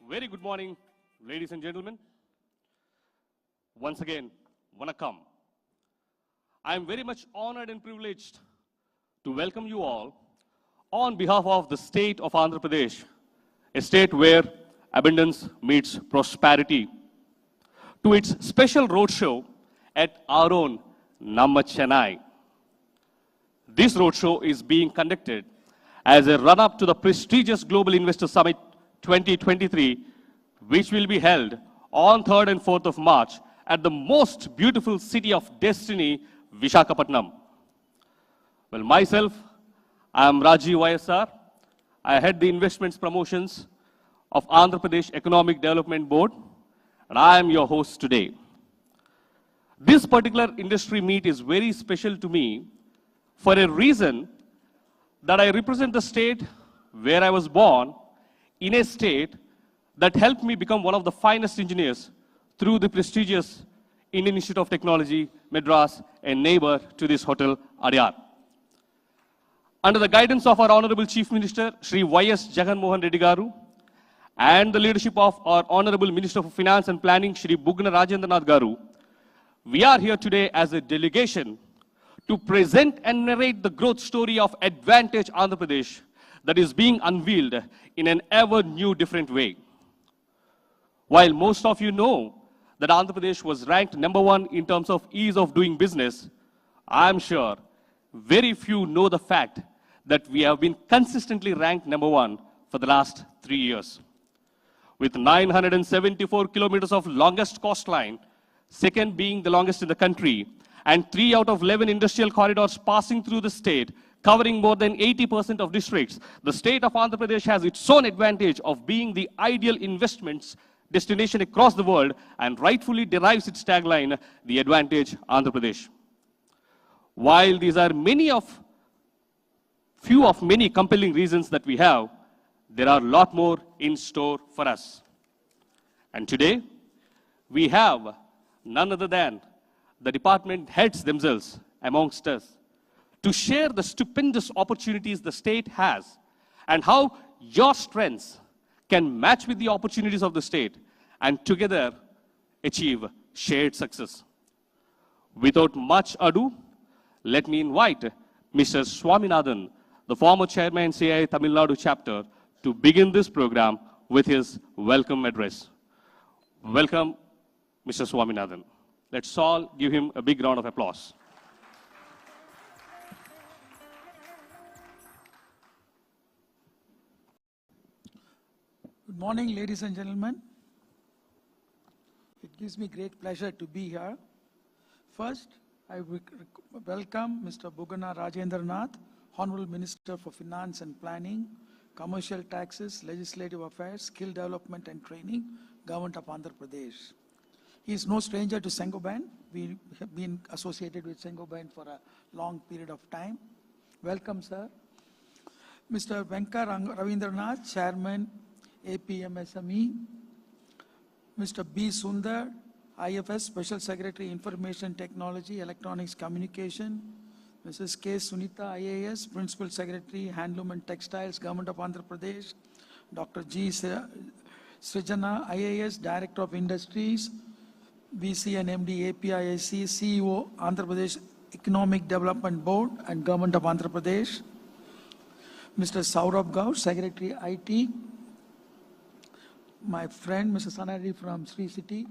Very good morning, ladies and gentlemen. Once again, Vanakkam. I am very much honored and privileged to welcome you all on behalf of the state of Andhra Pradesh, a state where abundance meets prosperity, to its special roadshow at our own Namma Chennai. This roadshow is being conducted as a run-up to the prestigious Global Investor Summit 2023, which will be held on 3rd and 4th of March at the most beautiful city of destiny, Visakhapatnam. Well, myself, I am Rajiv YSR. I head the investments promotions of Andhra Pradesh Economic Development Board, and I am your host today. This particular industry meet is very special to me for a reason that I represent the state where I was born, in a state that helped me become one of the finest engineers through the prestigious Indian Institute of Technology, Madras, and neighbor to this hotel, Adyar. Under the guidance of our Honorable Chief Minister, Shri Y.S. Jagan Mohan Reddy Garu, and the leadership of our Honorable Minister for Finance and Planning, Shri Bugna Rajendranath Garu, we are here today as a delegation to present and narrate the growth story of Advantage Andhra Pradesh that is being unveiled in an ever new different way. While most of you know that Andhra Pradesh was ranked #1 in terms of ease of doing business, I am sure very few know the fact that we have been consistently ranked #1 for the last 3 years. With 974 kilometers of longest coastline, second being the longest in the country, and 3 out of 11 industrial corridors passing through the state, covering more than 80% of districts, the state of Andhra Pradesh has its own advantage of being the ideal investments destination across the world and rightfully derives its tagline, the Advantage Andhra Pradesh. While these are few of many compelling reasons that we have, there are a lot more in store for us. And today, we have none other than the department heads themselves amongst us to share the stupendous opportunities the state has and how your strengths can match with the opportunities of the state and together achieve shared success. Without much ado, let me invite Mr. Swaminathan, the former chairman CII Tamil Nadu chapter, to begin this program with his welcome address. Welcome, Mr. Swaminathan. Let's all give him a big round of applause. Good morning, ladies and gentlemen. It gives me great pleasure to be here. First, I welcome Mr. Bugna Rajendranath, Honorable Minister for Finance and Planning, Commercial Taxes, Legislative Affairs, Skill Development and Training, Government of Andhra Pradesh. He is no stranger to Saint-Gobain. We have been associated with Saint-Gobain for a long period of time. Welcome, sir. Mr. Venka Ravindranath, Chairman, APMSME, Mr. B. Sundar, IFS, Special Secretary, Information Technology, Electronics Communication, Mrs. K. Sunita, IAS, Principal Secretary, Handloom and Textiles, Government of Andhra Pradesh, Dr. G. Srijana, IAS, Director of Industries, VC and MD, APIIC, CEO, Andhra Pradesh Economic Development Board and Government of Andhra Pradesh, Mr. Saurabh Gaur, Secretary, IT, my friend, Mr. Sanari from Sri City,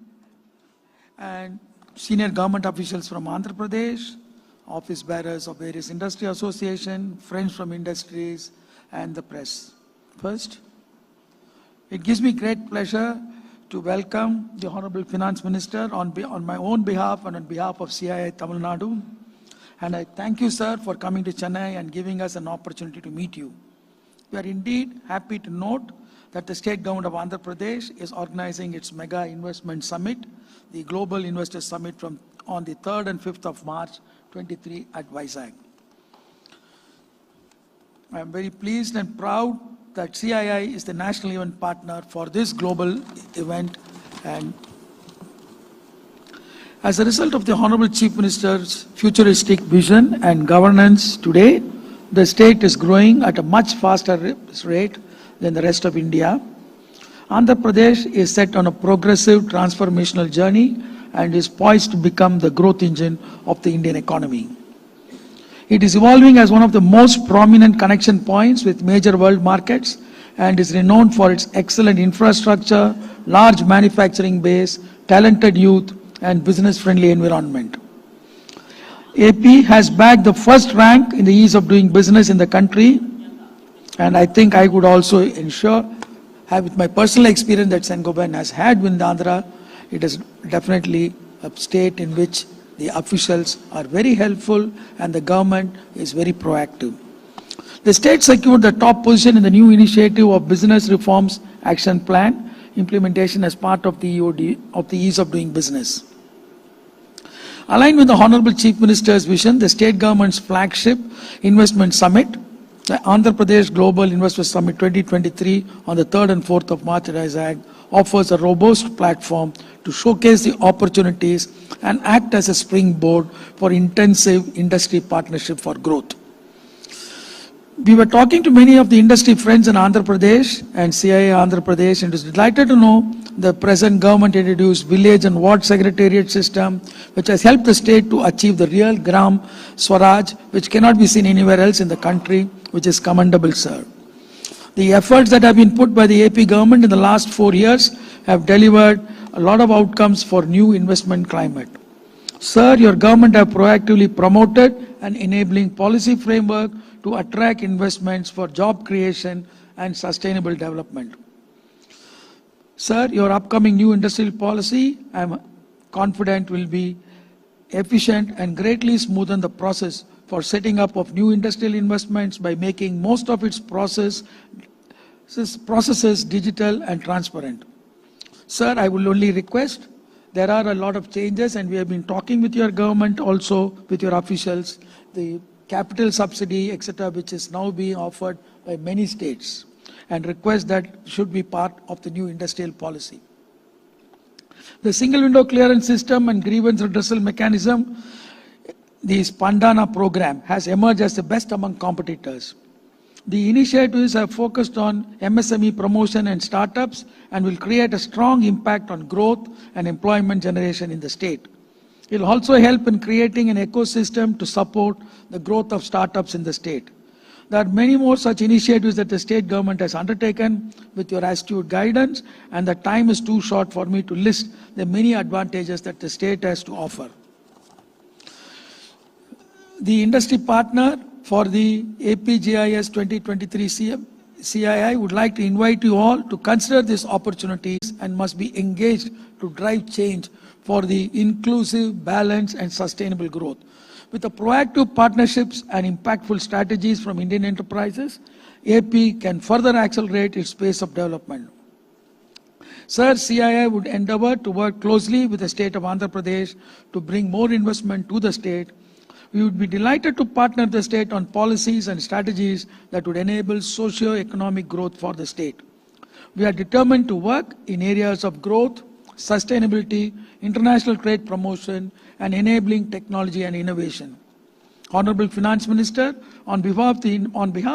and senior government officials from Andhra Pradesh, office bearers of various industry associations, friends from industries, and the press. First, it gives me great pleasure to welcome the Honorable Finance Minister on my own behalf and on behalf of CII Tamil Nadu. And I thank you, sir, for coming to Chennai and giving us an opportunity to meet you. We are indeed happy to note that the state government of Andhra Pradesh is organizing its mega investment summit, the Global Investor Summit on the 3rd and 5th of March 23 at Vizag. I am very pleased and proud that CII is the national event partner for this global event, and as a result of the Honorable Chief Minister's futuristic vision and governance today, the state is growing at a much faster rate than the rest of India. Andhra Pradesh is set on a progressive transformational journey and is poised to become the growth engine of the Indian economy. It is evolving as one of the most prominent connection points with major world markets and is renowned for its excellent infrastructure, large manufacturing base, talented youth, and business-friendly environment. AP has bagged the first rank in the ease of doing business in the country, and I think I would also ensure, with my personal experience that Sengoban has had with Andhra, it is definitely a state in which the officials are very helpful and the government is very proactive. The state secured the top position in the new initiative of Business Reforms Action Plan implementation as part of the EOD of the Ease of Doing Business. Aligned with the Honorable Chief Minister's vision, the state government's flagship investment summit, the Andhra Pradesh Global Investor Summit 2023 on the 3rd and 4th of March at ISAG, offers a robust platform to showcase the opportunities and act as a springboard for intensive industry partnership for growth. We were talking to many of the industry friends in Andhra Pradesh and CIA Andhra Pradesh, and was delighted to know the present government introduced village and ward secretariat system, which has helped the state to achieve the real Gram Swaraj, which cannot be seen anywhere else in the country, which is commendable, sir. The efforts that have been put by the AP government in the last 4 years have delivered a lot of outcomes for new investment climate. Sir, your government have proactively promoted an enabling policy framework to attract investments for job creation and sustainable development. Sir, your upcoming new industrial policy, I am confident, will be efficient and greatly smoothen the process for setting up of new industrial investments by making most of its processes digital and transparent. Sir, I will only request, there are a lot of changes and we have been talking with your government also, with your officials, the capital subsidy, etc., which is now being offered by many states, and request that should be part of the new industrial policy. The single window clearance system and grievance redressal mechanism, the Spandana program, has emerged as the best among competitors. The initiatives have focused on MSME promotion and startups and will create a strong impact on growth and employment generation in the state. It will also help in creating an ecosystem to support the growth of startups in the state. There are many more such initiatives that the state government has undertaken with your astute guidance, and the time is too short for me to list the many advantages that the state has to offer. The industry partner for the APGIS 2023 CII would like to invite you all to consider these opportunities and must be engaged to drive change for the inclusive, balanced and sustainable growth. With the proactive partnerships and impactful strategies from Indian enterprises, AP can further accelerate its pace of development. Sir, CII would endeavor to work closely with the state of Andhra Pradesh to bring more investment to the state. We would be delighted to partner the state on policies and strategies that would enable socio-economic growth for the state. We are determined to work in areas of growth, sustainability, international trade promotion, and enabling technology and innovation. Honorable Finance Minister, on behalf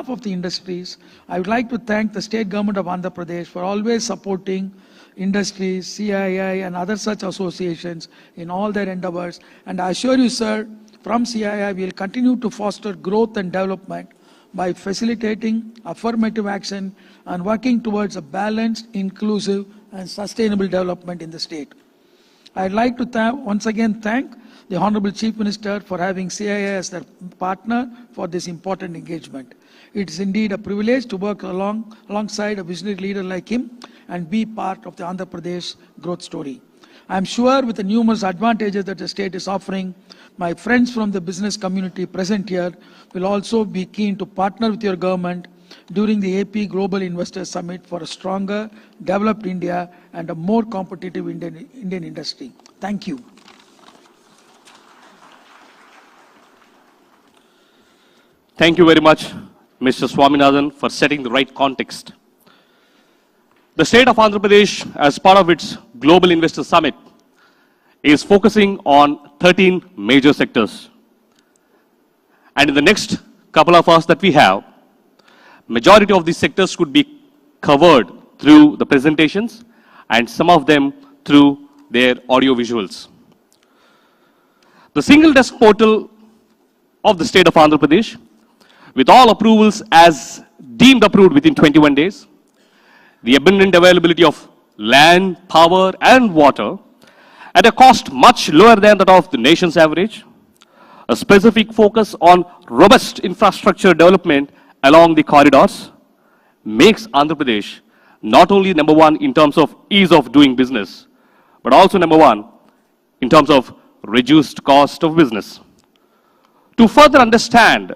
of the industries, I would like to thank the state government of Andhra Pradesh for always supporting industries, CII, and other such associations in all their endeavors. And I assure you, sir, from CII, we will continue to foster growth and development by facilitating affirmative action and working towards a balanced, inclusive, and sustainable development in the state. I'd like to once again thank the Honorable Chief Minister for having CII as their partner for this important engagement. It is indeed a privilege to work alongside a visionary leader like him and be part of the Andhra Pradesh growth story. I'm sure with the numerous advantages that the state is offering, my friends from the business community present here will also be keen to partner with your government during the AP Global Investor Summit for a stronger, developed India and a more competitive Indian industry. Thank you. Thank you very much, Mr. Swaminathan, for setting the right context. The state of Andhra Pradesh, as part of its Global Investor Summit, is focusing on 13 major sectors. And in the next couple of hours that we have, majority of these sectors could be covered through the presentations and some of them through their audio visuals. The single desk portal of the state of Andhra Pradesh, with all approvals as deemed approved within 21 days, the abundant availability of land, power, and water at a cost much lower than that of the nation's average, a specific focus on robust infrastructure development along the corridors makes Andhra Pradesh not only number one in terms of ease of doing business, but also number one in terms of reduced cost of business. To further understand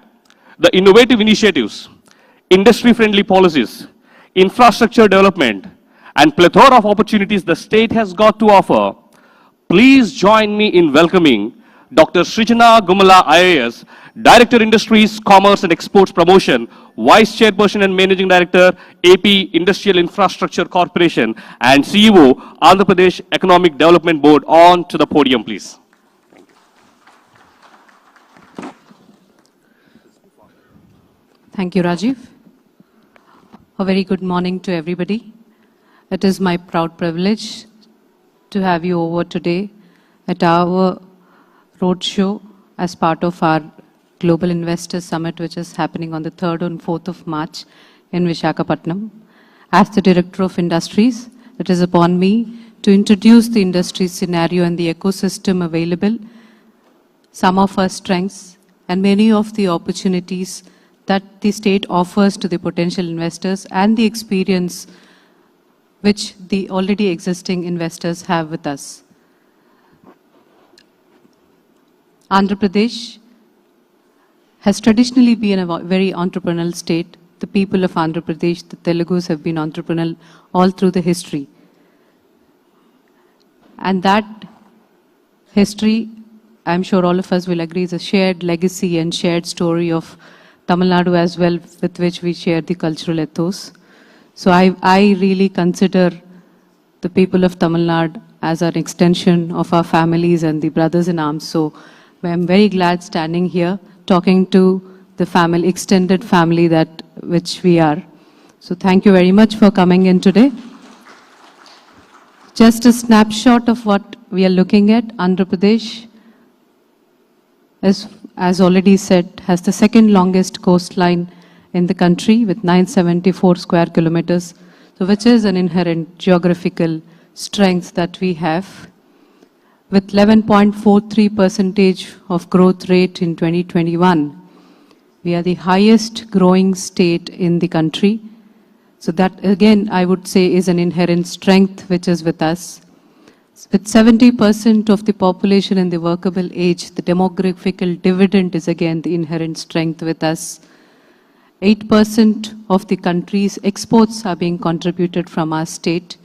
the innovative initiatives, industry-friendly policies, infrastructure development, and plethora of opportunities the state has got to offer, please join me in welcoming Dr. Srijana Gumala IAS, Director Industries, Commerce and Exports Promotion, Vice Chairperson and Managing Director, AP Industrial Infrastructure Corporation, and CEO, Andhra Pradesh Economic Development Board, on to the podium, please. Thank you, Rajiv. A very good morning to everybody. It is my proud privilege to have you over today at our roadshow as part of our Global Investors Summit, which is happening on the 3rd and 4th of March in Visakhapatnam. As the Director of Industries, it is upon me to introduce the industry scenario and the ecosystem available, some of our strengths, and many of the opportunities that the state offers to the potential investors and the experience which the already existing investors have with us. Andhra Pradesh has traditionally been a very entrepreneurial state. The people of Andhra Pradesh, the Telugus, have been entrepreneurial all through the history. And that history, I'm sure all of us will agree, is a shared legacy and shared story of Tamil Nadu as well, with which we share the cultural ethos. So I really consider the people of Tamil Nadu as an extension of our families and the brothers in arms. So I'm very glad standing here talking to the family, extended family that which we are. So thank you very much for coming in today. Just a snapshot of what we are looking at. Andhra Pradesh, as already said, has the second longest coastline in the country with 974 square kilometers, so which is an inherent geographical strength that we have. With 11.43% of growth rate in 2021, we are the highest growing state in the country. So that again, I would say, is an inherent strength which is with us. With 70% of the population in the workable age, the demographical dividend is again the inherent strength with us. 8% of the country's exports are being contributed from our state.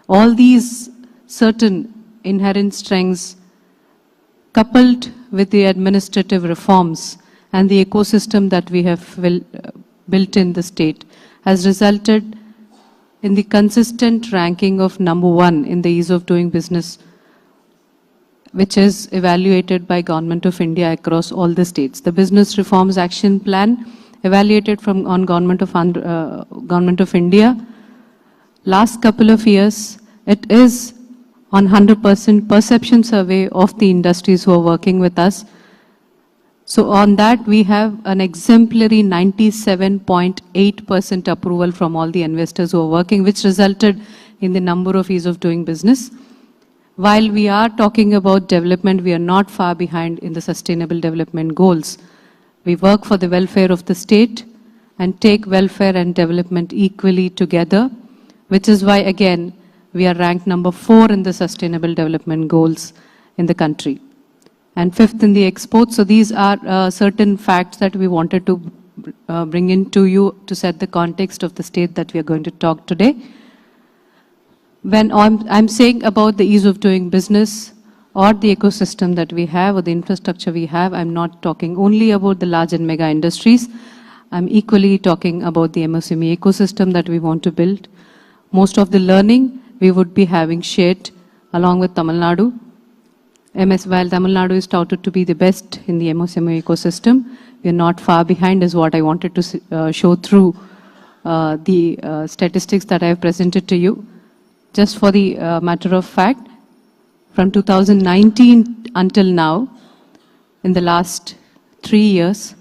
All these certain inherent strengths, coupled with the administrative reforms and the ecosystem that we have built in the state, has resulted in the consistent ranking of #1 in the ease of doing business, which is evaluated by Government of India across all the states. The Business Reforms Action Plan, evaluated on Government of India, last couple of years, it is on 100% perception survey of the industries who are working with us. So on that, we have an exemplary 97.8% approval from all the investors who are working, which resulted in the number of ease of doing business. While we are talking about development, we are not far behind in the sustainable development goals. We work for the welfare of the state and take welfare and development equally together, which is why, again, we are ranked #4 in the sustainable development goals in the country, and 5th in the exports. So these are certain facts that we wanted to bring into you to set the context of the state that we are going to talk today. When I'm saying about the ease of doing business or the ecosystem that we have or the infrastructure we have, I'm not talking only about the large and mega industries. I'm equally talking about the MSME ecosystem that we want to build. Most of the learning we would be having shared along with Tamil Nadu. While Tamil Nadu is touted to be the best in the MSME ecosystem, we are not far behind is what I wanted to show through the statistics that I have presented to you. Just for the matter of fact, from 2019 until now, in the last 3 years,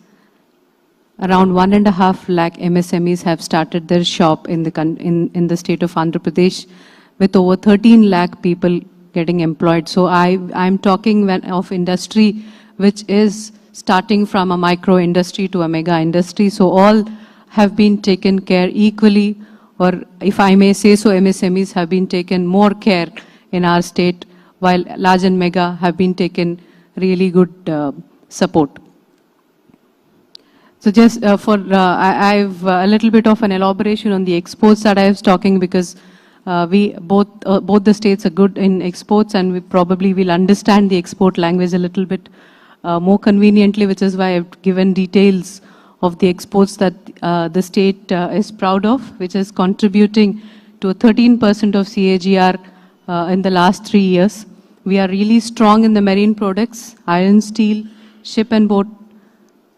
around 1.5 lakh MSMEs have started their shop in the state of Andhra Pradesh, with over 13 lakh people getting employed. So I'm talking of industry which is starting from a micro industry to a mega industry. So all have been taken care equally, or if I may say so, MSMEs have been taken more care in our state, while large and mega have been taken really good support. So just I've a little bit of an elaboration on the exports that I was talking, because we both the states are good in exports, and we probably will understand the export language a little bit more conveniently, which is why I've given details of the exports that the state is proud of, which is contributing to a 13% of CAGR in the last 3 years. We are really strong in the marine products, iron, steel, ship and boat,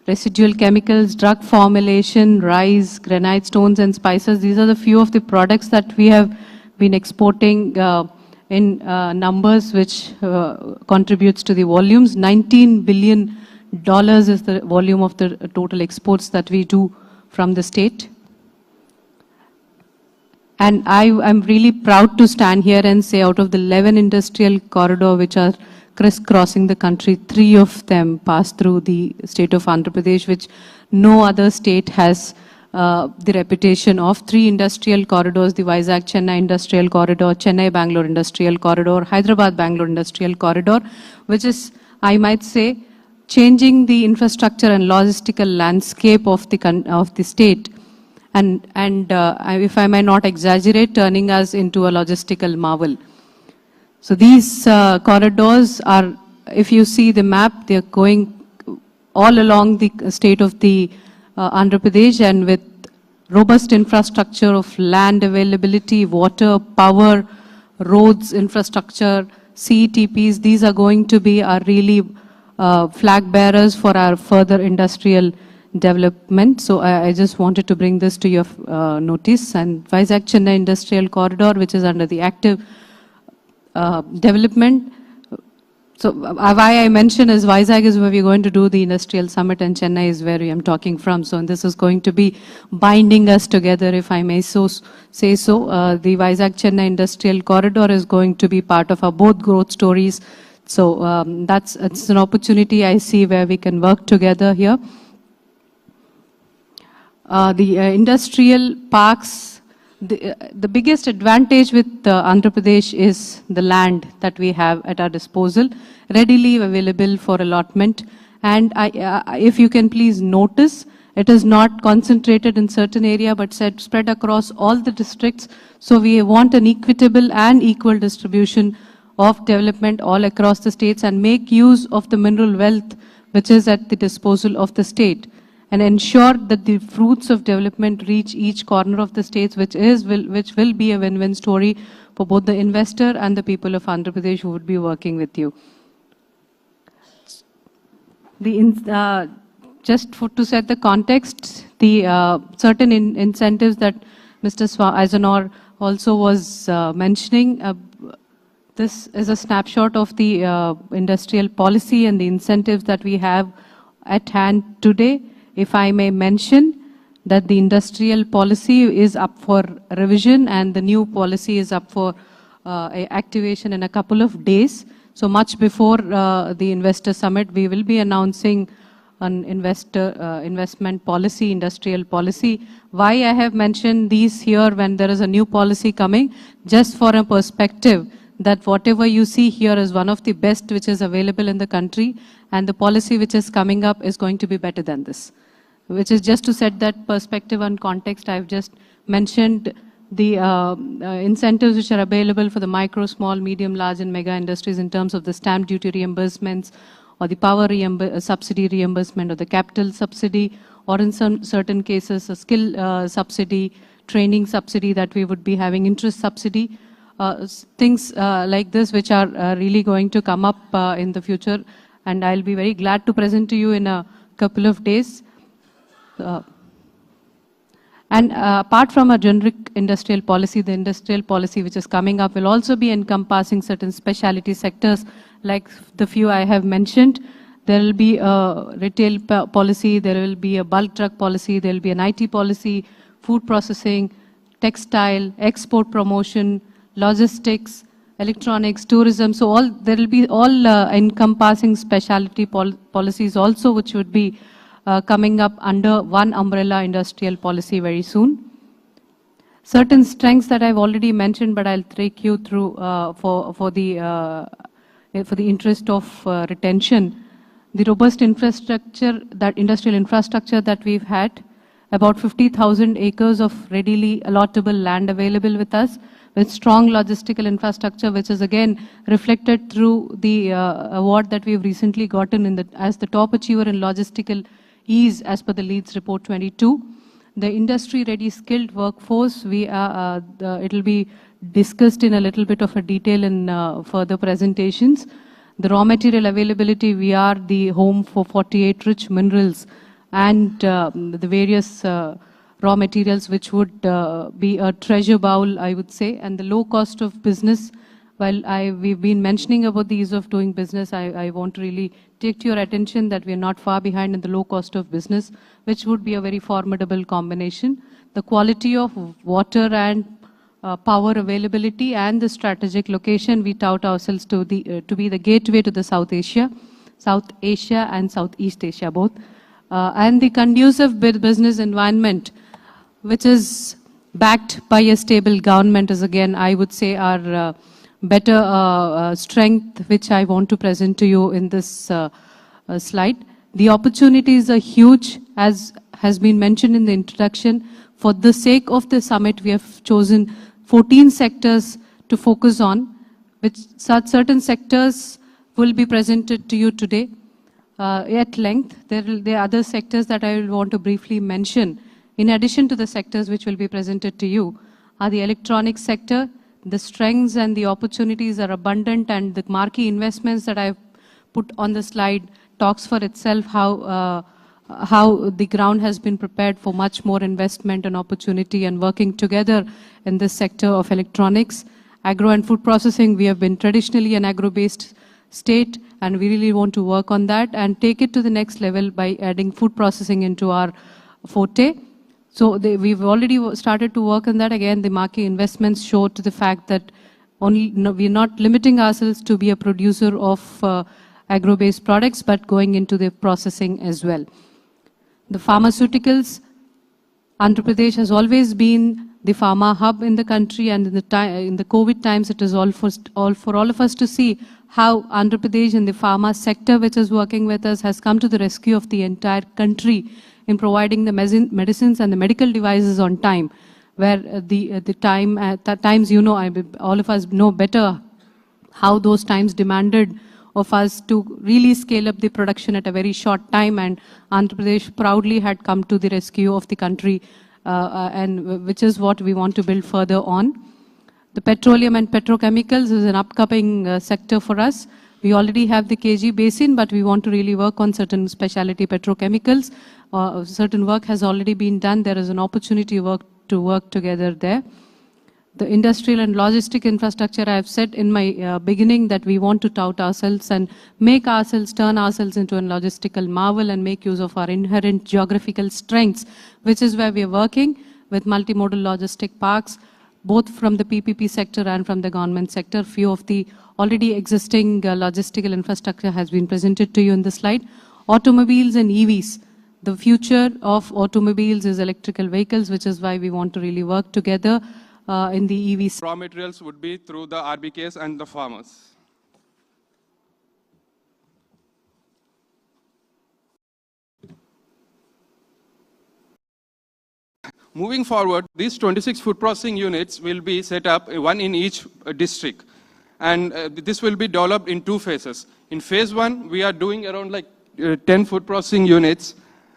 residual chemicals, drug formulation, rice, granite stones and spices. These are the few of the products that we have been exporting in numbers which contributes to the volumes. $19 billion is the volume of the total exports that we do from the state. And I'm really proud to stand here and say, out of the 11 industrial corridors which are crisscrossing the country, 3 of them pass through the state of Andhra Pradesh, which no other state has the reputation of. 3 industrial corridors: the Vizag-Chennai Industrial Corridor, Chennai-Bangalore Industrial Corridor, Hyderabad-Bangalore Industrial Corridor, which is, I might say, changing the infrastructure and logistical landscape of the state, and if I may not exaggerate, turning us into a logistical marvel. So these corridors are, if you see the map, they're going all along the state of the Andhra Pradesh, and with robust infrastructure of land availability, water, power, roads, infrastructure, CETPs, these are going to be our really flag bearers for our further industrial development. So I just wanted to bring this to your notice. And Vizag-Chennai Industrial Corridor, which is under the active development. So why I mention is Vizag is where we're going to do the industrial summit, and Chennai is where I'm talking from. So this is going to be binding us together, if I may say so. The Vizag-Chennai Industrial Corridor is going to be part of our both growth stories. So it's an opportunity I see where we can work together here. The industrial parks, the biggest advantage with Andhra Pradesh is the land that we have at our disposal, readily available for allotment. And if you can please notice, it is not concentrated in certain area, but spread across all the districts. So we want an equitable and equal distribution of development all across the states, and make use of the mineral wealth which is at the disposal of the state, and ensure that the fruits of development reach each corner of the states, which will be a win-win story for both the investor and the people of Andhra Pradesh who would be working with you. To set the context, the certain incentives that Mr. Eisenhower also was mentioning, this is a snapshot of the industrial policy and the incentives that we have at hand today. If I may mention that the industrial policy is up for revision, and the new policy is up for activation in a couple of days. So much before the investor summit, we will be announcing an investment policy, industrial policy. Why I have mentioned these here when there is a new policy coming? Just for a perspective that whatever you see here is one of the best which is available in the country, and the policy which is coming up is going to be better than this. Which is just to set that perspective and context. I've just mentioned the incentives which are available for the micro, small, medium, large and mega industries in terms of the stamp duty reimbursements, or the power subsidy reimbursement, or the capital subsidy, or in some certain cases a skill subsidy, training subsidy that we would be having, interest subsidy. Things like this which are really going to come up in the future, and I'll be very glad to present to you in a couple of days. And apart from a generic industrial policy, the industrial policy which is coming up will also be encompassing certain specialty sectors like the few I have mentioned. There will be a retail policy, there will be a bulk drug policy, there will be an IT policy, food processing, textile, export promotion, logistics, electronics, tourism. So there will be all encompassing specialty policies also, which would be coming up under one umbrella industrial policy very soon. Certain strengths that I've already mentioned, but I'll take you through for the interest of retention. The robust infrastructure, that industrial infrastructure that we've had, about 50,000 acres of readily allotable land available with us, with strong logistical infrastructure, which is again reflected through the award that we've recently gotten as the top achiever in logistical ease as per the Leeds Report 22. The industry-ready skilled workforce, it will be discussed in a little bit of a detail in further presentations. The raw material availability, we are the home for 48 rich minerals and the various raw materials which would be a treasure bowl, I would say, and the low cost of business. While we've been mentioning about the ease of doing business, I want to really take to your attention that we are not far behind in the low cost of business, which would be a very formidable combination. The quality of water and power availability and the strategic location, we tout ourselves to be the gateway to the South Asia and Southeast Asia both. And the conducive business environment, which is backed by a stable government, is again, I would say, our better strength, which I want to present to you in this slide. The opportunities are huge, as has been mentioned in the introduction. For the sake of the summit, we have chosen 14 sectors to focus on, which certain sectors will be presented to you today at length. There are other sectors that I will want to briefly mention. In addition to the sectors which will be presented to you, are the electronics sector. The strengths and the opportunities are abundant, and the marquee investments that I've put on the slide talks for itself, how the ground has been prepared for much more investment and opportunity and working together in this sector of electronics. Agro and food processing, we have been traditionally an agro-based state, and we really want to work on that and take it to the next level by adding food processing into our forte. So we've already started to work on that. Again, the marquee investments show to the fact that we're not limiting ourselves to be a producer of agro-based products, but going into the processing as well. The pharmaceuticals, Andhra Pradesh has always been the pharma hub in the country, and in the COVID times, it is all for all of us to see how Andhra Pradesh and the pharma sector, which is working with us, has come to the rescue of the entire country in providing the medicines and the medical devices on time, where at times, you know, all of us know better how those times demanded of us to really scale up the production at a very short time, and Andhra Pradesh proudly had come to the rescue of the country, and which is what we want to build further on. The petroleum and petrochemicals is an upcoming sector for us. We already have the KG basin, but we want to really work on certain specialty petrochemicals. Certain work has already been done. There is an opportunity to work together there. The industrial and logistic infrastructure, I have said in my beginning that we want to tout ourselves and turn ourselves into a logistical marvel and make use of our inherent geographical strengths, which is where we are working with multimodal logistic parks, both from the PPP sector and from the government sector. Few of the already existing logistical infrastructure has been presented to you in the slide. Automobiles and EVs. The future of automobiles is electrical vehicles, which is why we want to really work together in the EV. Raw materials would be through the RBKs and the farmers. Moving forward, these 26 food processing units will be set up, one in each district. And this will be developed in two phases. In phase one, we are doing around 10 food processing units,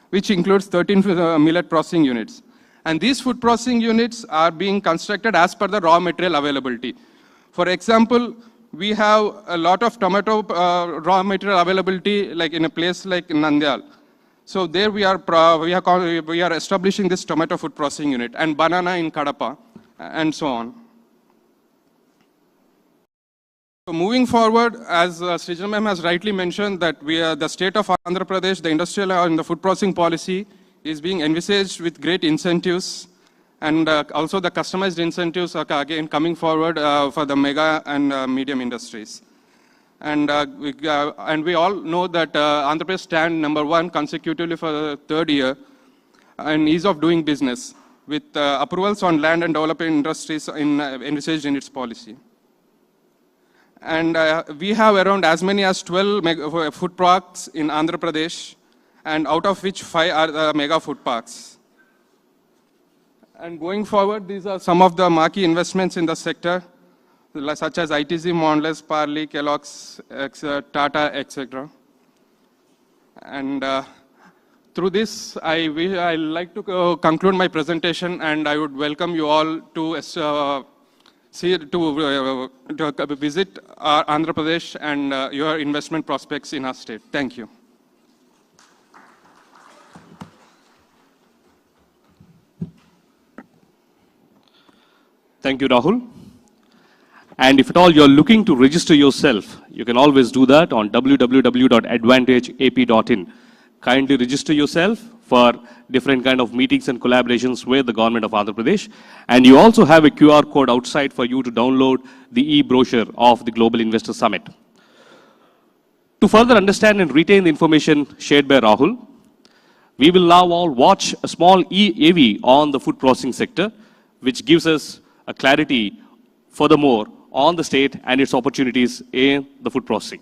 which includes 13 millet processing units. And these food processing units are being constructed as per the raw material availability. For example, we have a lot of tomato raw material availability like in a place like Nandyal. So there we are establishing this tomato food processing unit, and banana in Kadapa, and so on. So moving forward, as Srijana ma'am has rightly mentioned, that the state of Andhra Pradesh, the industrial and the food processing policy is being envisaged with great incentives, and also the customized incentives are again coming forward for the mega and medium industries. And we all know that Andhra Pradesh stand #1 consecutively for the third year in ease of doing business, with approvals on land and developing industries envisaged in its policy. And we have around as many as 12 food parks in Andhra Pradesh, and out of which 5 are the mega food parks. And going forward, these are some of the marquee investments in the sector, such as ITC, Mondelez, Parley, Kellogg's, Tata, etc. And through this, I like to conclude my presentation, and I would welcome you all to visit Andhra Pradesh and your investment prospects in our state. Thank you. Thank you, Rahul. And if at all you're looking to register yourself, you can always do that on www.advantageap.in. Kindly register yourself for different kind of meetings and collaborations with the government of Andhra Pradesh. And you also have a QR code outside for you to download the e-brochure of the Global Investor Summit. To further understand and retain the information shared by Rahul, we will now all watch a small AV on the food processing sector, which gives us a clarity furthermore on the state and its opportunities in the food processing.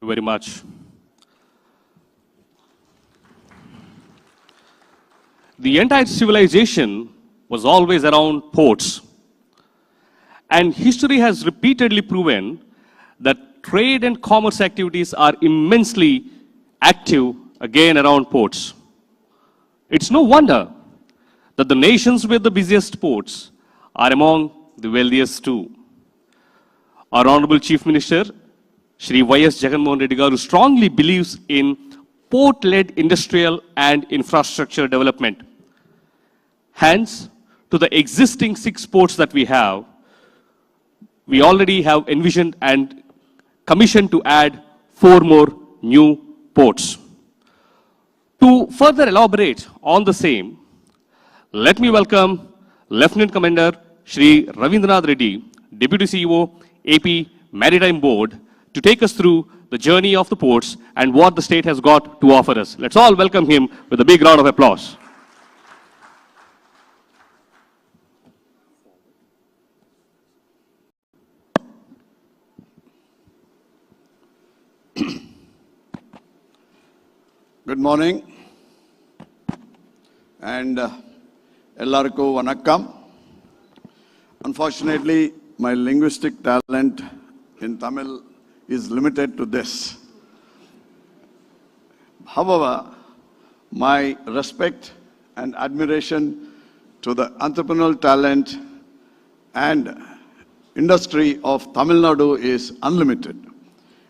Very much. The entire civilization was always around ports. And history has repeatedly proven that trade and commerce activities are immensely active again around ports. It's no wonder that the nations with the busiest ports are among the wealthiest too. Our Honorable Chief Minister, Shri Y.S. Jagannath Reddy Garu, strongly believes in port-led industrial and infrastructure development. Hence, to the existing 6 ports that we have, we already have envisioned and commissioned to add 4 more new ports. To further elaborate on the same, let me welcome Lieutenant Commander Shri Ravindranath Reddy, Deputy CEO, AP Maritime Board, to take us through the journey of the ports and what the state has got to offer us. Let's all welcome him with a big round of applause. Good morning and ellarku vanakkam. Unfortunately, my linguistic talent in Tamil is limited to this. However, my respect and admiration to the entrepreneurial talent and industry of Tamil Nadu is unlimited.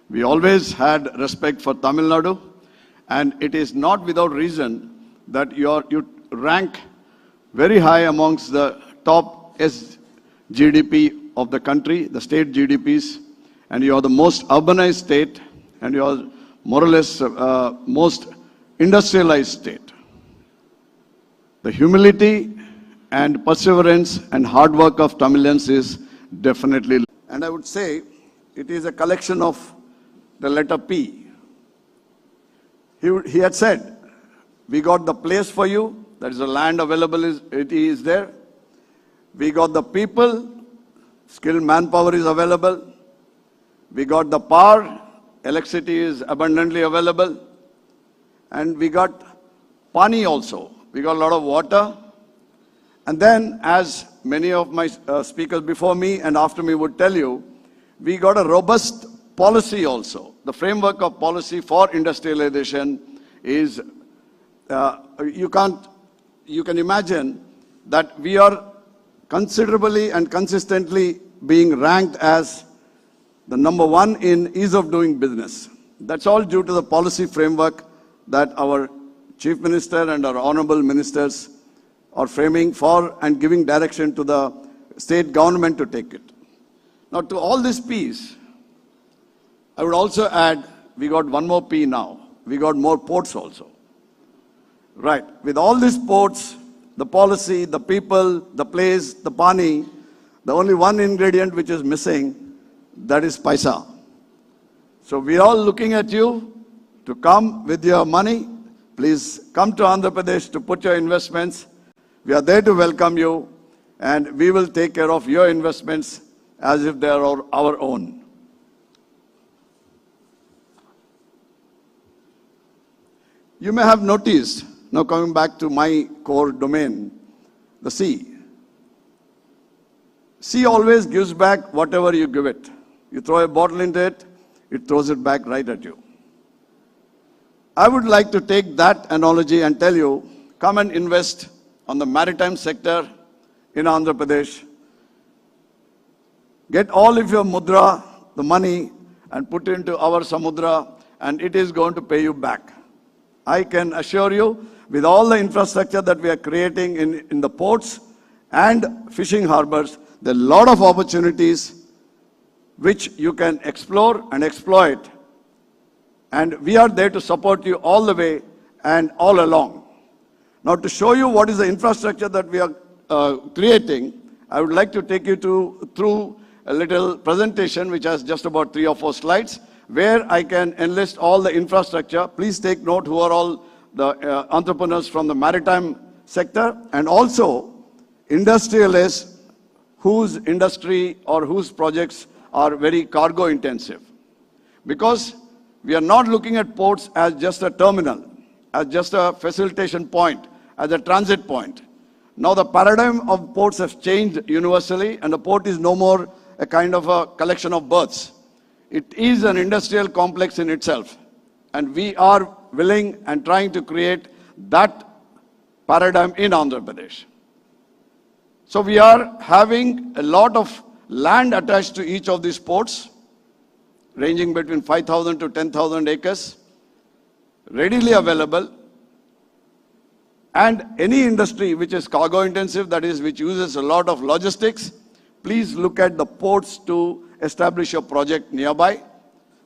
We always had respect for Tamil Nadu, and it is not without reason that you rank very high amongst the top GDP of the country, the state GDPs, and you are the most urbanized state, and you are more or less most industrialized state. The humility and perseverance and hard work of Tamilians is definitely, and I would say it is a collection of the letter P. He had said, we got the place for you, that is the land available, it is there. We got the people, skilled manpower is available. We got the power, electricity is abundantly available. And we got pani also. We got a lot of water. And then, as many of my speakers before me and after me would tell you, we got a robust policy also. The framework of policy for industrialization is, you can imagine that we are considerably and consistently being ranked as the number 1 in ease of doing business. That's all due to the policy framework that our Chief Minister and our honorable ministers are framing for and giving direction to the state government to take it. Now, to all this piece, I would also add, we got one more P now. We got more ports also. Right. With all these ports, the policy, the people, the place, the pani, the only one ingredient which is missing, that is paisa. So we are all looking at you to come with your money. Please come to Andhra Pradesh to put your investments. We are there to welcome you, and we will take care of your investments as if they are our own. You may have noticed, now coming back to my core domain, the sea. Sea always gives back whatever you give it. You throw a bottle into it, it throws it back right at you. I would like to take that analogy and tell you, come and invest on the maritime sector in Andhra Pradesh. Get all of your mudra, the money, and put it into our samudra, and it is going to pay you back. I can assure you, with all the infrastructure that we are creating in the ports and fishing harbors, there are a lot of opportunities which you can explore and exploit. And we are there to support you all the way and all along. Now, to show you what is the infrastructure that we are creating, I would like to take you through a little presentation which has just about 3 or 4 slides, where I can enlist all the infrastructure. Please take note who are all the entrepreneurs from the maritime sector, and also industrialists whose industry or whose projects are very cargo intensive. Because we are not looking at ports as just a terminal, as just a facilitation point, as a transit point. Now the paradigm of ports has changed universally, and the port is no more a kind of a collection of berths. It is an industrial complex in itself, and we are willing and trying to create that paradigm in Andhra Pradesh. So we are having a lot of land attached to each of these ports, ranging between 5,000 to 10,000 acres, readily available. And any industry which is cargo intensive, that is, which uses a lot of logistics, please look at the ports to establish a project nearby.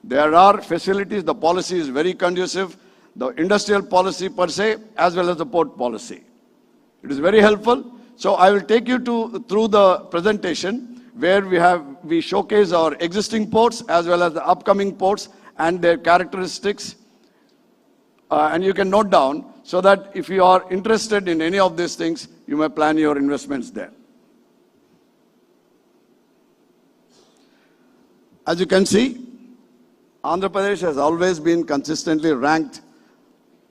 There are facilities, the policy is very conducive, the industrial policy per se, as well as the port policy. It is very helpful. So I will take you through the presentation where we showcase our existing ports as well as the upcoming ports and their characteristics. And you can note down so that if you are interested in any of these things, you may plan your investments there. As you can see, Andhra Pradesh has always been consistently ranked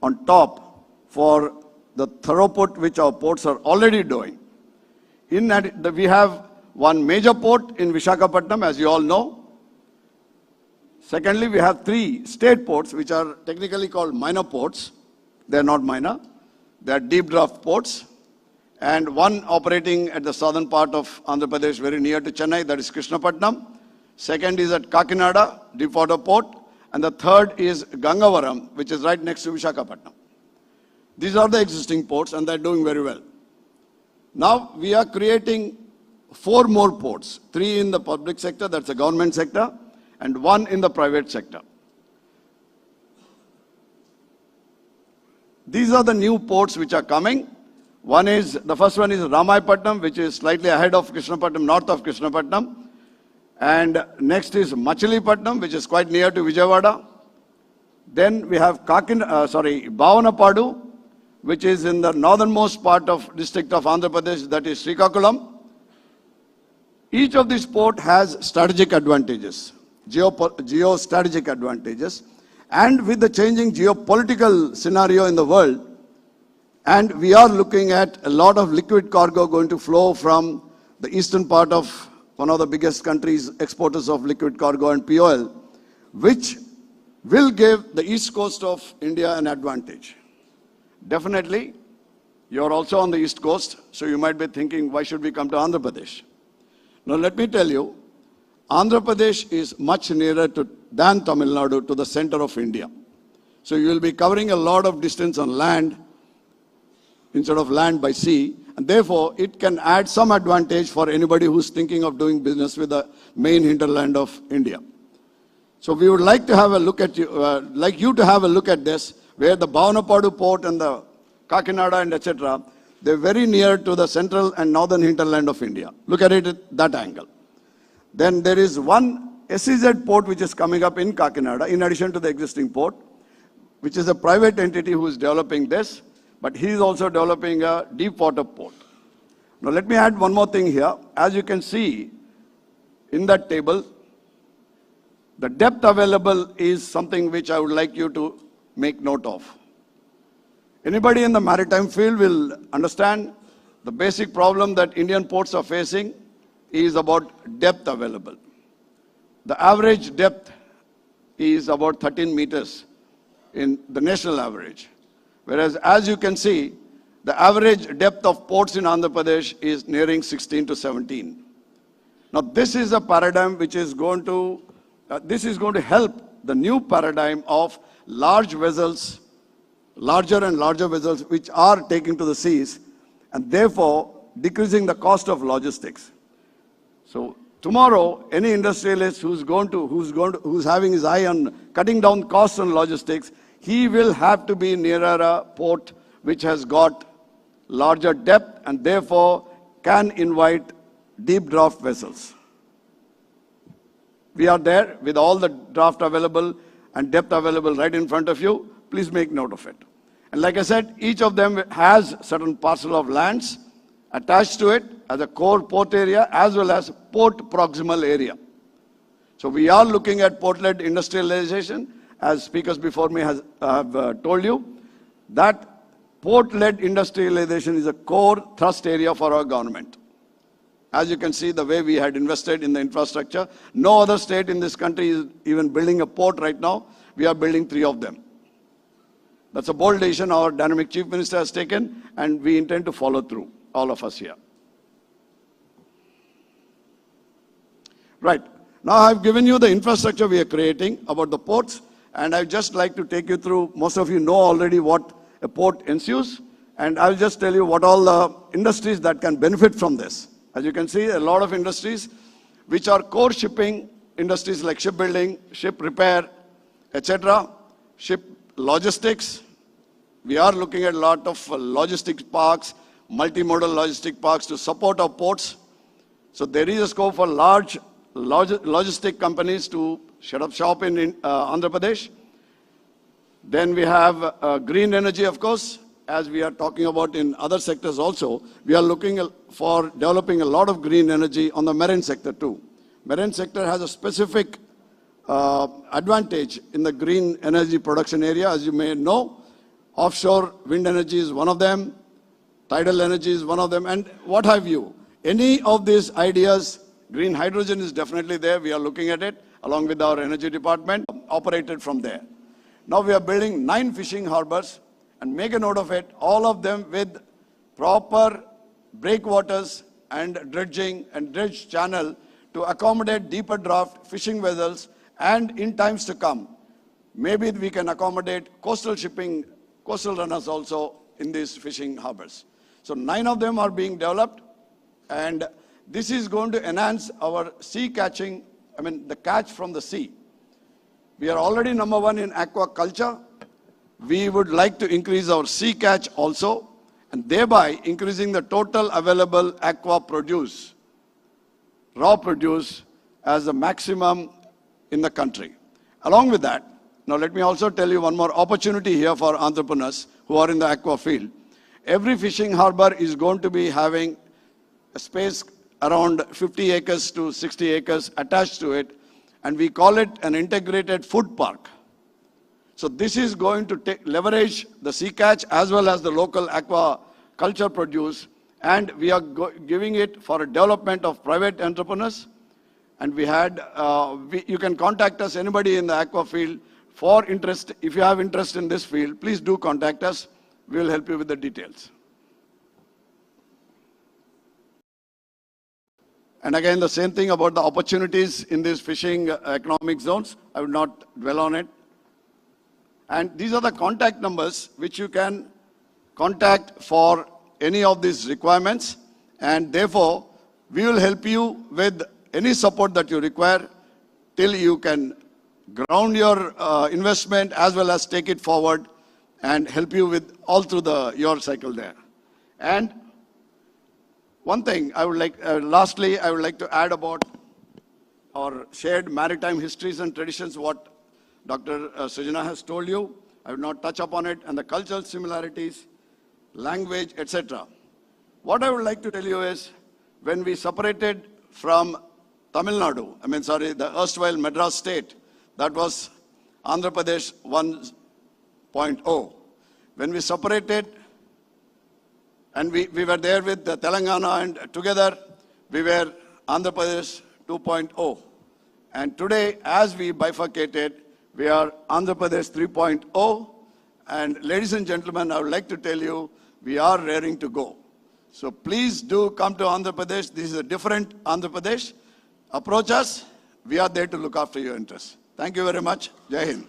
on top for the throughput which our ports are already doing. We have one major port in Visakhapatnam, as you all know. Secondly, we have 3 state ports, which are technically called minor ports. They are not minor. They are deep draft ports. And one operating at the southern part of Andhra Pradesh, very near to Chennai, that is Krishnapatnam. Second is at Kakinada, deep water port. And the third is Gangavaram, which is right next to Visakhapatnam. These are the existing ports, and they're doing very well. Now, we are creating 4 more ports, 3 in the public sector, that's the government sector, and 1 in the private sector. These are the new ports which are coming. The first one is Ramayapatnam, which is slightly ahead of Krishnapatnam, north of Krishnapatnam. And next is Machilipatnam, which is quite near to Vijayawada. Then we have Bhavanapadu, which is in the northernmost part of district of Andhra Pradesh, that is Srikakulam. Each of these ports has strategic advantages, geostrategic advantages. And with the changing geopolitical scenario in the world, and we are looking at a lot of liquid cargo going to flow from the eastern part of one of the biggest countries, exporters of liquid cargo and POL, which will give the east coast of India an advantage. Definitely, you are also on the east coast, so you might be thinking, why should we come to Andhra Pradesh? Now let me tell you, Andhra Pradesh is much nearer than Tamil Nadu to the center of India. So you will be covering a lot of distance on land instead of land by sea, and therefore it can add some advantage for anybody who's thinking of doing business with the main hinterland of India. So we would like to have a look at you to have a look at this, where the Bhavanapadu port and the Kakinada and etc., they're very near to the central and northern hinterland of India. Look at it at that angle. Then there is one SEZ port which is coming up in Kakinada, in addition to the existing port, which is a private entity who is developing this, but he is also developing a deep water port. Now let me add one more thing here. As you can see in that table, the depth available is something which I would like you to make note of. Anybody in the maritime field will understand the basic problem that Indian ports are facing is about depth available. The average depth is about 13 meters in the national average. Whereas, as you can see, the average depth of ports in Andhra Pradesh is nearing 16 to 17. Now, this is a paradigm which is going to help the new paradigm of large vessels, larger and larger vessels which are taking to the seas, and therefore decreasing the cost of logistics. So tomorrow, any industrialist who's having his eye on cutting down costs on logistics, he will have to be nearer a port which has got larger depth and therefore can invite deep draft vessels. We are there with all the draft available and depth available right in front of you. Please make note of it. And like I said, each of them has certain parcel of lands attached to it as a core port area as well as port proximal area. So we are looking at port-led industrialization, as speakers before me have told you, that port-led industrialization is a core thrust area for our government. As you can see, the way we had invested in the infrastructure, no other state in this country is even building a port right now. We are building 3 of them. That's a bold decision our dynamic chief minister has taken, and we intend to follow through, all of us here. Right. Now I've given you the infrastructure we are creating about the ports, and I'd just like to take you through. Most of you know already what a port ensues. And I'll just tell you what all the industries that can benefit from this. As you can see, a lot of industries which are core shipping industries like shipbuilding, ship repair, etc., ship logistics. We are looking at a lot of logistics parks, multimodal logistic parks to support our ports. So there is a scope for large logistic companies to set up shop in Andhra Pradesh. Then we have green energy, of course, as we are talking about in other sectors also. We are looking for developing a lot of green energy on the marine sector too. Marine sector has a specific advantage in the green energy production area. As you may know, offshore wind energy is one of them, tidal energy is one of them, and what have you. Any of these ideas, green hydrogen is definitely there. We are looking at it along with our energy department, operated from there. Now we are building 9 fishing harbors, and make a note of it, all of them with proper breakwaters and dredging and dredge channel to accommodate deeper draft fishing vessels, and in times to come, maybe we can accommodate coastal shipping, coastal runners also in these fishing harbors. So 9 of them are being developed, and this is going to enhance our sea catching, the catch from the sea. We are already #1 in aquaculture. We would like to increase our sea catch also, and thereby increasing the total available aqua produce, raw produce, as the maximum in the country. Along with that, now let me also tell you one more opportunity here for entrepreneurs who are in the aqua field. Every fishing harbor is going to be having a space around 50 acres to 60 acres attached to it, and we call it an integrated food park. So this is going to leverage the sea catch as well as the local aquaculture produce, and we are giving it for a development of private entrepreneurs. And we had, you can contact us, anybody in the aqua field, for interest. If you have interest in this field, please do contact us. We will help you with the details. And again, the same thing about the opportunities in these fishing economic zones. I will not dwell on it. And these are the contact numbers which you can contact for any of these requirements. And therefore, we will help you with any support that you require till you can ground your investment as well as take it forward and help you with all through your cycle there. And one thing I would like, lastly, I would like to add about our shared maritime histories and traditions, what Dr. Srijana has told you. I will not touch upon it, and the cultural similarities, language, etc. What I would like to tell you is, when we separated from Tamil Nadu, the erstwhile Madras state, that was Andhra Pradesh 1.0. When we separated, and we were there with the Telangana, and together we were Andhra Pradesh 2.0. And today, as we bifurcated, we are Andhra Pradesh 3.0. And ladies and gentlemen, I would like to tell you, we are raring to go. So please do come to Andhra Pradesh. This is a different Andhra Pradesh. Approach us. We are there to look after your interests. Thank you very much. Jai Hind.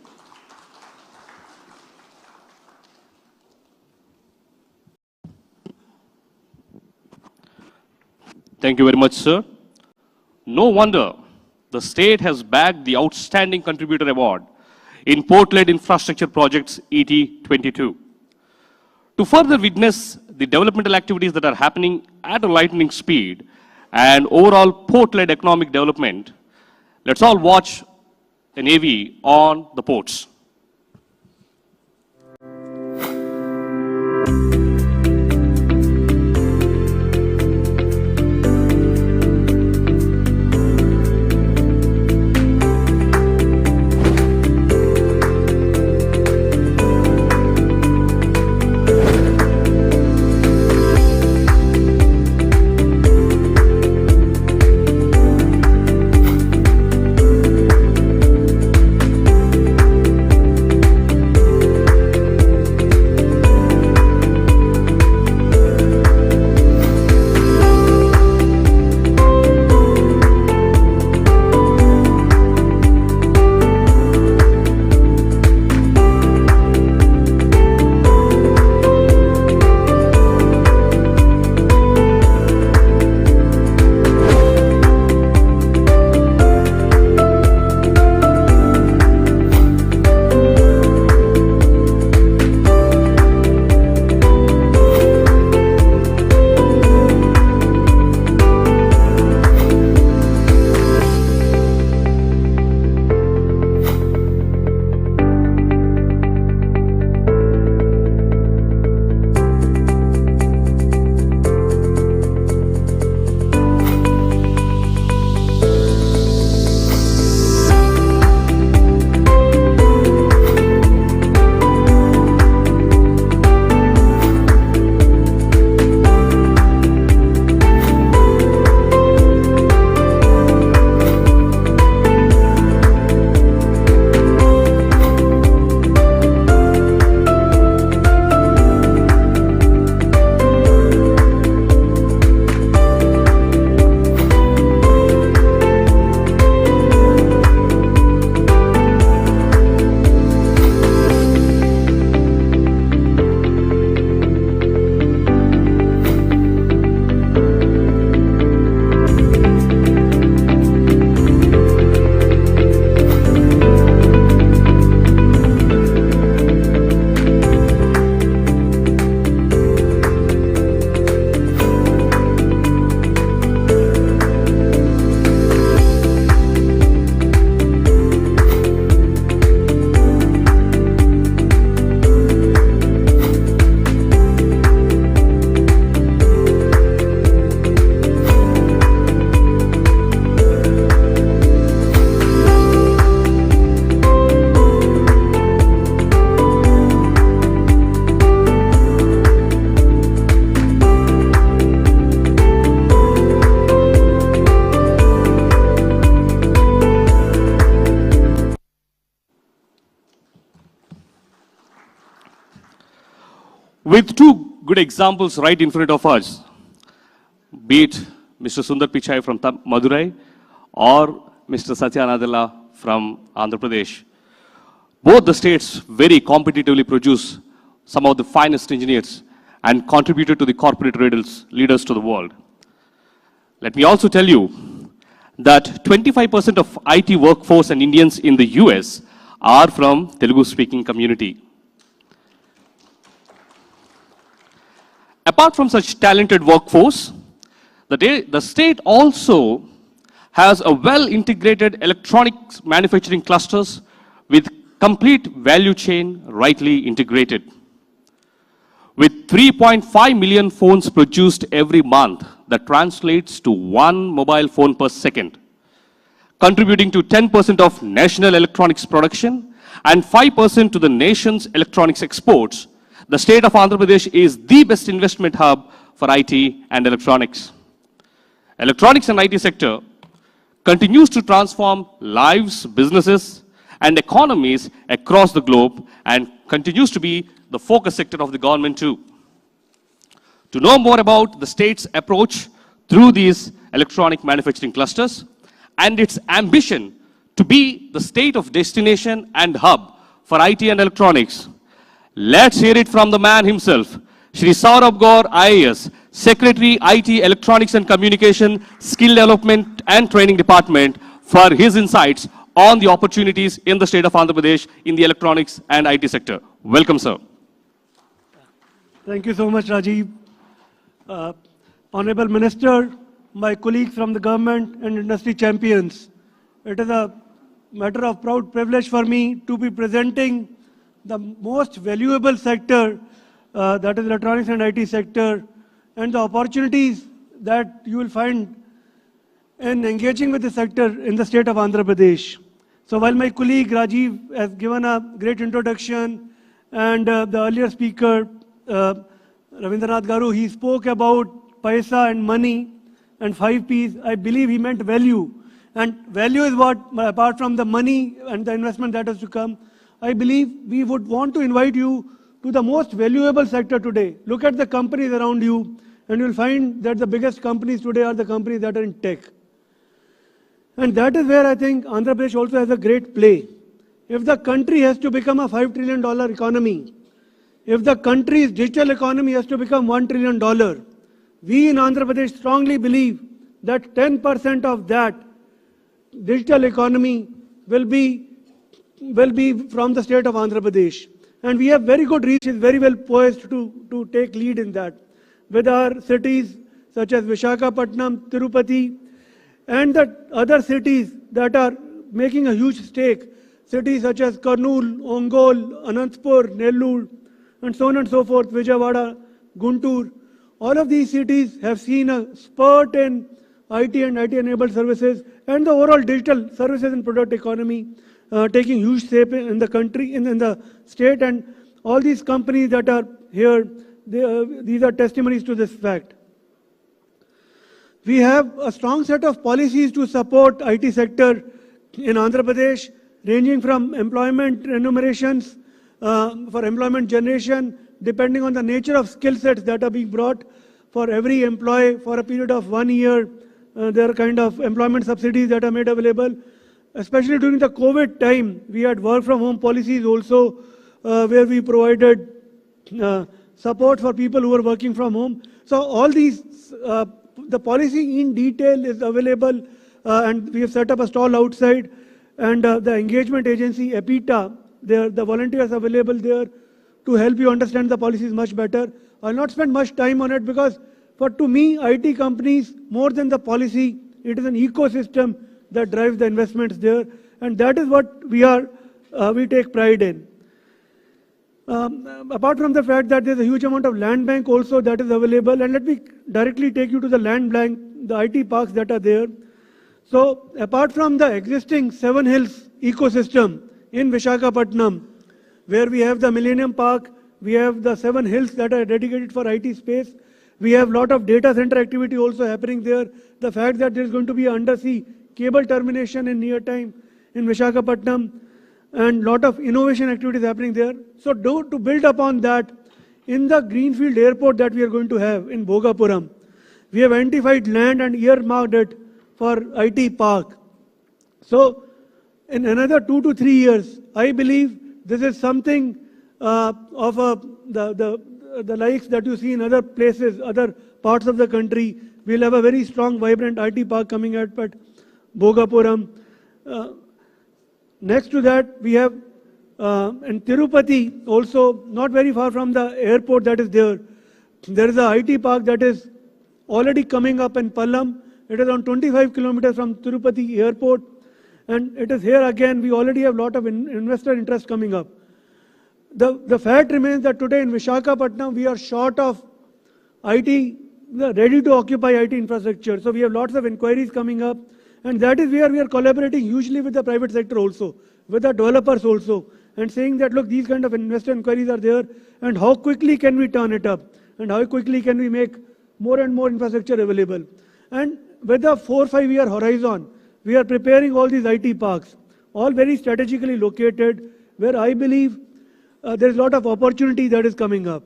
Thank you very much, sir. No wonder the state has bagged the Outstanding Contributor Award in Port-led Infrastructure Projects ET 22. To further witness the developmental activities that are happening at a lightning speed and overall port-led economic development, let's all watch an AV on the ports. with two good examples right in front of us, be it Mr. Sundar Pichai from Madurai or Mr. Satya Nadella from Andhra Pradesh. Both the states very competitively produce some of the finest engineers and contributed to the corporate leaders to the world. Let me also tell you that 25% of IT workforce and Indians in the US are from Telugu-speaking community. Apart from such talented workforce, the state also has a well-integrated electronics manufacturing clusters with complete value chain rightly integrated. With 3.5 million phones produced every month, that translates to 1 mobile phone per second, contributing to 10% of national electronics production and 5% to the nation's electronics exports, the state of Andhra Pradesh is the best investment hub for IT and electronics. Electronics and IT sector continues to transform lives, businesses, and economies across the globe and continues to be the focus sector of the government too. To know more about the state's approach through these electronic manufacturing clusters and its ambition to be the state of destination and hub for IT and electronics, let's hear it from the man himself, Shri Saurabh Gaur, IAS, Secretary, IT, Electronics and Communication, Skill Development and Training Department, for his insights on the opportunities in the state of Andhra Pradesh in the electronics and IT sector. Welcome, sir. Thank you so much, Rajiv. Honorable Minister, my colleagues from the government and industry champions, it is a matter of proud privilege for me to be presenting the most valuable sector, that is electronics and IT sector, and the opportunities that you will find in engaging with the sector in the state of Andhra Pradesh. So while my colleague Rajiv has given a great introduction, and the earlier speaker, Ravindranath Garu, he spoke about paisa and money and 5 Ps. I believe he meant value. And value is what, apart from the money and the investment that has to come, I believe we would want to invite you to the most valuable sector today. Look at the companies around you, and you'll find that the biggest companies today are the companies that are in tech. And that is where I think Andhra Pradesh also has a great play. If the country has to become a $5 trillion economy, if the country's digital economy has to become $1 trillion, we in Andhra Pradesh strongly believe that 10% of that digital economy will be from the state of Andhra Pradesh. And we have very good reach, is very well poised to take lead in that. With our cities such as Visakhapatnam, Tirupati, and the other cities that are making a huge stake, cities such as Kurnool, Ongole, Anantapur, Nellore, and so on and so forth, Vijayawada, Guntur. All of these cities have seen a spurt in IT and IT-enabled services and the overall digital services and product economy taking huge shape in the country, in the state, and all these companies that are here, these are testimonies to this fact. We have a strong set of policies to support IT sector in Andhra Pradesh, ranging from employment remunerations for employment generation, depending on the nature of skill sets that are being brought for every employee for a period of 1 year. There are kind of employment subsidies that are made available. Especially during the COVID time, we had work from home policies also, where we provided support for people who are working from home. So all these, the policy in detail is available, and we have set up a stall outside, and the engagement agency, EPITA, the volunteers available there to help you understand the policies much better. I'll not spend much time on it because to me, IT companies, more than the policy, it is an ecosystem that drives the investments there, and that is what we take pride in. Apart from the fact that there's a huge amount of land bank also that is available, and let me directly take you to the land bank, the IT parks that are there. So apart from the existing Seven Hills ecosystem in Visakhapatnam, where we have the Millennium Park, we have the Seven Hills that are dedicated for IT space, we have a lot of data center activity also happening there. The fact that there's going to be an undersea cable termination in near time in Visakhapatnam, and lot of innovation activities happening there. So to build upon that, in the greenfield airport that we are going to have in Bhogapuram, we have identified land and earmarked it for IT park. So in another 2 to 3 years, I believe this is something of the likes that you see in other places, other parts of the country. We'll have a very strong, vibrant IT park coming at Bhogapuram. Next to that, we have in Tirupati, also not very far from the airport that is there, there is a IT park that is already coming up in Pallam. It is on 25 kilometers from Tirupati airport. And it is here again, we already have a lot of investor interest coming up. The fact remains that today in Visakhapatnam, we are short of IT, ready to occupy IT infrastructure. So we have lots of inquiries coming up. And that is where we are collaborating hugely with the private sector also, with the developers also, and saying that, look, these kind of investor inquiries are there, and how quickly can we turn it up? And how quickly can we make more and more infrastructure available? And with a 4 or 5 year horizon, we are preparing all these IT parks, all very strategically located, where I believe there is a lot of opportunity that is coming up.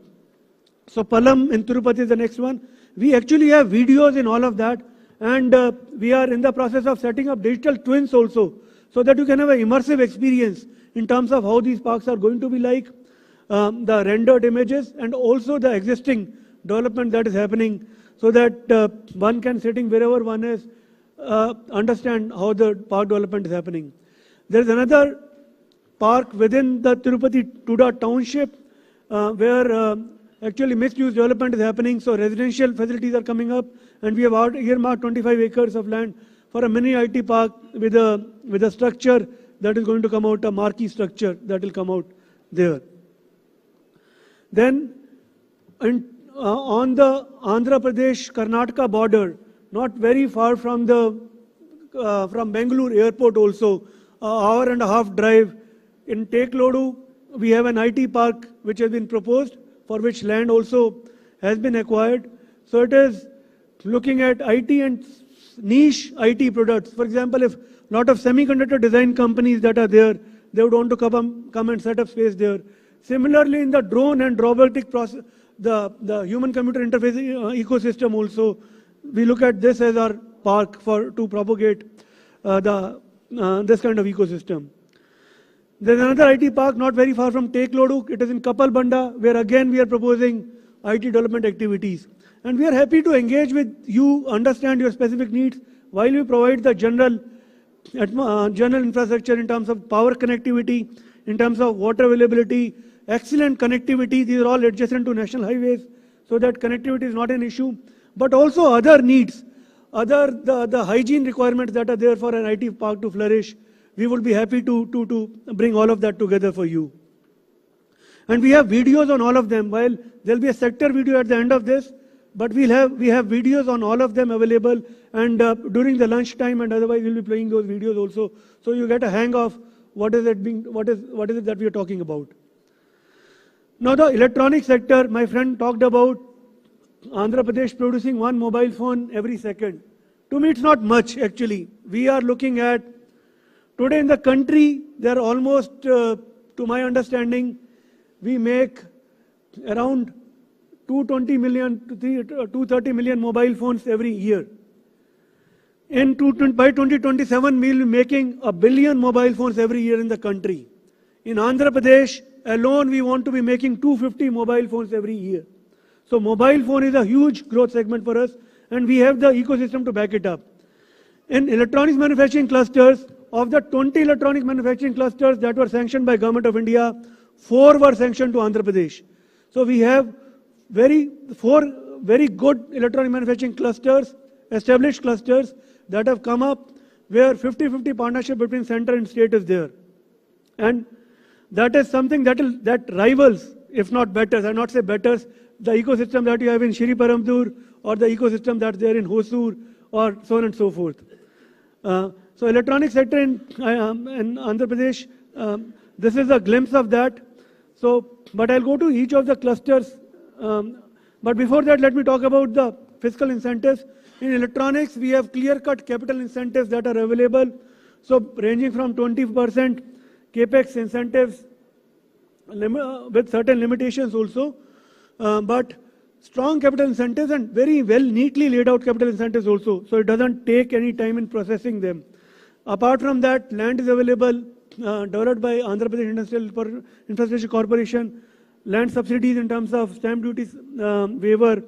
So Pallam in Tirupati is the next one. We actually have videos in all of that, and we are in the process of setting up digital twins also, so that you can have an immersive experience in terms of how these parks are going to be like, the rendered images, and also the existing development that is happening, so that one can, sitting wherever one is, understand how the park development is happening. There is another park within the Tirupati Tuda township where actually mixed-use development is happening, so residential facilities are coming up, and we have earmarked 25 acres of land for a mini IT park with a structure that is going to come out, a marquee structure that will come out there. Then on the Andhra Pradesh-Karnataka border, not very far from from Bengaluru airport also, an hour and a half drive, in Teklodu, we have an IT park which has been proposed, for which land also has been acquired. So it is looking at IT and niche IT products. For example, if a lot of semiconductor design companies that are there, they would want to come and set up space there. Similarly, in the drone and robotic process, the human-computer interface ecosystem also, we look at this as our park to propagate this kind of ecosystem. There's another IT park not very far from Teklodu. It is in Kapalbanda, where again we are proposing IT development activities. And we are happy to engage with you, understand your specific needs, while we provide the general infrastructure in terms of power connectivity, in terms of water availability, excellent connectivity. These are all adjacent to national highways, so that connectivity is not an issue. But also other needs, the hygiene requirements that are there for an IT park to flourish. We would be happy to bring all of that together for you. And we have videos on all of them. While there'll be a sector video at the end of this, but we have videos on all of them available, and during the lunch time and otherwise we'll be playing those videos also, so you get a hang of what is it that we are talking about. Now the electronic sector, my friend talked about Andhra Pradesh producing 1 mobile phone every second. To me, it's not much actually. We are looking at today in the country, there are almost, to my understanding, we make around 220 million to 230 million mobile phones every year. By 2027, we will be making 1 billion mobile phones every year in the country. In Andhra Pradesh alone, we want to be making 250 mobile phones every year. So mobile phone is a huge growth segment for us, and we have the ecosystem to back it up. In electronics manufacturing clusters, of the 20 electronic manufacturing clusters that were sanctioned by Government of India, 4 were sanctioned to Andhra Pradesh. So we have 4 very good electronic manufacturing clusters, established clusters that have come up, where 50-50 partnership between center and state is there. And that is something that rivals, if not betters, I not say betters, the ecosystem that you have in Shri Paramdur, or the ecosystem that's there in Hosur, or so on and so forth. So electronic sector in Andhra Pradesh, this is a glimpse of that. So, but I'll go to each of the clusters. But before that, let me talk about the fiscal incentives. In electronics, we have clear-cut capital incentives that are available. So ranging from 20% capex incentives with certain limitations also. but strong capital incentives and very well neatly laid out capital incentives also, so it doesn't take any time in processing them. Apart from that, land is available, developed by Andhra Pradesh Industrial Infrastructure Corporation. Land subsidies in terms of stamp duties waiver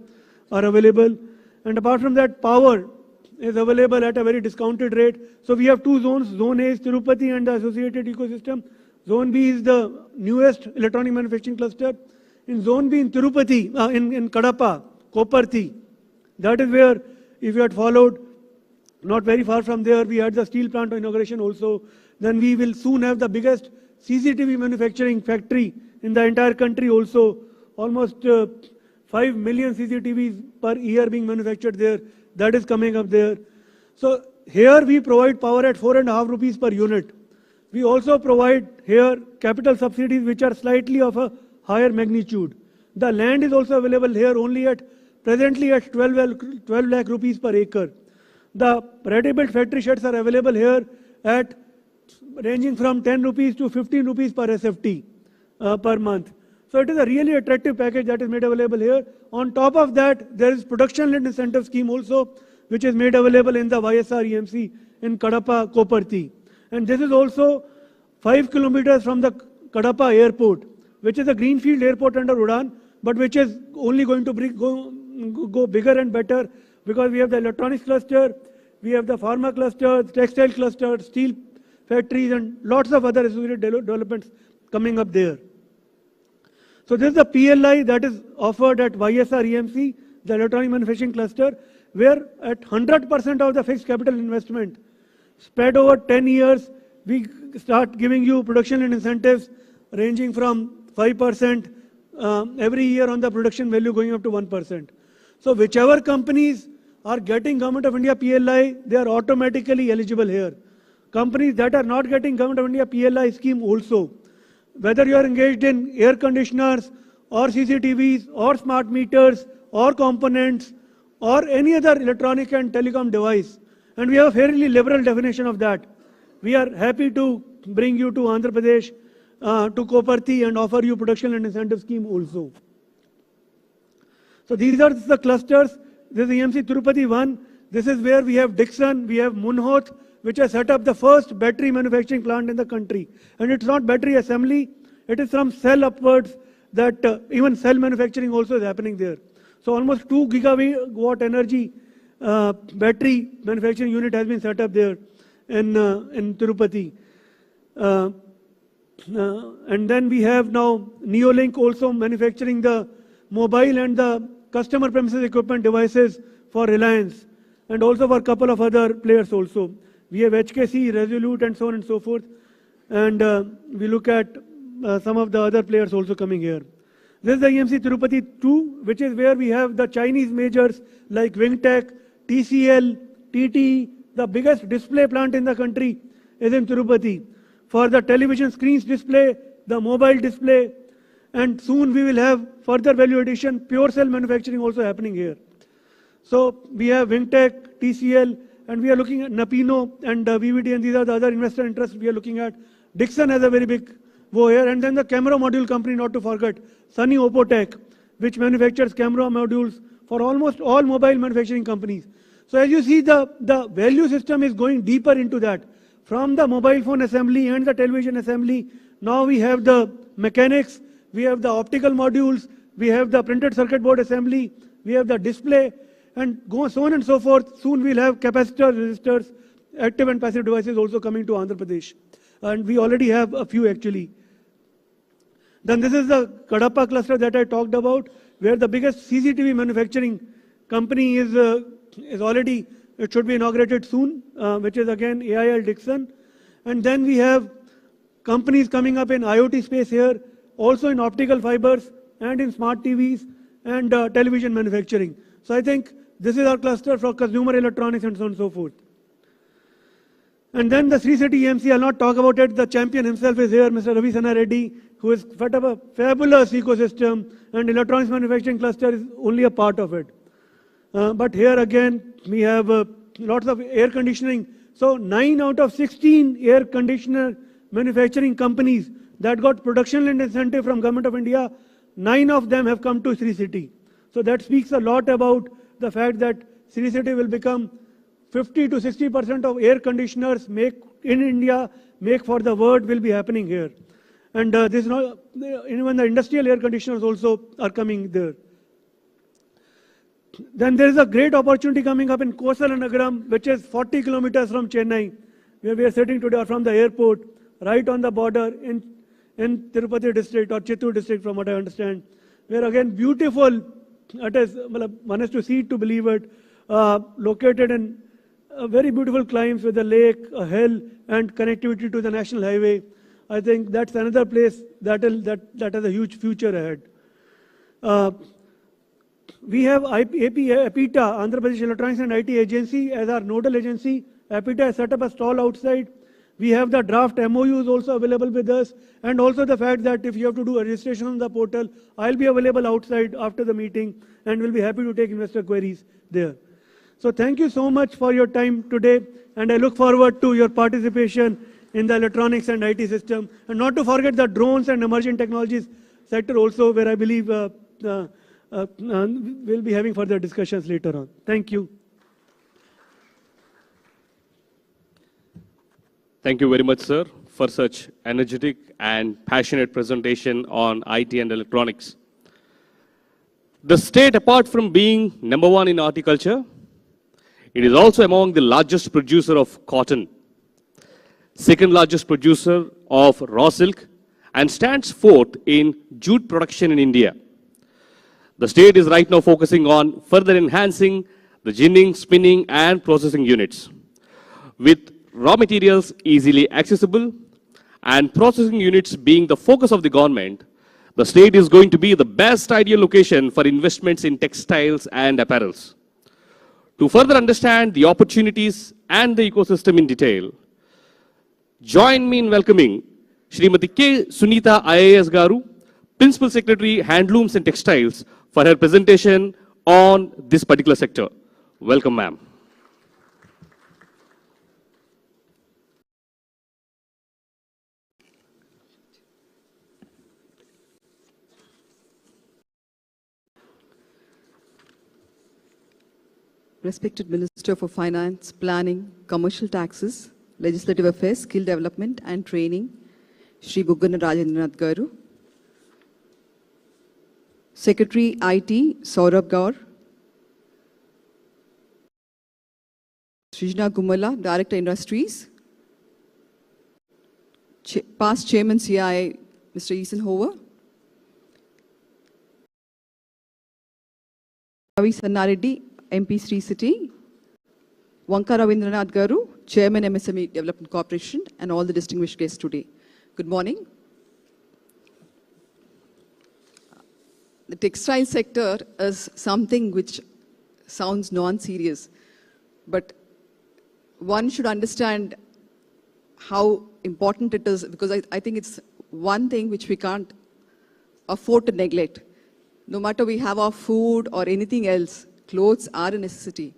are available. And apart from that, power is available at a very discounted rate. So we have two zones. Zone A is Tirupati and the associated ecosystem. Zone B is the newest electronic manufacturing cluster. In Zone B in Tirupati, in Kadapa, Koparthi, that is where, if you had followed, not very far from there, we had the steel plant inauguration also. Then we will soon have the biggest CCTV manufacturing factory in the entire country also. Almost 5 million CCTVs per year being manufactured there. That is coming up there. So here we provide power at 4.5 rupees per unit. We also provide here capital subsidies which are slightly of a higher magnitude. The land is also available here only at presently at 12 lakh rupees per acre. The ready-built factory sheds are available here at ranging from 10 rupees to 15 rupees per SFT per month. So it is a really attractive package that is made available here. On top of that, there is production-linked incentive scheme also, which is made available in the YSR EMC in Kadapa, Koparthi. And this is also 5 kilometers from the Kadapa airport, which is a greenfield airport under Udan, but which is only going to go bigger and better, because we have the electronics cluster, we have the pharma cluster, textile cluster, steel factories, and lots of other associated developments coming up there. So this is the PLI that is offered at YSR EMC, the electronic manufacturing cluster, where at 100% of the fixed capital investment spread over 10 years, we start giving you production and incentives ranging from 5% every year on the production value going up to 1%. So whichever companies are getting Government of India PLI, they are automatically eligible here. Companies that are not getting Government of India PLI scheme also, whether you are engaged in air conditioners or CCTVs or smart meters or components or any other electronic and telecom device, and we have a fairly liberal definition of that. We are happy to bring you to Andhra Pradesh, to Koparthi, and offer you production and incentive scheme also. So these are the clusters. This is EMC Tirupati 1. This is where we have Dixon, we have Munhoth, which has set up the first battery manufacturing plant in the country. And it's not battery assembly, it is from cell upwards that even cell manufacturing also is happening there. So almost 2 gigawatt energy battery manufacturing unit has been set up there in Tirupati. And then we have now Neolink also manufacturing the mobile and the customer premises equipment devices for Reliance, and also for a couple of other players also. We have HKC, Resolute, and so on and so forth. And we look at some of the other players also coming here. This is the EMC Tirupati 2, which is where we have the Chinese majors like Wingtech, TCL, TT. The biggest display plant in the country is in Tirupati. For the television screens display, the mobile display, and soon we will have further value addition, pure cell manufacturing also happening here. So we have Wingtech, TCL, and we are looking at Napino and VVD, and these are the other investor interests we are looking at. Dixon has a very big go here, and then the camera module company, not to forget, Sunny Opotech, which manufactures camera modules for almost all mobile manufacturing companies. So as you see, the value system is going deeper into that. From the mobile phone assembly and the television assembly, now we have the mechanics, we have the optical modules, we have the printed circuit board assembly, we have the display, and so on and so forth. Soon we'll have capacitors, resistors, active and passive devices also coming to Andhra Pradesh. And we already have a few actually. Then this is the Kadapa cluster that I talked about, where the biggest CCTV manufacturing company is already, it should be inaugurated soon, which is again AIL Dixon. And then we have companies coming up in IoT space here, also in optical fibers and in smart TVs and television manufacturing. So I think this is our cluster for consumer electronics and so on and so forth. And then the Sri City EMC, I'll not talk about it. The champion himself is here, Mr. Ravi Sana Reddy, who has set up a fabulous ecosystem, and electronics manufacturing cluster is only a part of it. But here again, we have lots of air conditioning. So 9 out of 16 air conditioner manufacturing companies that got production and incentive from Government of India 9 of them have come to Sri City. So that speaks a lot about the fact that Sri City will become 50 to 60% of air conditioners make in India, make for the world will be happening here. And this now, even the industrial air conditioners also are coming there. Then there is a great opportunity coming up in Kosalanagaram, which is 40 kilometers from Chennai, where we are sitting today, or from the airport, right on the border in Tirupati district or Chittoor district, from what I understand, where again beautiful, it is, one has to see it to believe it, located in very beautiful climbs with a lake, a hill, and connectivity to the national highway. I think that's another place that has a huge future ahead. We have APITA, Andhra Pradesh Electronics and IT Agency, as our nodal agency. APITA has set up a stall outside. We have the draft MOUs also available with us, and also the fact that if you have to do a registration on the portal, I'll be available outside after the meeting, and we'll be happy to take investor queries there. So thank you so much for your time today, and I look forward to your participation in the electronics and IT system, and not to forget the drones and emerging technologies sector also, where I believe we'll be having further discussions later on. Thank you. Thank you very much, sir, for such energetic and passionate presentation on IT and electronics. The state, apart from being #1 in horticulture, it is also among the largest producer of cotton, second largest producer of raw silk, and stands fourth in jute production in India. The state is right now focusing on further enhancing the ginning, spinning, and processing units. With raw materials easily accessible and processing units being the focus of the government, the state is going to be the best ideal location for investments in textiles and apparels. To further understand the opportunities and the ecosystem in detail, join me in welcoming Srimati K. Sunita IAS Garu, Principal Secretary, Handlooms and Textiles, for her presentation on this particular sector. Welcome, ma'am. Respected Minister for Finance, Planning, Commercial Taxes, Legislative Affairs, Skill Development and Training, Shri Buggana Rajendranath Garu. Secretary IT, Saurabh Gaur. Srijna Gumala, Director Industries. Past Chairman CI, Mr. Ethan Hover. Ravi Sannareddy, MP Sri City. Vanka Ravindranath Garu, Chairman MSME Development Corporation, and all the distinguished guests today. Good morning. The textile sector is something which sounds non-serious, but one should understand how important it is, because I think it's one thing which we can't afford to neglect. No matter we have our food or anything else, clothes are a necessity.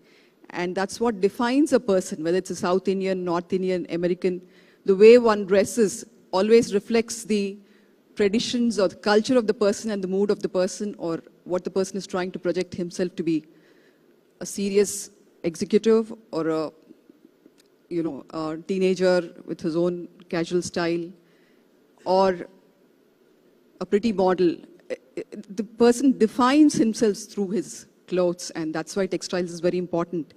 And that's what defines a person, whether it's a South Indian, North Indian, American. The way one dresses always reflects the traditions or the culture of the person and the mood of the person, or what the person is trying to project himself to be. A serious executive or a teenager with his own casual style, or a pretty model. The person defines himself through his clothes, and that's why textiles is very important.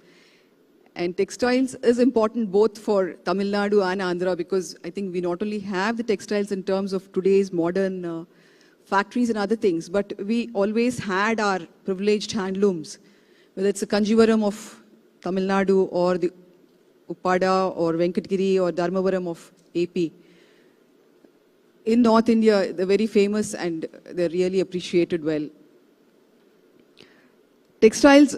And textiles is important both for Tamil Nadu and Andhra, because I think we not only have the textiles in terms of today's modern factories and other things, but we always had our privileged handlooms, whether it's a Kanjivaram of Tamil Nadu or the Uppada or Venkatgiri or Dharmavaram of AP. In North India, they're very famous and they're really appreciated well. Textiles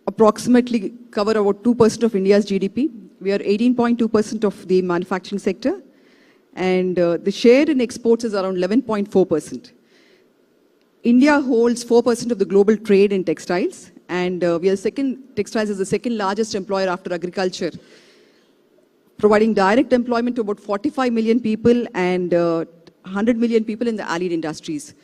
approximately cover about 2% of India's GDP. We are 18.2% of the manufacturing sector, and the share in exports is around 11.4%. India holds 4% of the global trade in textiles, and textiles is the second largest employer after agriculture, providing direct employment to about 45 million people and 100 million people in the allied industries.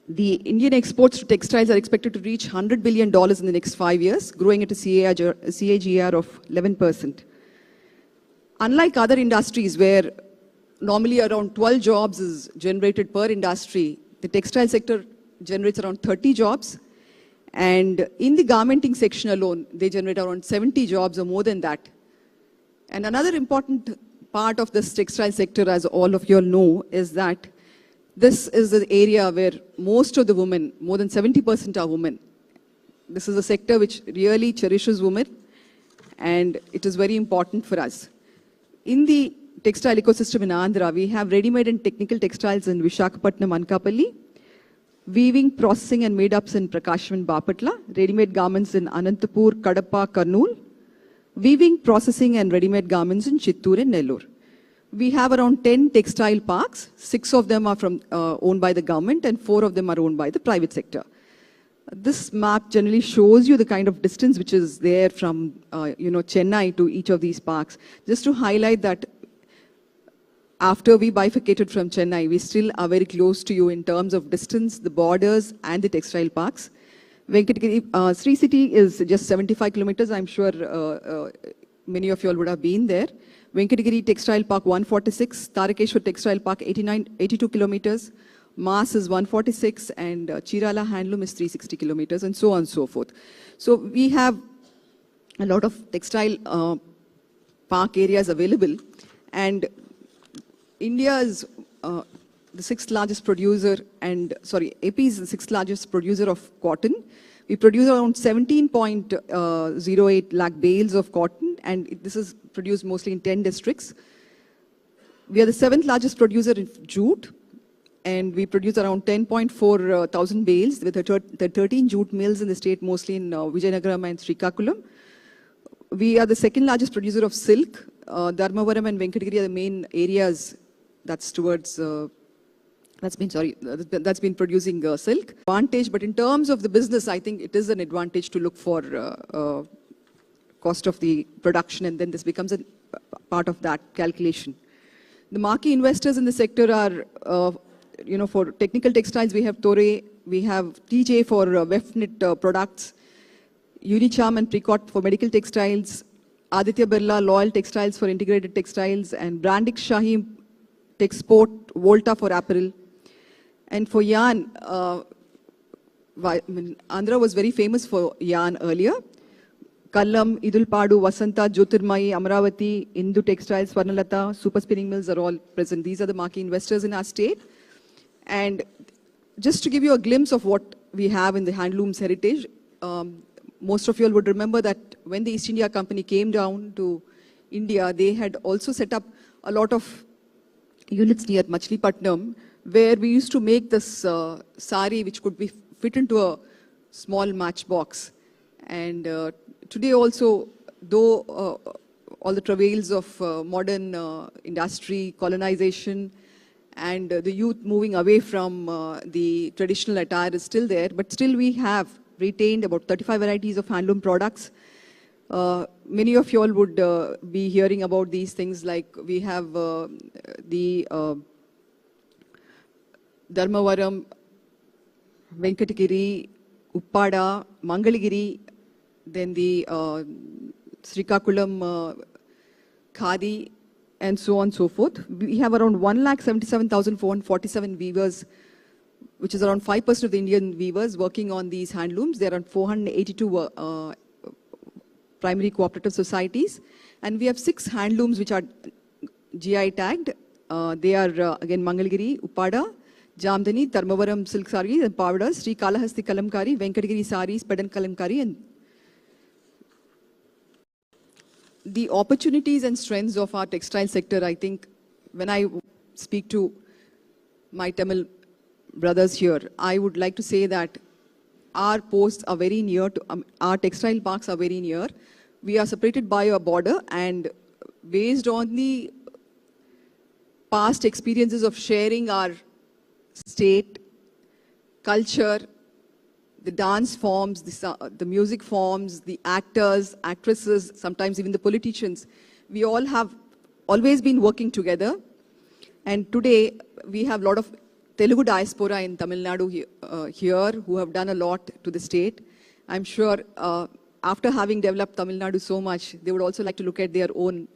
The Indian exports to textiles are expected to reach $100 billion in the next 5 years, growing at a CAGR of 11%. Unlike other industries where normally around 12 jobs is generated per industry, the textile sector generates around 30 jobs. And in the garmenting section alone, they generate around 70 jobs or more than that. And another important part of this textile sector, as all of you all know, is that this is the area where most of the women, more than 70% are women. This is a sector which really cherishes women, and it is very important for us. In the textile ecosystem in Andhra, we have ready-made and technical textiles in Visakhapatnam, Ankappally, weaving, processing and made-ups in Prakasham and Bapatla, ready-made garments in Anantapur, Kadapa, Kurnool, weaving, processing and ready-made garments in Chittoor and Nellore. We have around 10 textile parks. 6 of them are owned by the government and 4 of them are owned by the private sector. This map generally shows you the kind of distance which is there from Chennai to each of these parks. Just to highlight that after we bifurcated from Chennai, we still are very close to you in terms of distance, the borders and the textile parks. Venkatagiri, Sri City is just 75 kilometers. I'm sure many of you all would have been there. Venkatagiri Textile Park 146, Tarakeshwar Textile Park 82 kilometers, Maas is 146 and Chirala Handloom is 360 kilometers and so on and so forth. So we have a lot of textile park areas available, and India is the 6th largest producer AP is the 6th largest producer of cotton. We produce around 17.08 lakh bales of cotton, and this is produced mostly in 10 districts. We are the 7th largest producer in jute, and we produce around 10.4 thousand bales with the 13 jute mills in the state, mostly in Vijayanagaram and Srikakulam. We are the 2nd largest producer of silk. Dharmavaram and Venkatagiri are the main areas that's towards that's been producing silk. Advantage, but in terms of the business, I think it is an advantage to look for cost of the production, and then this becomes a part of that calculation. The marquee investors in the sector are, for technical textiles, we have Torre, we have TJ for weft knit products, Unicharm and Precot for medical textiles, Aditya Birla Loyal Textiles for integrated textiles, and Brandix Shahi Texport, Volta for apparel. And for yarn, Andhra was very famous for yarn earlier. Kallam, Idulpadu, Vasanta, Jyotirmayi, Amravati, Indu Textiles, Swarnalata, Super Spinning Mills are all present. These are the marquee investors in our state. And just to give you a glimpse of what we have in the handlooms heritage, most of you all would remember that when the East India Company came down to India, they had also set up a lot of units near Machilipatnam, where we used to make this sari which could be fit into a small matchbox. And today also, though all the travails of modern industry, colonization, and the youth moving away from the traditional attire is still there, but still we have retained about 35 varieties of handloom products. Many of you all would be hearing about these things, like we have the Dharmavaram, Venkatagiri, Uppada, Mangalagiri, then the Srikakulam Khadi, and so on and so forth. We have around 1,77,447 weavers, which is around 5% of the Indian weavers working on these handlooms. There are 482 primary cooperative societies. And we have 6 handlooms which are GI tagged. They are again Mangalagiri, Uppada, Jamdani, Dharmavaram silk saris and Pavadas, Sri Kalahasti Kalamkari, Venkatagiri saris, Pedan Kalamkari, and the opportunities and strengths of our textile sector. I think when I speak to my Tamil brothers here, I would like to say that our posts are very near to, our textile parks are very near. We are separated by a border, and based on the past experiences of sharing our state, culture, the dance forms, the music forms, the actors, actresses, sometimes even the politicians, we all have always been working together. And today we have a lot of Telugu diaspora in Tamil Nadu here who have done a lot to the state. I'm sure after having developed Tamil Nadu so much, they would also like to look at their own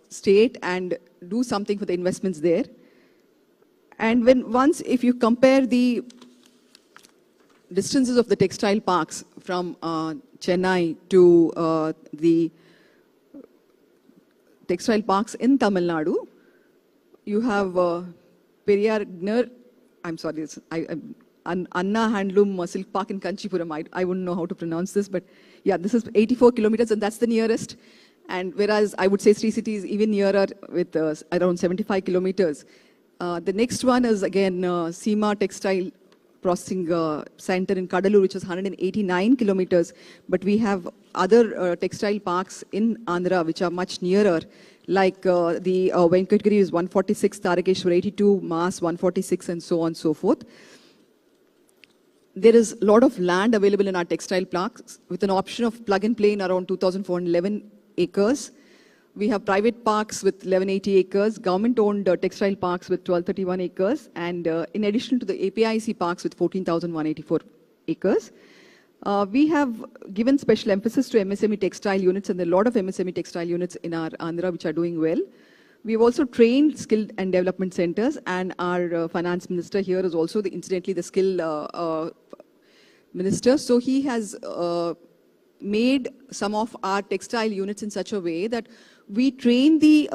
state and do something for the investments there. And if you compare the distances of the textile parks from Chennai to the textile parks in Tamil Nadu, you have Periyar, I'm sorry, Anna Handloom Silk Park in Kanchipuram. I wouldn't know how to pronounce this, but yeah, this is 84 kilometers and that's the nearest. And whereas I would say Sri City is even nearer with around 75 kilometers. The next one is again Seema Textile Processing Center in Kadalur, which is 189 kilometers. But we have other textile parks in Andhra, which are much nearer, like the Venkatgiri is 146, Tarakeshwar 82, Maas 146, and so on and so forth. There is a lot of land available in our textile parks with an option of plug and play in around 2,411 acres. We have private parks with 1180 acres, government-owned textile parks with 1231 acres, and in addition to the APIC parks with 14,184 acres. We have given special emphasis to MSME textile units, and there are a lot of MSME textile units in our Andhra which are doing well. We've also trained skill and development centers, and our finance minister here is also, incidentally, the skill minister. So he has made some of our textile units in such a way that we train the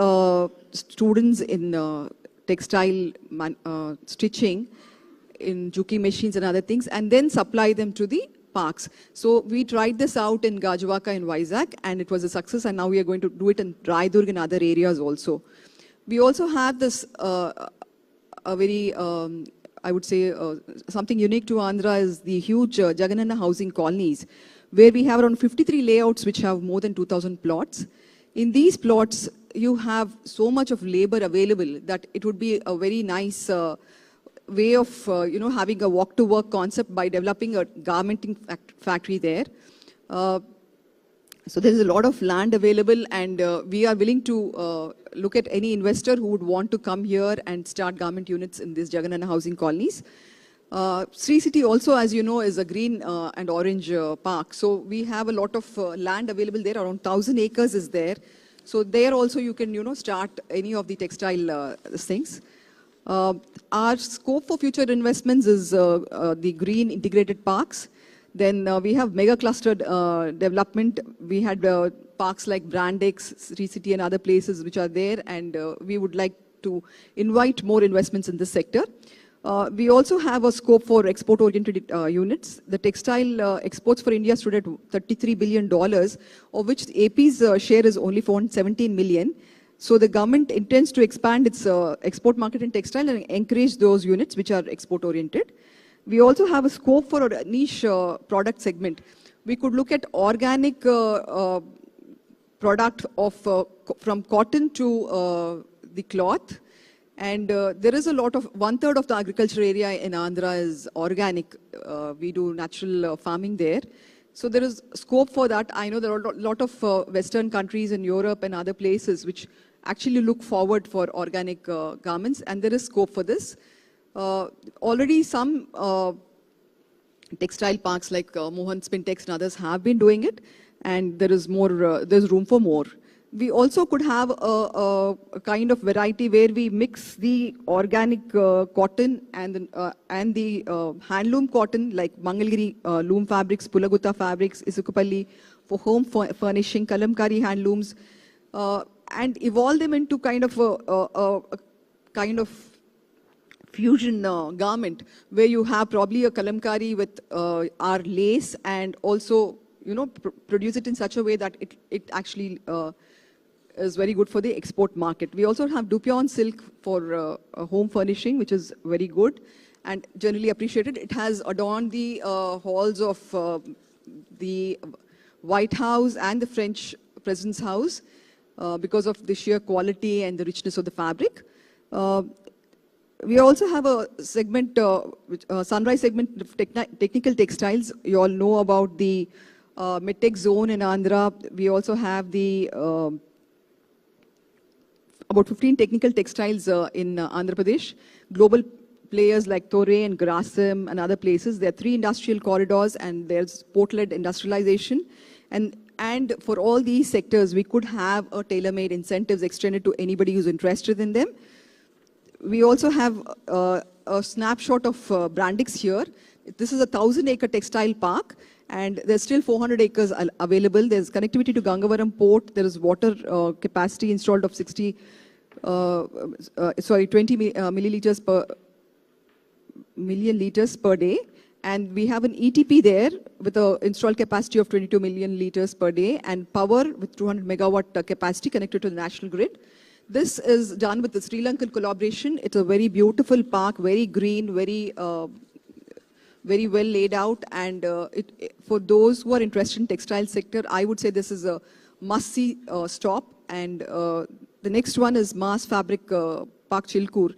students in textile stitching, in juki machines and other things, and then supply them to the parks. So we tried this out in Gajwaka in Vizag, and it was a success, and now we are going to do it in Raidurg and other areas also. We also have this a very, I would say, something unique to Andhra is the huge Jagananna housing colonies, where we have around 53 layouts which have more than 2,000 plots. In these plots, you have so much of labor available that it would be a very nice way of having a walk-to-work concept by developing a garmenting factory there. So there is a lot of land available, and we are willing to look at any investor who would want to come here and start garment units in these Jagananna housing colonies. Sri City also, as you know, is a green and orange park. So we have a lot of land available there. Around 1,000 acres is there. So there also you can, start any of the textile things. Our scope for future investments is the green integrated parks. Then we have mega clustered development. We had parks like Brandex, Sri City and other places which are there, and we would like to invite more investments in this sector. We also have a scope for export-oriented units. The textile exports for India stood at $33 billion, of which AP's share is only $417 million. So the government intends to expand its export market in textile and encourage those units which are export-oriented. We also have a scope for a niche product segment. We could look at organic product of from cotton to the cloth. And there is a lot of, 1/3 of the agriculture area in Andhra is organic. We do natural farming there. So there is scope for that. I know there are a lot of Western countries in Europe and other places which actually look forward for organic garments, and there is scope for this. Already some textile parks like Mohan Spintex and others have been doing it, and there is more, there's room for more. We also could have a kind of variety where we mix the organic cotton and the handloom cotton like Mangalgiri loom fabrics, Pulagutta fabrics, Isukupalli for home furnishing, Kalamkari handlooms, and evolve them into kind of a fusion garment where you have probably a Kalamkari with our lace, and also produce it in such a way that it actually is very good for the export market. We also have Dupion silk for home furnishing, which is very good and generally appreciated. It has adorned the halls of the White House and the French President's House because of the sheer quality and the richness of the fabric. We also have a segment, sunrise segment of technical textiles. You all know about the Medtech zone in Andhra. We also have the about 15 technical textiles in Andhra Pradesh. Global players like Torre and Grasim and other places. There are 3 industrial corridors and there's port-led industrialization. And for all these sectors, we could have a tailor-made incentives extended to anybody who's interested in them. We also have a snapshot of Brandix here. This is a 1,000-acre textile park, and there's still 400 acres available. There's connectivity to Gangavaram port. There is water capacity installed of 20 milliliters per million liters per day. And we have an ETP there with an installed capacity of 22 million liters per day and power with 200 megawatt capacity connected to the national grid. This is done with the Sri Lankan collaboration. It's a very beautiful park, very green, very well laid out. And for those who are interested in textile sector, I would say this is a must-see stop. And the next one is Mass Fabric Park Chillakur.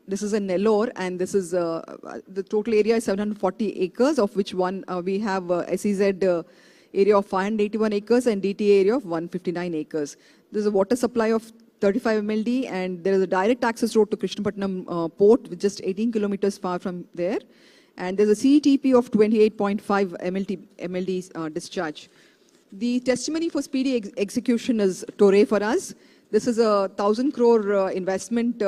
This is in Nellore, and this is the total area is 740 acres, of which we have SEZ area of 581 acres and DTA area of 159 acres. There's a water supply of 35 MLD, and there is a direct access road to Krishnapatnam port, with just 18 kilometers far from there. And there's a CETP of 28.5 MLD discharge. The testimony for speedy execution is Torre for us. This is a 1,000 crore investment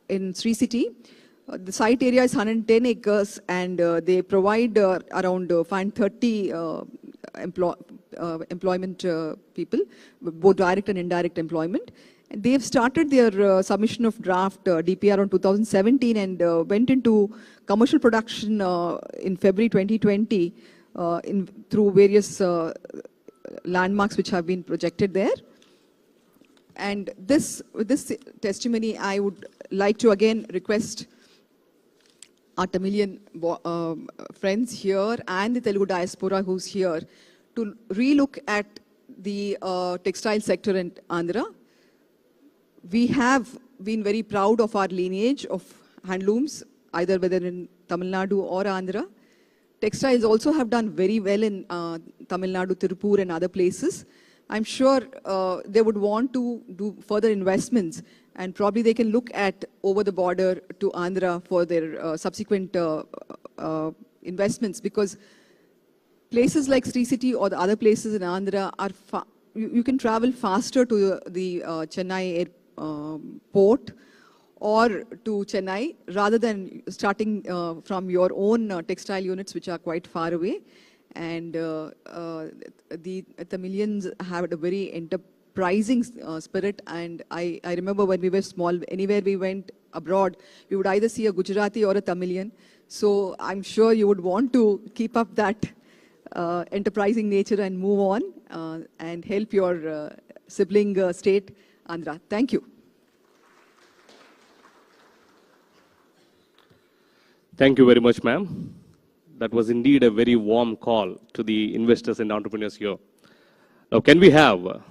in Sri City. The site area is 110 acres, and they provide around 530 employment people, both direct and indirect employment. And they've started their submission of draft DPR on 2017 and went into commercial production in February 2020 through various landmarks which have been projected there. And with this testimony, I would like to again request our Tamilian friends here and the Telugu diaspora who's here to relook at the textile sector in Andhra. We have been very proud of our lineage of handlooms, either whether in Tamil Nadu or Andhra. Textiles also have done very well in Tamil Nadu, Tirupur and other places. I'm sure they would want to do further investments, and probably they can look at over the border to Andhra for their subsequent investments, because places like Sri City or the other places in Andhra are you can travel faster to the Chennai port or to Chennai rather than starting from your own textile units, which are quite far away. And the Tamilians have a very enterprising spirit. And I remember when we were small, anywhere we went abroad, we would either see a Gujarati or a Tamilian. So I'm sure you would want to keep up that enterprising nature and move on and help your sibling state, Andhra. Thank you. Thank you very much, ma'am. That was indeed a very warm call to the investors and entrepreneurs here. Now, can we have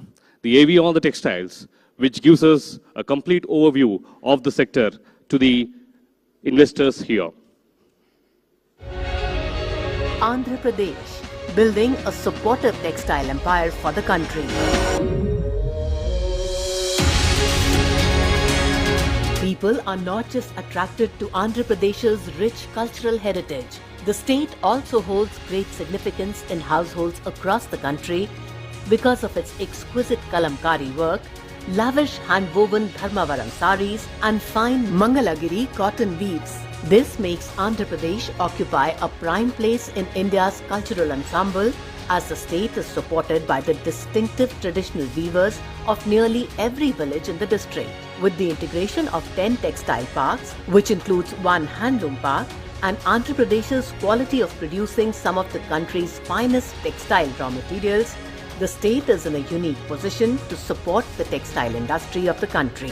the AV on the textiles, which gives us a complete overview of the sector to the investors here? Andhra Pradesh, building a supportive textile empire for the country. People are not just attracted to Andhra Pradesh's rich cultural heritage. The state also holds great significance in households across the country because of its exquisite kalamkari work, lavish hand-woven Dharmavaram saris and fine Mangalagiri cotton weaves. This makes Andhra Pradesh occupy a prime place in India's cultural ensemble, as the state is supported by the distinctive traditional weavers of nearly every village in the district. With the integration of 10 textile parks, which includes 1 handloom park, and Andhra Pradesh's quality of producing some of the country's finest textile raw materials, the state is in a unique position to support the textile industry of the country.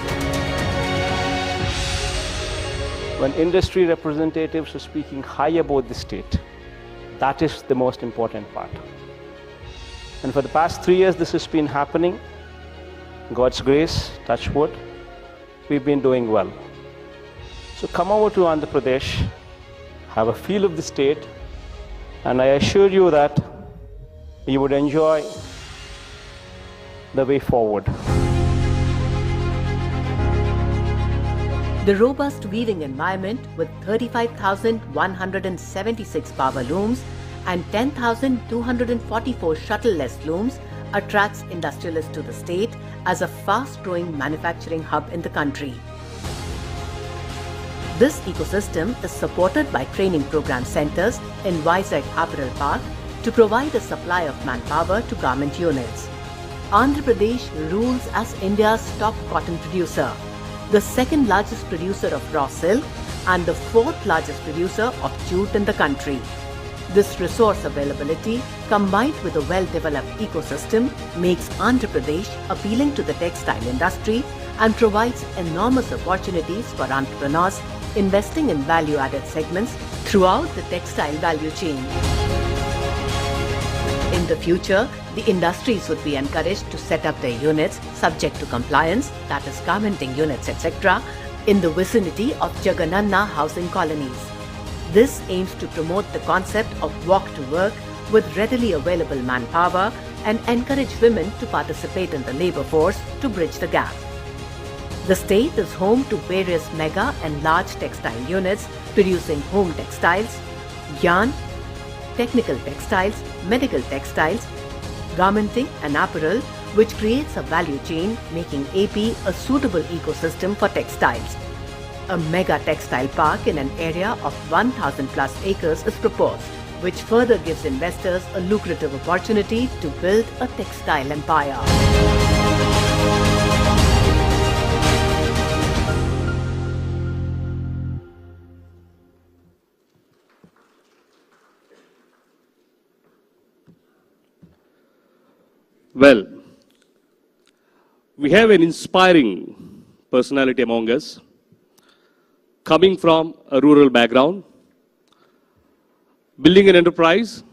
When industry representatives are speaking high about the state, that is the most important part. And for the past 3 years, this has been happening. God's grace, touch wood, we've been doing well. So come over to Andhra Pradesh, have a feel of the state, and I assure you that you would enjoy the way forward. The robust weaving environment with 35,176 power looms and 10,244 shuttle-less looms attracts industrialists to the state as a fast-growing manufacturing hub in the country. This ecosystem is supported by training program centers in Vizag Apparel Park to provide a supply of manpower to garment units. Andhra Pradesh rules as India's top cotton producer, the second largest producer of raw silk and the fourth largest producer of jute in the country. This resource availability combined with a well-developed ecosystem makes Andhra Pradesh appealing to the textile industry and provides enormous opportunities for entrepreneurs investing in value-added segments throughout the textile value chain. In the future, the industries would be encouraged to set up their units subject to compliance, that is garmenting units, etc., in the vicinity of Jagananna housing colonies. This aims to promote the concept of walk to work with readily available manpower and encourage women to participate in the labor force to bridge the gap. The state is home to various mega and large textile units producing home textiles, yarn, technical textiles, medical textiles, garmenting and apparel, which creates a value chain making AP a suitable ecosystem for textiles. A mega textile park in an area of 1,000 plus acres is proposed, which further gives investors a lucrative opportunity to build a textile empire. Well, we have an inspiring personality among us, coming from a rural background, building an enterprise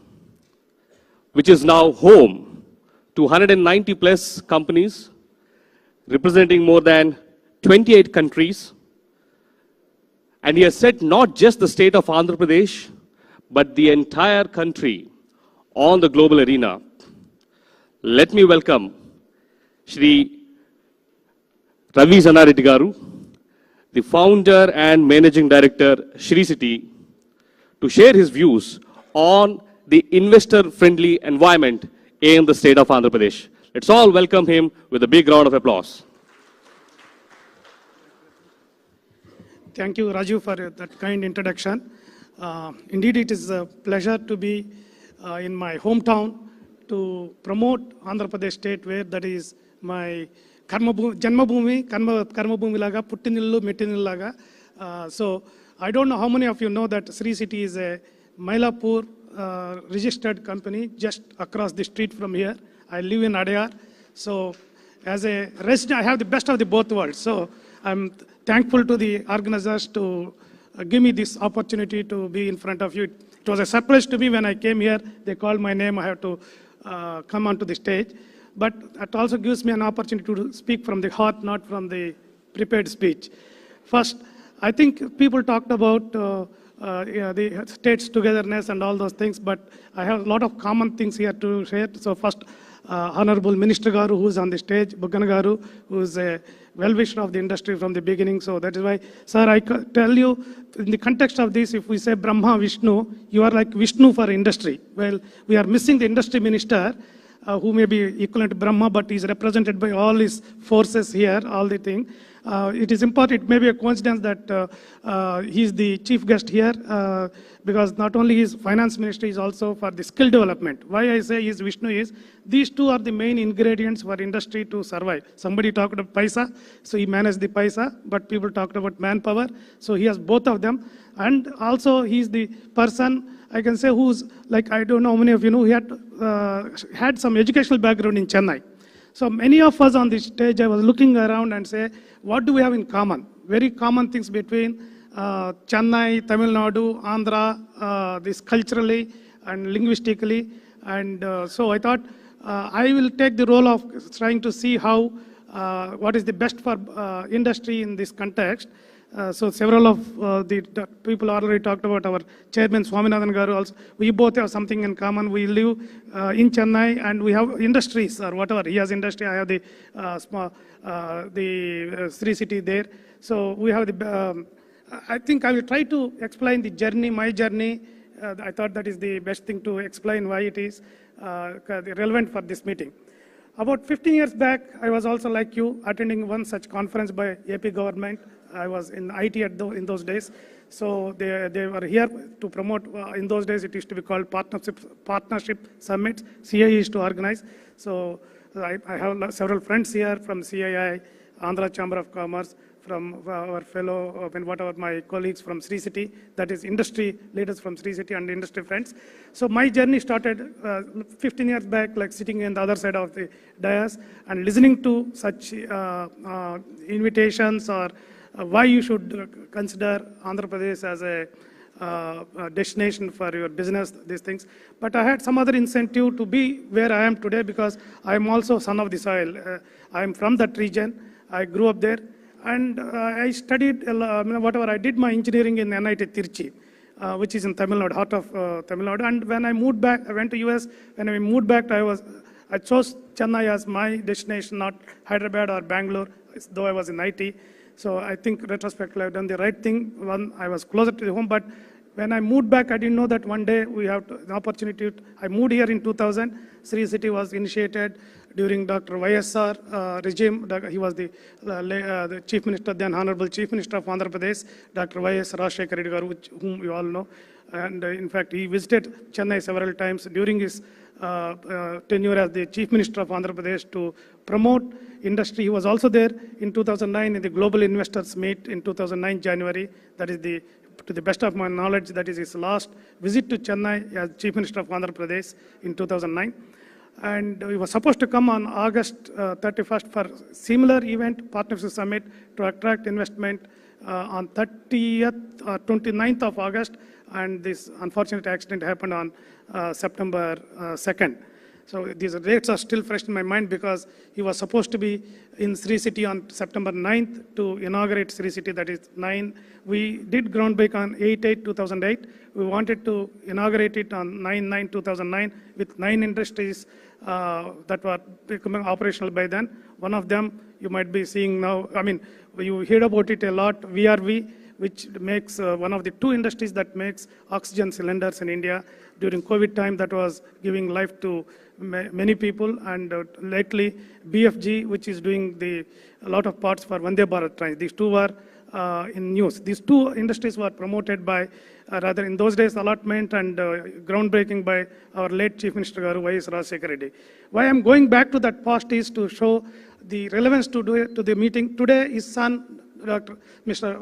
which is now home to 190 plus companies representing more than 28 countries. And he has set not just the state of Andhra Pradesh, but the entire country on the global arena. Let me welcome Shri Ravi Zannareddy Garu, the founder and managing director, Shri City, to share his views on the investor-friendly environment in the state of Andhra Pradesh. Let's all welcome him with a big round of applause. Thank you, Raju, for that kind introduction. Indeed, it is a pleasure to be in my hometown to promote Andhra Pradesh state, where that is my Janmabhumi, Karmabhumi laga, Puttinillu, Mettinillu laga. So I don't know how many of you know that Sri City is a Mylapore registered company just across the street from here. I live in Adyar. So as a resident, I have the best of the both worlds. So I'm thankful to the organizers to give me this opportunity to be in front of you. It was a surprise to me when I came here. They called my name. I have to come onto the stage. But it also gives me an opportunity to speak from the heart, not from the prepared speech. First, I think people talked about the state's togetherness and all those things, but I have a lot of common things here to share. So first, Honorable Minister Garu, who is on the stage, Bugana Garu, who is a well-wisher of the industry from the beginning. So that is why, sir, I tell you, in the context of this, if we say Brahma, Vishnu, you are like Vishnu for industry. Well, we are missing the industry minister, who may be equivalent to Brahma, but is represented by all his forces here, all the thing. It is important, it may be a coincidence that he is the chief guest here, because not only his finance ministry is also for the skill development. Why I say is Vishnu is, these two are the main ingredients for industry to survive. Somebody talked about paisa, so he managed the paisa, but people talked about manpower, so he has both of them. And also he is the person, I can say, who's like, I don't know how many of you know, he had some educational background in Chennai. So many of us on this stage, I was looking around and say, what do we have in common? Very common things between Chennai, Tamil Nadu, Andhra, this culturally and linguistically. And so I thought I will take the role of trying to see how, what is the best for industry in this context. So several of the people already talked about our chairman Swaminathan Garu also. We both have something in common. We live in Chennai and we have industries or whatever. He has industry, I have the Sri City there. So we have the, I think I will try to explain the journey, my journey. I thought that is the best thing to explain why it is relevant for this meeting. About 15 years back, I was also like you, attending one such conference by AP government. I was in IT in those days. So they were here to promote, in those days it used to be called partnership summits, CII used to organize. So I have several friends here from CII, Andhra Chamber of Commerce, from our fellow, whatever my colleagues from Sri City, that is industry leaders from Sri City and industry friends. So my journey started 15 years back, like sitting in the other side of the dais and listening to such invitations or why you should consider Andhra Pradesh as a destination for your business, these things. But I had some other incentive to be where I am today because I am also son of the soil. I am from that region. I grew up there. And I studied, whatever, I did my engineering in NIT Tirchi, which is in Tamil Nadu, heart of Tamil Nadu. And when I moved back, I went to US. When I moved back, I chose Chennai as my destination, not Hyderabad or Bangalore, though I was in IT. So I think retrospectively I've done the right thing. One, I was closer to the home, but when I moved back, I didn't know that one day we have an opportunity. I moved here in 2000. Sri City was initiated during Dr. YSR regime. He was the Chief Minister, then Honorable Chief Minister of Andhra Pradesh, Dr. Y.S. Rajshekar Reddy Garu, whom you all know. And in fact, he visited Chennai several times during his tenure as the Chief Minister of Andhra Pradesh to promote industry. He was also there in 2009 in the Global Investors Meet in 2009 January. That is to the best of my knowledge, that is his last visit to Chennai as Chief Minister of Andhra Pradesh in 2009. And we were supposed to come on August 31st for similar event, Partnership Summit, to attract investment on 30th or 29th of August. And this unfortunate accident happened on September 2nd. So these dates are still fresh in my mind because he was supposed to be in Sri City on September 9th to inaugurate Sri City, that is 9. We did groundbreak on 8/8/2008. We wanted to inaugurate it on 9/9/2009 with 9 industries that were becoming operational by then. One of them you might be seeing now, I mean, you heard about it a lot, VRV, which makes one of the 2 industries that makes oxygen cylinders in India. During COVID time, that was giving life to many people. And lately, BFG, which is doing a lot of parts for Vande Bharat trains. These 2 were in news. These 2 industries were promoted by, rather in those days, allotment and groundbreaking by our late Chief Minister Garu, Y.S. Rajshekar Reddy. Why I'm going back to that past is to show the relevance to the meeting. Today, his son, Dr. Mr.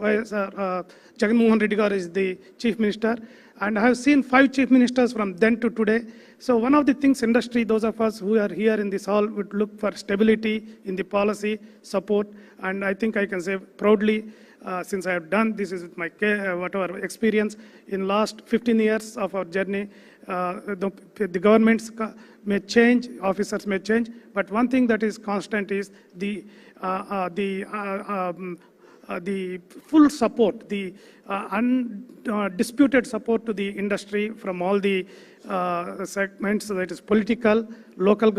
Jagan Mohan Reddy Garu is the Chief Minister. And I have seen 5 Chief Ministers from then to today. So one of the things industry, those of us who are here in this hall would look for stability in the policy, support. And I think I can say proudly, since I have done this is with my whatever experience in last 15 years of our journey, the governments may change, officers may change, but one thing that is constant is the full support, the undisputed support to the industry from all the segments, that is political, local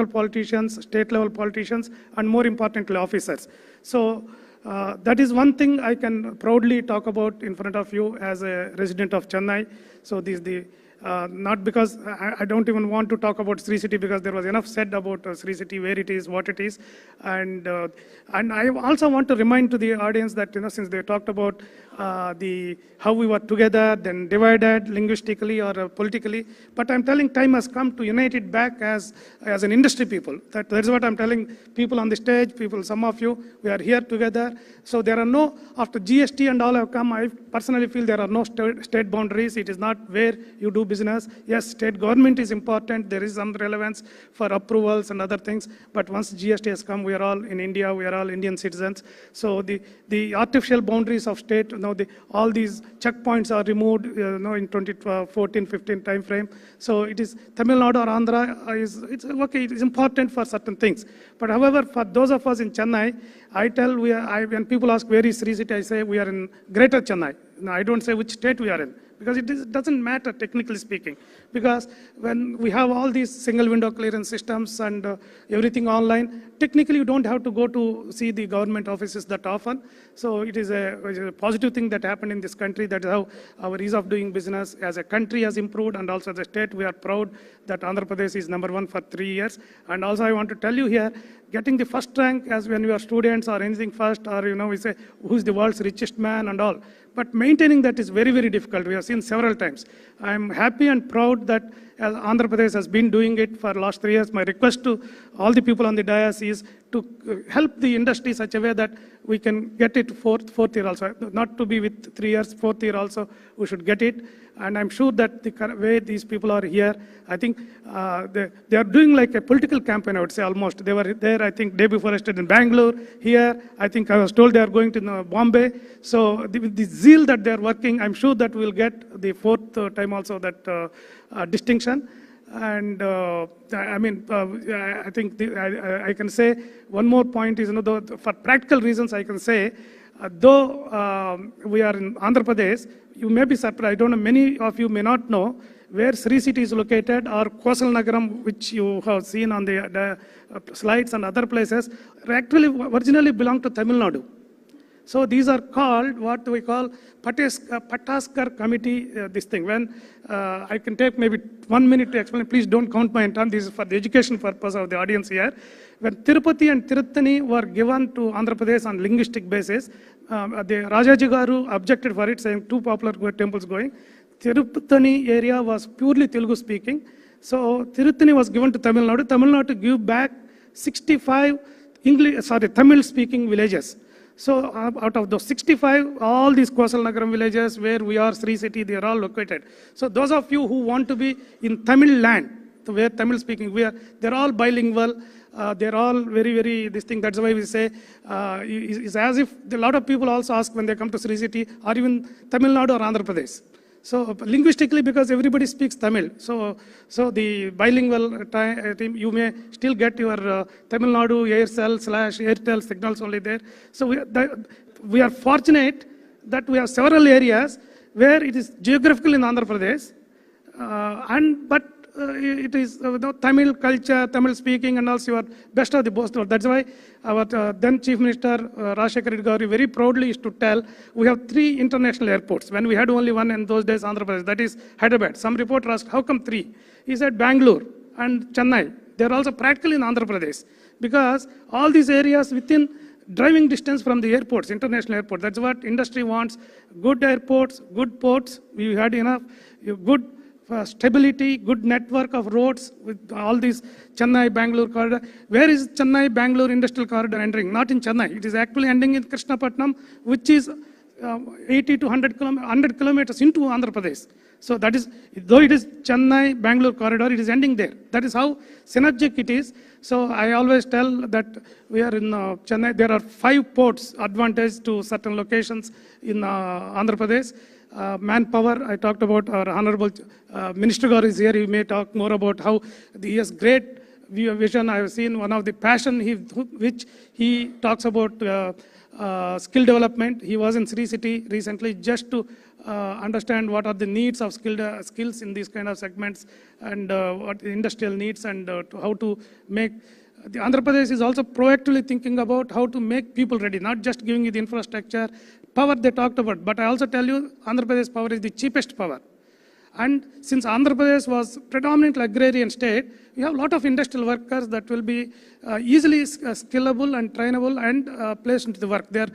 politicians, state level politicians, and more importantly, officers. So that is one thing I can proudly talk about in front of you as a resident of Chennai. So this is not because I don't even want to talk about Sri City because there was enough said about Sri City, where it is, what it is. And I also want to remind to the audience that, since they talked about how we were together, then divided linguistically or politically, but I'm telling time has come to unite it back as an industry people. That's what I'm telling people on the stage, people, some of you, we are here together. So there are no, after GST and all have come, I personally feel there are no state boundaries. It is not where you do do business. Yes, state government is important. There is some relevance for approvals and other things. But once GST has come, we are all in India. We are all Indian citizens. So the artificial boundaries of state, all these checkpoints are removed, in 2014-15 time frame. So it is Tamil Nadu or Andhra it's okay. It is important for certain things. But however, for those of us in Chennai, I tell when people ask where is Sri City, I say we are in Greater Chennai. No, I don't say which state we are in, because it doesn't matter technically speaking. Because when we have all these single window clearance systems and everything online, technically you don't have to go to see the government offices that often. So it is a positive thing that happened in this country. That is how our ease of doing business as a country has improved, and also as a state we are proud that Andhra Pradesh is #1 for 3 years. And also I want to tell you here, getting the first rank as when we are students or anything first, or we say who's the world's richest man and all. But maintaining that is very, very difficult. We have seen several times. I'm happy and proud that Andhra Pradesh has been doing it for the last 3 years. My request to all the people on the dais is to help the industry such a way that we can get it fourth year also. Not to be with 3 years, fourth year also, we should get it. And I'm sure that the way these people are here, I think they are doing like a political campaign, I would say almost. They were there, I think, day before yesterday in Bangalore. Here, I think I was told they are going to Bombay. So with the zeal that they are working, I'm sure that we'll get the fourth time also that distinction. And I think I can say one more point is, for practical reasons, I can say, though we are in Andhra Pradesh, you may be surprised. I don't know, many of you may not know where Sri City is located, or Kosal Nagaram, which you have seen on the slides and other places, actually originally belong to Tamil Nadu. So these are called what we call Pataskar Committee, this thing. When I can take maybe 1 minute to explain, please don't count my time. This is for the education purpose of the audience here. When Tirupati and Tirutani were given to Andhra Pradesh on linguistic basis, the Rajaji Garu objected for it, saying 2 popular temples going. Tirupati area was purely Telugu speaking. So Tirutani was given to Tamil Nadu. Tamil Nadu give back 65 Tamil speaking villages. So out of those 65, all these Kosal Nagaram villages where we are, Sri City, they are all located. So those of you who want to be in Tamil land, where Tamil speaking, they're all bilingual. They're all very, very, this thing, that's why we say, it's as if a lot of people also ask when they come to Sri City, are you in Tamil Nadu or Andhra Pradesh? So linguistically, because everybody speaks Tamil, so the bilingual team, you may still get your Tamil Nadu Aircel/Airtel signals only there. So we are fortunate that we have several areas where it is geographical in Andhra Pradesh, but it is Tamil culture, Tamil speaking, and also you are best of the both. That's why our then Chief Minister Rajshekar Reddy Garu very proudly is to tell we have 3 international airports. When we had only one in those days, Andhra Pradesh, that is Hyderabad. Some reporter asked, how come 3? He said Bangalore and Chennai. They are also practically in Andhra Pradesh, because all these areas within driving distance from the airports, international airports. That's what industry wants. Good airports, good ports. We had enough, good stability, good network of roads with all these Chennai-Bangalore corridor. Where is Chennai-Bangalore industrial corridor ending? Not in Chennai. It is actually ending in Krishnapatnam, which is 80 to 100 kilometers into Andhra Pradesh. So that is, though it is Chennai-Bangalore corridor, it is ending there. That is how synergic it is. So I always tell that we are in Chennai. There are 5 ports advantage to certain locations in Andhra Pradesh. Manpower, I talked about. Our Honorable Minister Garu is here. He may talk more about how he has great vision. I have seen one of the passion which he talks about skill development. He was in Sri City recently just to understand what are the needs of skills in these kind of segments, and what the industrial needs, and how to make. The Andhra Pradesh is also proactively thinking about how to make people ready, not just giving you the infrastructure. Power they talked about, but I also tell you, Andhra Pradesh power is the cheapest power. And since Andhra Pradesh was predominantly agrarian state, we have a lot of industrial workers that will be easily scalable and trainable and placed into the work. They're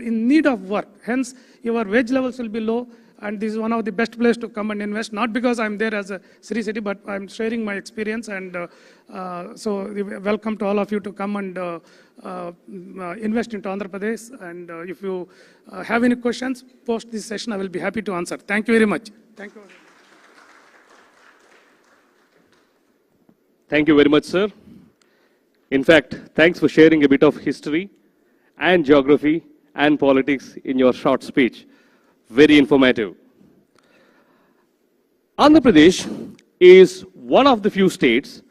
in need of work. Hence, your wage levels will be low. And this is one of the best places to come and invest, not because I'm there as a Sri City, but I'm sharing my experience. And so welcome to all of you to come and invest into Andhra Pradesh. And if you have any questions, post this session, I will be happy to answer. Thank you very much. Thank you. Thank you very much, sir. In fact, thanks for sharing a bit of history and geography and politics in your short speech. Very informative. Andhra Pradesh is one of the few states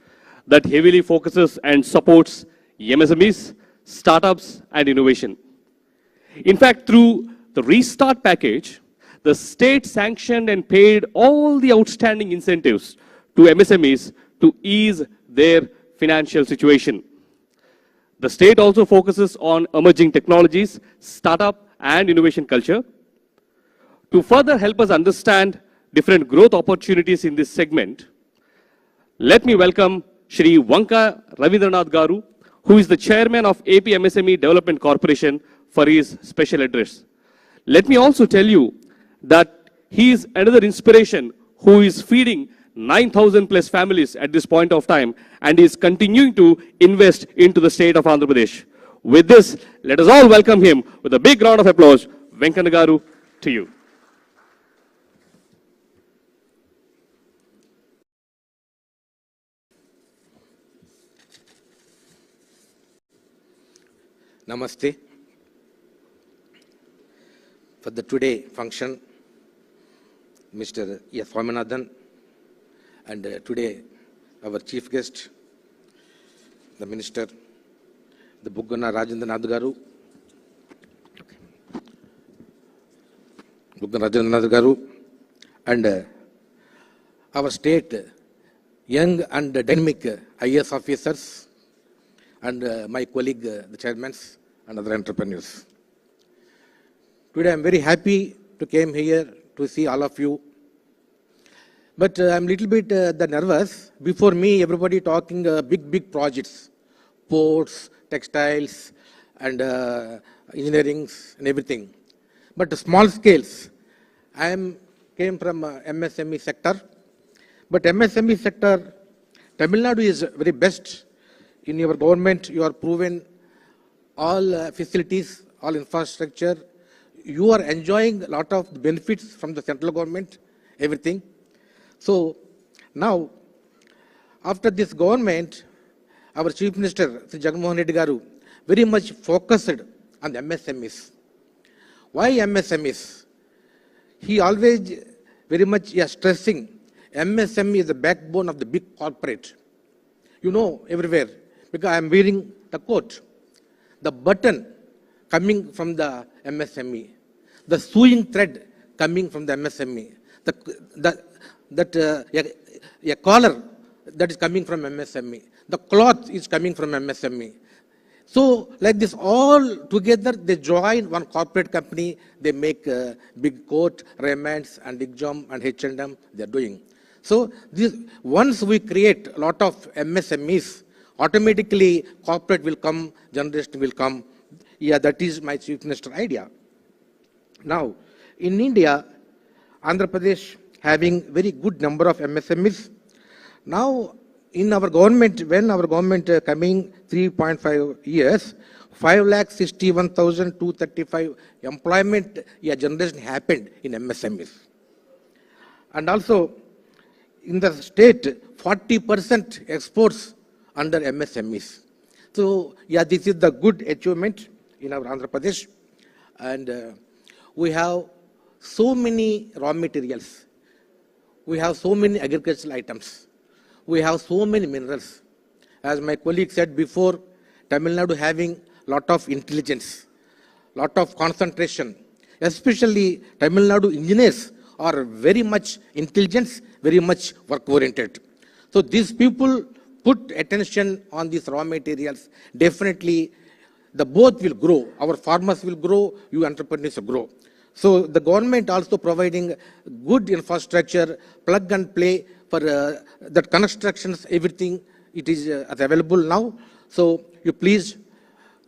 that heavily focuses and supports MSMEs, startups, and innovation. In fact, through the Restart package, the state sanctioned and paid all the outstanding incentives to MSMEs to ease their financial situation. The state also focuses on emerging technologies, startup, and innovation culture. To further help us understand different growth opportunities in this segment, let me welcome Shri Vanka Ravindranath Garu, who is the chairman of AP MSME Development Corporation, for his special address. Let me also tell you that he is another inspiration who is feeding 9,000 plus families at this point of time and is continuing to invest into the state of Andhra Pradesh. With this, let us all welcome him with a big round of applause. Venkana Garu, to you. Namaste. For the today function, Mr. S. Swaminathan, and today our chief guest, the Minister, the Bugana Rajendranath Garu, and our state young and dynamic IAS officers, and my colleague, the chairmen, and other entrepreneurs. Today, I'm very happy to came here to see all of you. But I'm a little bit nervous. Before me, everybody talking big projects, ports, textiles, and engineering and everything. But the small scales, came from MSME sector. But MSME sector, Tamil Nadu is very best. In your government, you are proven all facilities, all infrastructure. You are enjoying a lot of benefits from the central government, everything. So now, after this government, our Chief Minister, Sri Jagannath Reddy Garu, very much focused on the MSMEs. Why MSMEs? He always very much stressing MSME is the backbone of the big corporate. You know, everywhere, because I am wearing the coat. The button coming from the MSME, the sewing thread coming from the MSME, a collar that is coming from MSME, the cloth is coming from MSME. So like this, all together they join one corporate company, they make a big coat, Raymond's and Digjom and H&M, they are doing. So this, once we create a lot of MSMEs, automatically corporate will come, generation will come. Yeah, that is my Chief Minister idea. Now, in India, Andhra Pradesh having very good number of MSMEs. Now, in our government, when our government coming 3.5 years, 5,61,235 employment generation happened in MSMEs. And also, in the state, 40% exports under MSMEs. So, yeah, this is the good achievement in our Andhra Pradesh. And we have so many raw materials. We have so many agricultural items. We have so many minerals. As my colleague said before, Tamil Nadu having lot of intelligence, lot of concentration. Especially Tamil Nadu engineers are very much intelligent, very much work-oriented. So these people put attention on these raw materials. Definitely, the both will grow. Our farmers will grow, you entrepreneurs will grow. So the government also providing good infrastructure, plug and play for that constructions, everything, it is available now. So you please,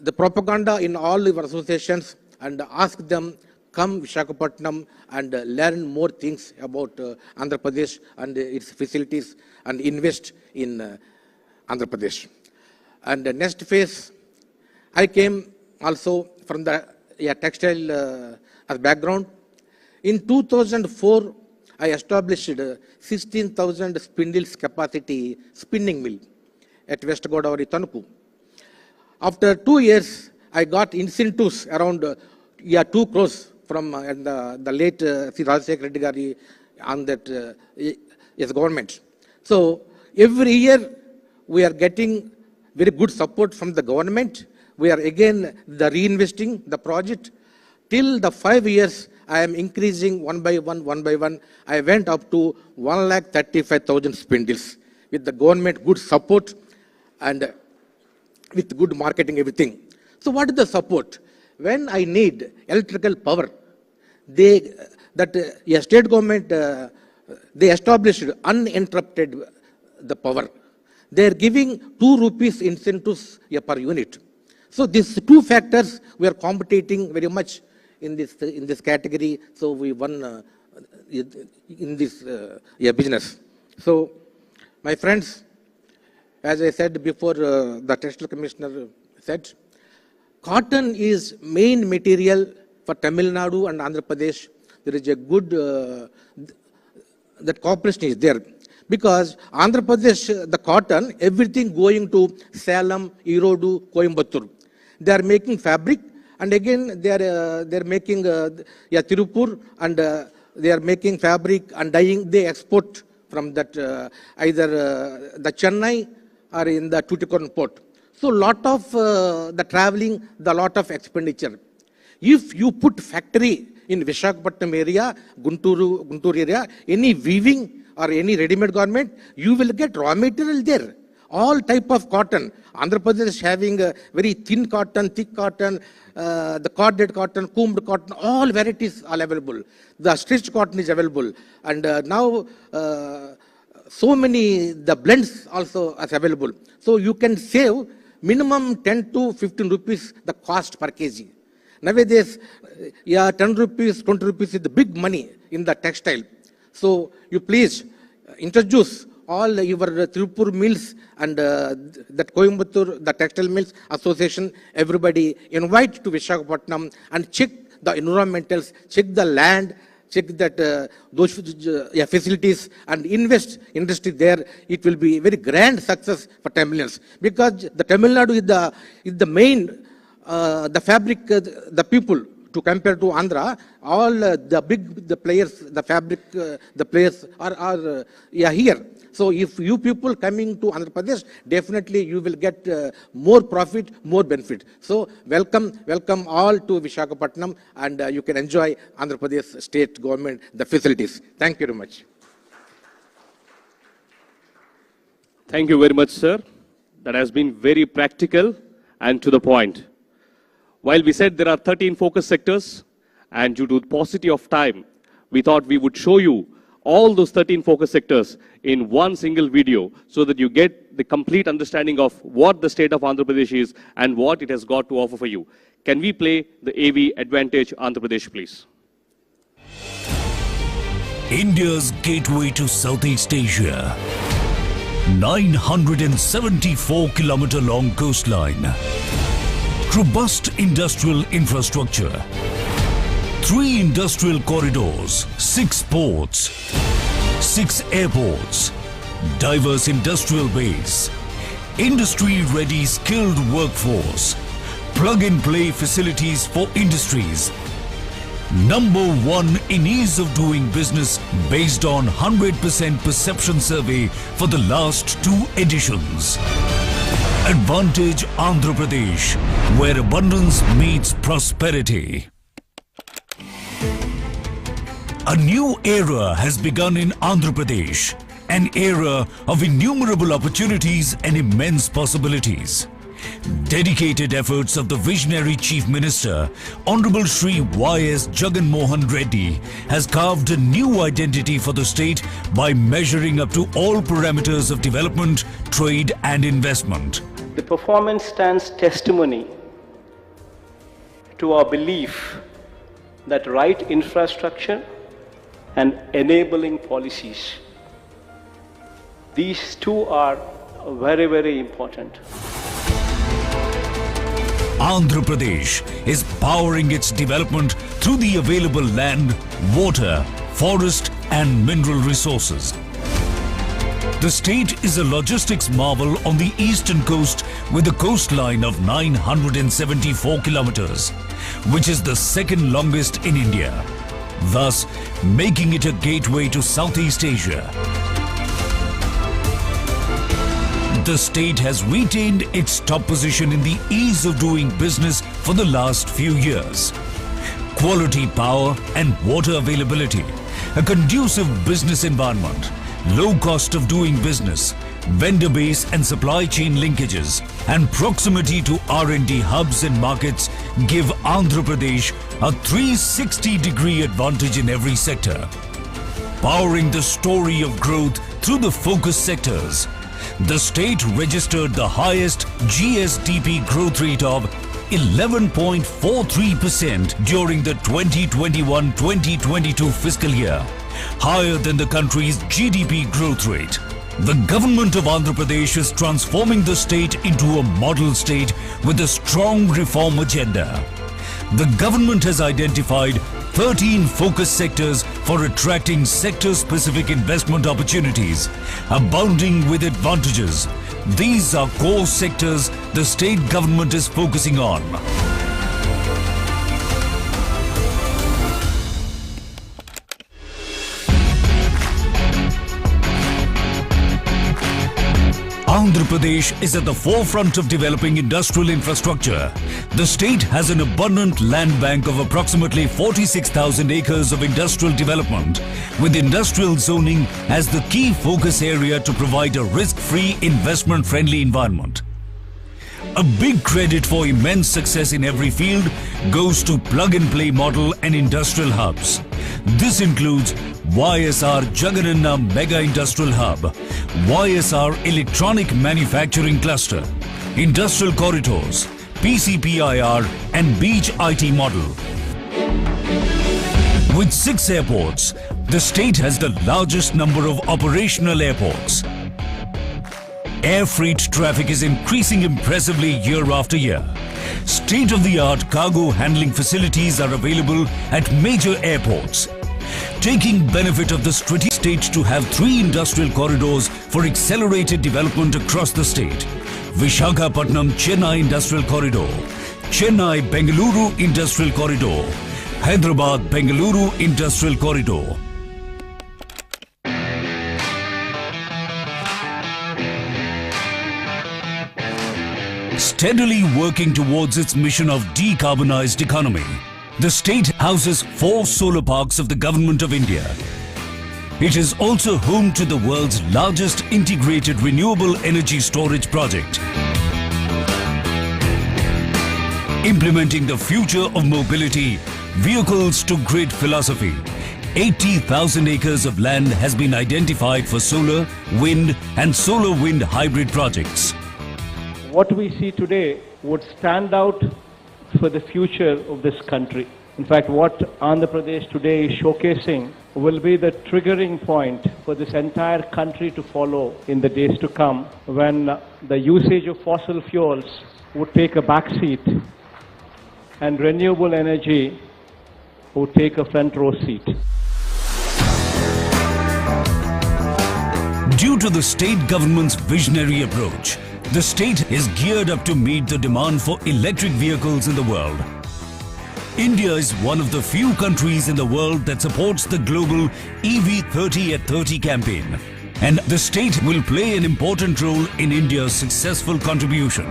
the propaganda in all your associations and ask them, come Visakhapatnam and learn more things about Andhra Pradesh and its facilities and invest in Andhra Pradesh. And the next phase, I came also from the textile as background. In 2004, I established 16,000 spindles capacity spinning mill at West Godavari, Tanuku. After 2 years, I got incentives around 2 crores from the late Sri Rajashekhar Reddy Gari on that government. So every year we are getting very good support from the government. We are again reinvesting the project. Till the 5 years, I am increasing one by one. I went up to 1,35,000 spindles with the government good support and with good marketing, everything. So what is the support? When I need electrical power, a state government, they established uninterrupted the power. They are giving 2 rupees incentives per unit. So these 2 factors, we are competing very much in this category. So we won in this business. So my friends, as I said before, the Textile Commissioner said, cotton is main material for Tamil Nadu and Andhra Pradesh. There is a good, that cooperation is there. Because Andhra Pradesh, the cotton, everything going to Salem, Erodu, Coimbatore. They are making fabric, and again they are making Tirupur, and they are making fabric and dyeing. They export from that either the Chennai or in the Tuticorin port. So lot of the traveling, the lot of expenditure. If you put factory in Visakhapatnam area, Guntur area, any weaving or any ready-made garment, you will get raw material there. All type of cotton. Andhra Pradesh is having very thin cotton, thick cotton, the corded cotton, combed cotton, all varieties are available. The stretched cotton is available. And now so many, the blends also are available. So you can save minimum 10 to 15 rupees the cost per kg. Nowadays, 10 rupees, 20 rupees is the big money in the textile. So you please introduce all your Tirupur mills and that Coimbatore, the Textile Mills Association, everybody invite to Visakhapatnam and check the environmentals, check the land, check that those facilities and invest industry there. It will be a very grand success for Tamilians, because the Tamil Nadu is the main, the fabric, the people. To compare to Andhra, all the players, the fabric, the players are here. So if you people coming to Andhra Pradesh, definitely you will get more profit, more benefit. So welcome all to Visakhapatnam, and you can enjoy Andhra Pradesh state government, the facilities. Thank you very much. Thank you very much, sir. That has been very practical and to the point. While we said there are 13 focus sectors, and due to the paucity of time, we thought we would show you all those 13 focus sectors in one single video so that you get the complete understanding of what the state of Andhra Pradesh is and what it has got to offer for you. Can we play the AV Advantage Andhra Pradesh, please? India's gateway to Southeast Asia. 974-kilometer long coastline. Robust industrial infrastructure, 3 industrial corridors, 6 ports, 6 airports, diverse industrial base, industry-ready skilled workforce, plug-and-play facilities for industries. Number 1 in ease of doing business based on 100% perception survey for the last 2 editions. Advantage Andhra Pradesh, where abundance meets prosperity. A new era has begun in Andhra Pradesh, an era of innumerable opportunities and immense possibilities. Dedicated efforts of the visionary Chief Minister, Honorable Shri Y.S. Jagan Mohan Reddy, has carved a new identity for the state by measuring up to all parameters of development, trade and investment. The performance stands testimony to our belief that right infrastructure and enabling policies, these two are very, very important. Andhra Pradesh is powering its development through the available land, water, forest and mineral resources. The state is a logistics marvel on the eastern coast with a coastline of 974 kilometers, which is the second longest in India, thus making it a gateway to Southeast Asia. The state has retained its top position in the ease of doing business for the last few years. Quality power and water availability, a conducive business environment, low cost of doing business, vendor base and supply chain linkages, and proximity to R&D hubs and markets give Andhra Pradesh a 360-degree advantage in every sector. Powering the story of growth through the focus sectors, the state registered the highest GSDP growth rate of 11.43% during the 2021-2022 fiscal year, higher than the country's GDP growth rate. The government of Andhra Pradesh is transforming the state into a model state with a strong reform agenda. The government has identified 13 focus sectors for attracting sector-specific investment opportunities, abounding with advantages. These are core sectors the state government is focusing on. Andhra Pradesh is at the forefront of developing industrial infrastructure. The state has an abundant land bank of approximately 46,000 acres of industrial development, with industrial zoning as the key focus area to provide a risk-free, investment-friendly environment. A big credit for immense success in every field goes to plug-and-play model and industrial hubs. This includes YSR Jagananna Mega Industrial Hub, YSR Electronic Manufacturing Cluster, Industrial Corridors, PCPIR and Beach IT model. With 6 airports, the state has the largest number of operational airports. Air freight traffic is increasing impressively year after year. State-of-the-art cargo handling facilities are available at major airports. Taking benefit of the strategic state to have 3 industrial corridors for accelerated development across the state. Visakhapatnam Chennai Industrial Corridor, Chennai Bengaluru Industrial Corridor, Hyderabad Bengaluru Industrial Corridor. Steadily working towards its mission of decarbonized economy, the state houses 4 solar parks of the Government of India. It is also home to the world's largest integrated renewable energy storage project. Implementing the future of mobility, vehicles to grid philosophy, 80,000 acres of land has been identified for solar, wind and solar wind hybrid projects. What we see today would stand out for the future of this country. In fact, what Andhra Pradesh today is showcasing will be the triggering point for this entire country to follow in the days to come, when the usage of fossil fuels would take a backseat and renewable energy would take a front row seat. Due to the state government's visionary approach, the state is geared up to meet the demand for electric vehicles in the world. India is one of the few countries in the world that supports the global EV 30 at 30 campaign, and the state will play an important role in India's successful contribution.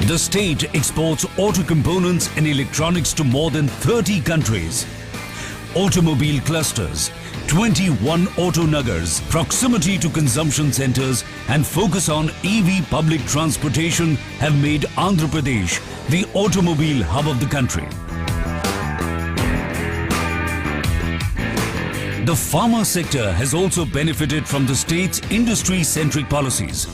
The state exports auto components and electronics to more than 30 countries. Automobile clusters, 21 auto nagars, proximity to consumption centers and focus on EV public transportation have made Andhra Pradesh the automobile hub of the country. The pharma sector has also benefited from the state's industry-centric policies.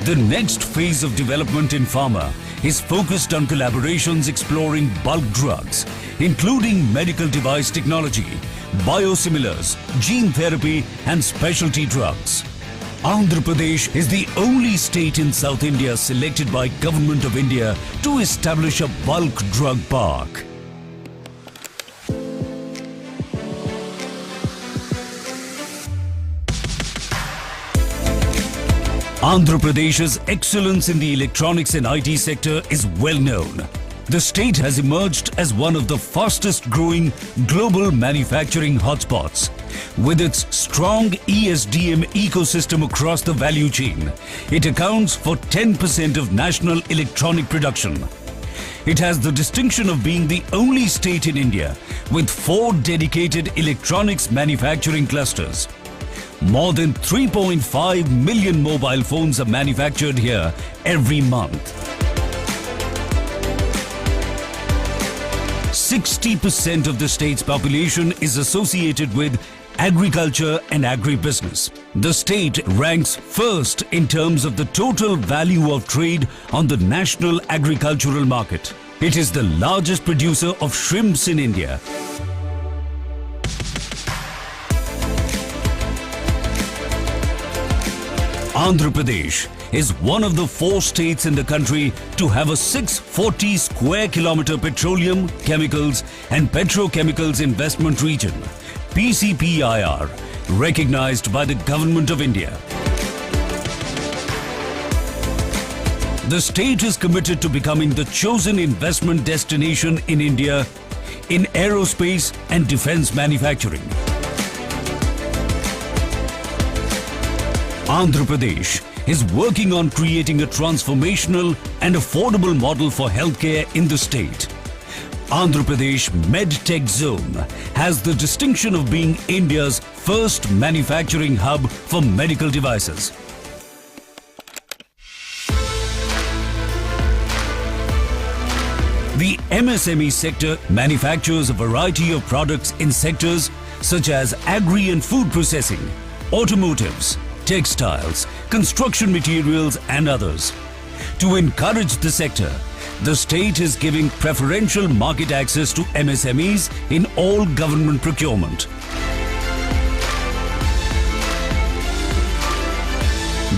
The next phase of development in pharma is focused on collaborations exploring bulk drugs, including medical device technology, biosimilars, gene therapy and specialty drugs. Andhra Pradesh is the only state in South India selected by Government of India to establish a bulk drug park. Andhra Pradesh's excellence in the electronics and IT sector is well known. The state has emerged as one of the fastest growing global manufacturing hotspots. With its strong ESDM ecosystem across the value chain, it accounts for 10% of national electronic production. It has the distinction of being the only state in India with 4 dedicated electronics manufacturing clusters. More than 3.5 million mobile phones are manufactured here every month. 60% of the state's population is associated with agriculture and agribusiness. The state ranks first in terms of the total value of trade on the national agricultural market. It is the largest producer of shrimps in India. Andhra Pradesh is one of the 4 states in the country to have a 640 square kilometer petroleum, chemicals and petrochemicals investment region, PCPIR, recognized by the Government of India. The state is committed to becoming the chosen investment destination in India in aerospace and defense manufacturing. Andhra Pradesh is working on creating a transformational and affordable model for healthcare in the state. Andhra Pradesh MedTech Zone has the distinction of being India's first manufacturing hub for medical devices. The MSME sector manufactures a variety of products in sectors such as agri and food processing, automotives, textiles, construction materials and others. To encourage the sector, the state is giving preferential market access to MSMEs in all government procurement.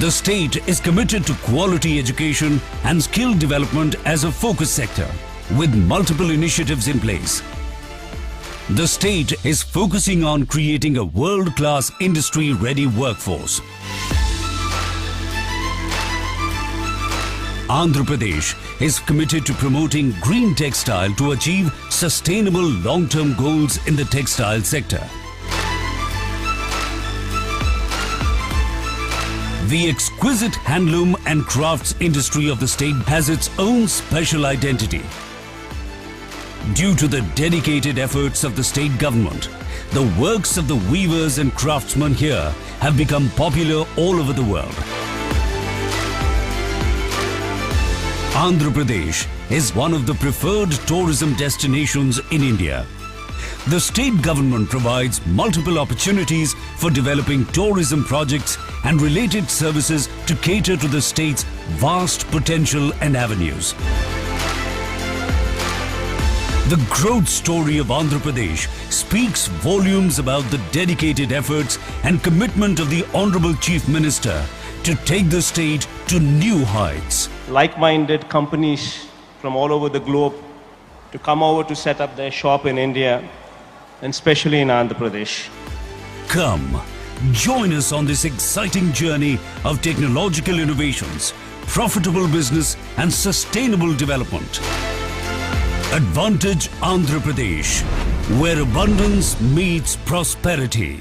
The state is committed to quality education and skill development as a focus sector, with multiple initiatives in place. The state is focusing on creating a world-class industry-ready workforce. Andhra Pradesh is committed to promoting green textile to achieve sustainable long-term goals in the textile sector. The exquisite handloom and crafts industry of the state has its own special identity. Due to the dedicated efforts of the state government, the works of the weavers and craftsmen here have become popular all over the world. Andhra Pradesh is one of the preferred tourism destinations in India. The state government provides multiple opportunities for developing tourism projects and related services to cater to the state's vast potential and avenues. The growth story of Andhra Pradesh speaks volumes about the dedicated efforts and commitment of the Honorable Chief Minister to take the state to new heights. Like-minded companies from all over the globe to come over to set up their shop in India, and especially in Andhra Pradesh. Come, join us on this exciting journey of technological innovations, profitable business and sustainable development. Advantage Andhra Pradesh, where abundance meets prosperity.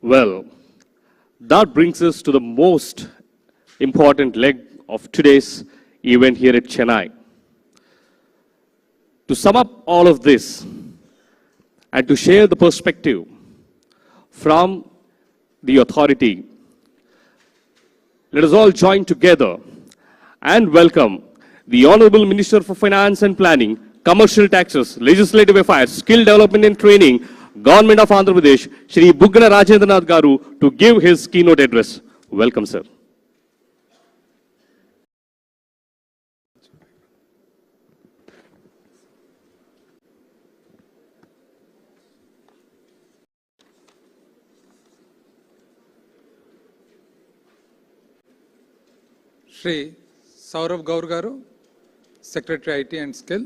Well, that brings us to the most important leg of today's event here at Chennai. To sum up all of this and to share the perspective from the authority, let us all join together and welcome the Honorable Minister for Finance and Planning, Commercial Taxes, Legislative Affairs, Skill Development and Training, Government of Andhra Pradesh, Shri Buggana Rajendranath Garu, to give his keynote address. Welcome, sir. Shri Saurabh Gaur Garu, Secretary IT and Skill,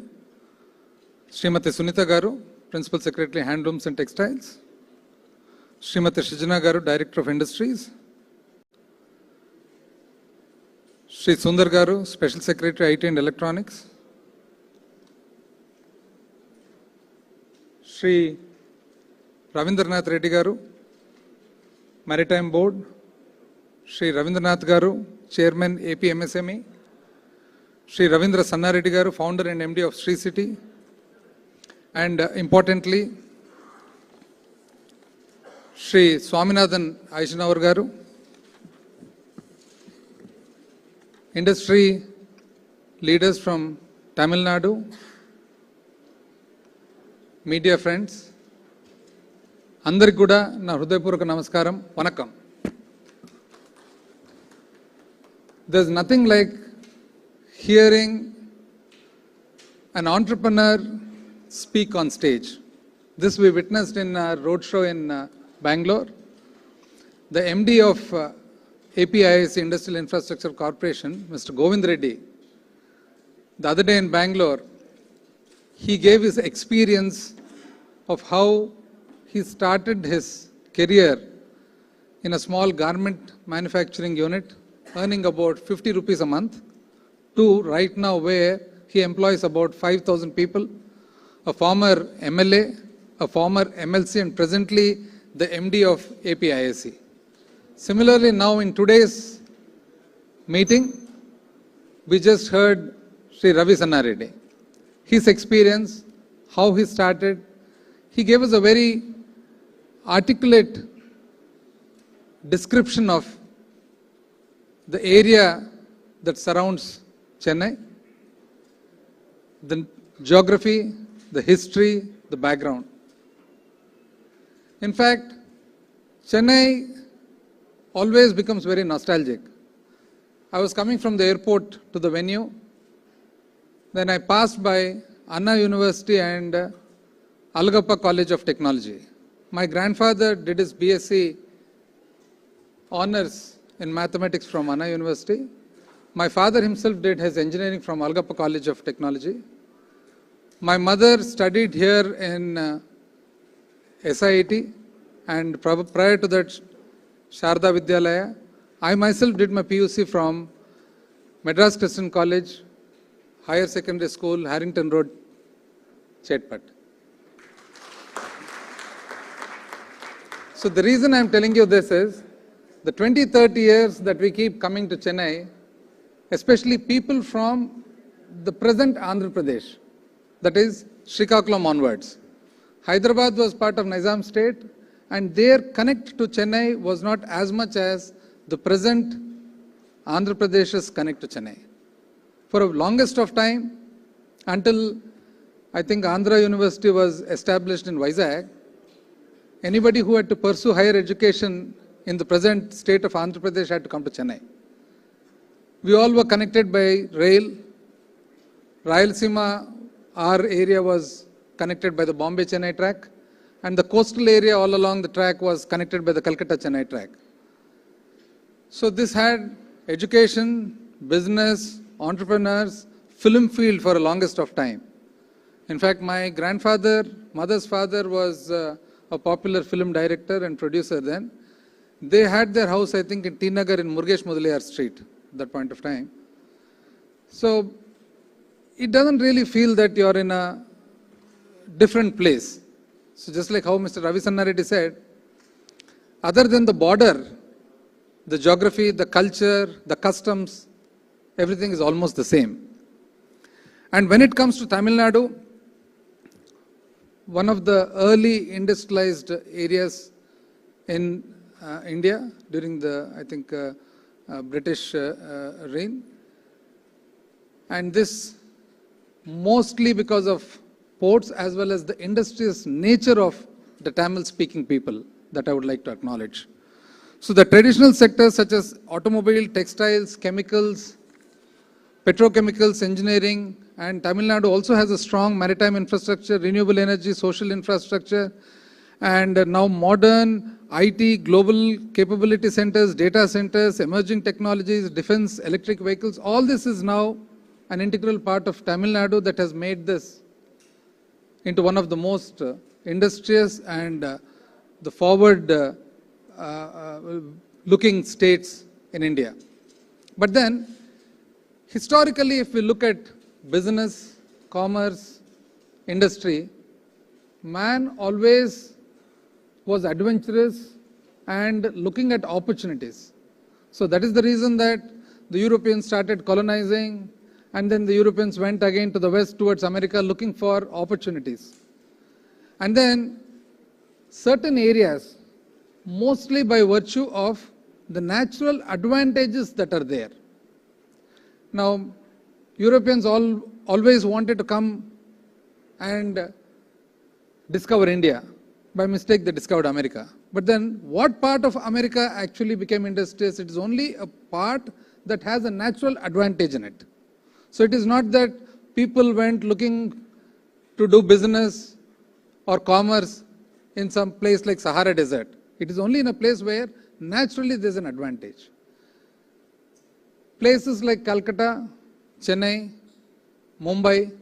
Srimati Sunita Garu, Principal Secretary Handlooms and Textiles, Srimati Srijana Garu, Director of Industries, Sri Sundar Garu, Special Secretary, IT and Electronics, Sri Ravindranath Reddy Garu, Maritime Board, Sri Ravindranath Garu, Chairman AP MSME, Sri Ravindra Sanna Reddy Garu, Founder and MD of Sri City, and importantly, Sri Swaminathan Aishnavar Garu, industry leaders from Tamil Nadu, media friends, అందరికి కూడా నా హృదయపూర్వక నమస్కారం vanakkam. There's nothing like hearing an entrepreneur speak on stage. This we witnessed in a roadshow in Bangalore. The MD of APIS Industrial Infrastructure Corporation, Mr. Govind Reddy, the other day in Bangalore, he gave his experience of how he started his career in a small garment manufacturing unit, earning about 50 rupees a month, to right now where he employs about 5,000 people, a former MLA, a former MLC, and presently the MD of APISC. Similarly, now in today's meeting, we just heard Sri Ravi Sanna Reddy. His experience, how he started, he gave us a very articulate description of the area that surrounds Chennai, the geography, the history, the background. In fact, Chennai always becomes very nostalgic. I was coming from the airport to the venue, then I passed by Anna University and Alagappa College of Technology. My grandfather did his BSc honors in mathematics from Anna University. My father himself did his engineering from Alagappa College of Technology. My mother studied here in SIT, and prior to that, Sharda Vidyalaya. I myself did my PUC from Madras Christian College, Higher Secondary School, Harrington Road, Chetpat. So the reason I'm telling you this is, the 20-30 years that we keep coming to Chennai, especially people from the present Andhra Pradesh, that is Srikakulam onwards. Hyderabad was part of Nizam state, and their connect to Chennai was not as much as the present Andhra Pradesh's connect to Chennai. For the longest of time, until I think Andhra University was established in Vizag, anybody who had to pursue higher education in the present state of Andhra Pradesh had to come to Chennai. We all were connected by rail. Rayalaseema, our area was connected by the Bombay-Chennai track, and the coastal area all along the track was connected by the Calcutta-Chennai track. So this had education, business, entrepreneurs, film field for the longest of time. In fact, my grandfather, mother's father was a popular film director and producer then. They had their house, I think, in T Nagar in Murugesh Mudaliar Street at that point of time. So it doesn't really feel that you're in a different place. So just like how Mr. Ravi Sanna Reddy said, other than the border, the geography, the culture, the customs, everything is almost the same. And when it comes to Tamil Nadu, one of the early industrialized areas in India during the, I think, British reign. And this mostly because of ports as well as the industrious nature of the Tamil-speaking people that I would like to acknowledge. So the traditional sectors such as automobile, textiles, chemicals, petrochemicals, engineering, and Tamil Nadu also has a strong maritime infrastructure, renewable energy, social infrastructure, and now modern IT, global capability centers, data centers, emerging technologies, defense, electric vehicles. All this is now an integral part of Tamil Nadu that has made this into one of the most industrious and the forward looking states in India. But then, historically, if we look at business, commerce, industry, man always was adventurous and looking at opportunities. So that is the reason that the Europeans started colonizing, and then the Europeans went again to the west towards America looking for opportunities. And then certain areas, mostly by virtue of the natural advantages that are there. Now, Europeans always wanted to come and discover India. By mistake, they discovered America. But then what part of America actually became industrious? It is only a part that has a natural advantage in it. So it is not that people went looking to do business or commerce in some place like Sahara Desert. It is only in a place where naturally there is an advantage. Places like Calcutta, Chennai, Mumbai,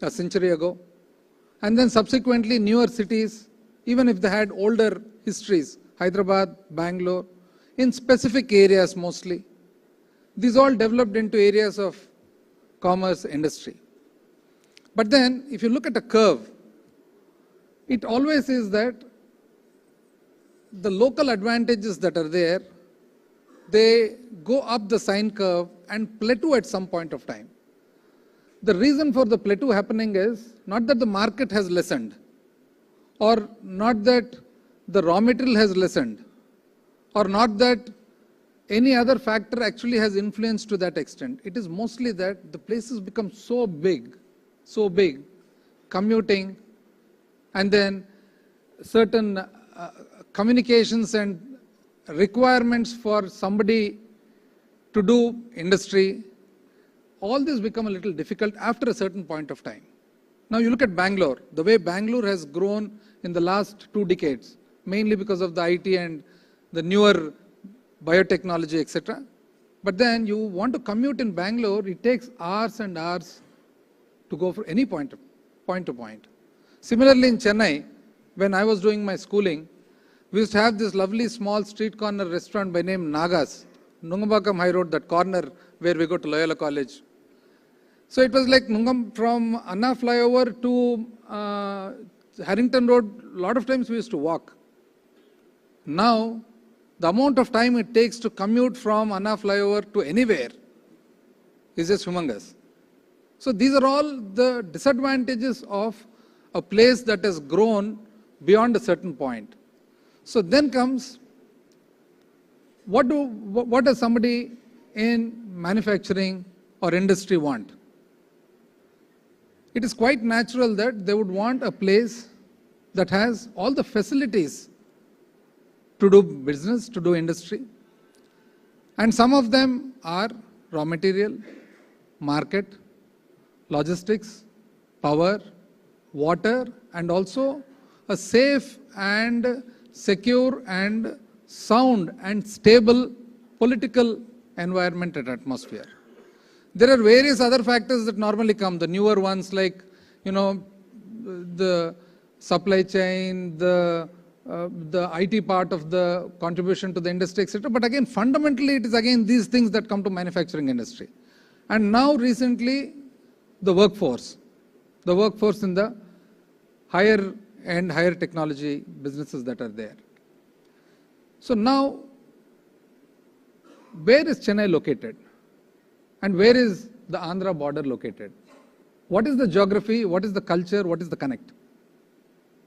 a century ago, and then subsequently newer cities, even if they had older histories, Hyderabad, Bangalore, in specific areas mostly. These all developed into areas of commerce, industry. But then, if you look at a curve, it always is that the local advantages that are there, they go up the sine curve and plateau at some point of time. The reason for the plateau happening is not that the market has lessened, or not that the raw material has lessened, or not that any other factor actually has influenced to that extent. It is mostly that the places become so big, commuting, and then certain communications and requirements for somebody to do industry, all this become a little difficult after a certain point of time. Now you look at Bangalore, the way Bangalore has grown in the last 2 decades, mainly because of the IT and the newer biotechnology, etc. But then you want to commute in Bangalore, it takes hours and hours to go from any point to point. Similarly in Chennai, when I was doing my schooling, we used to have this lovely small street corner restaurant by name Nagas, Nungambakam High Road, that corner where we go to Loyola College. So it was like from Anna flyover to Harrington Road, a lot of times we used to walk. Now, the amount of time it takes to commute from Anna flyover to anywhere is just humongous. So these are all the disadvantages of a place that has grown beyond a certain point. So then comes, what does somebody in manufacturing or industry want? It is quite natural that they would want a place that has all the facilities to do business, to do industry. And some of them are raw material, market, logistics, power, water, and also a safe and secure and sound and stable political environment and atmosphere. There are various other factors that normally come, the newer ones like, the supply chain, the IT part of the contribution to the industry, etc. But again, fundamentally, it is again these things that come to manufacturing industry. And now recently, the workforce in the higher and higher technology businesses that are there. So now, where is Chennai located? And where is the Andhra border located? What is the geography? What is the culture? What is the connect?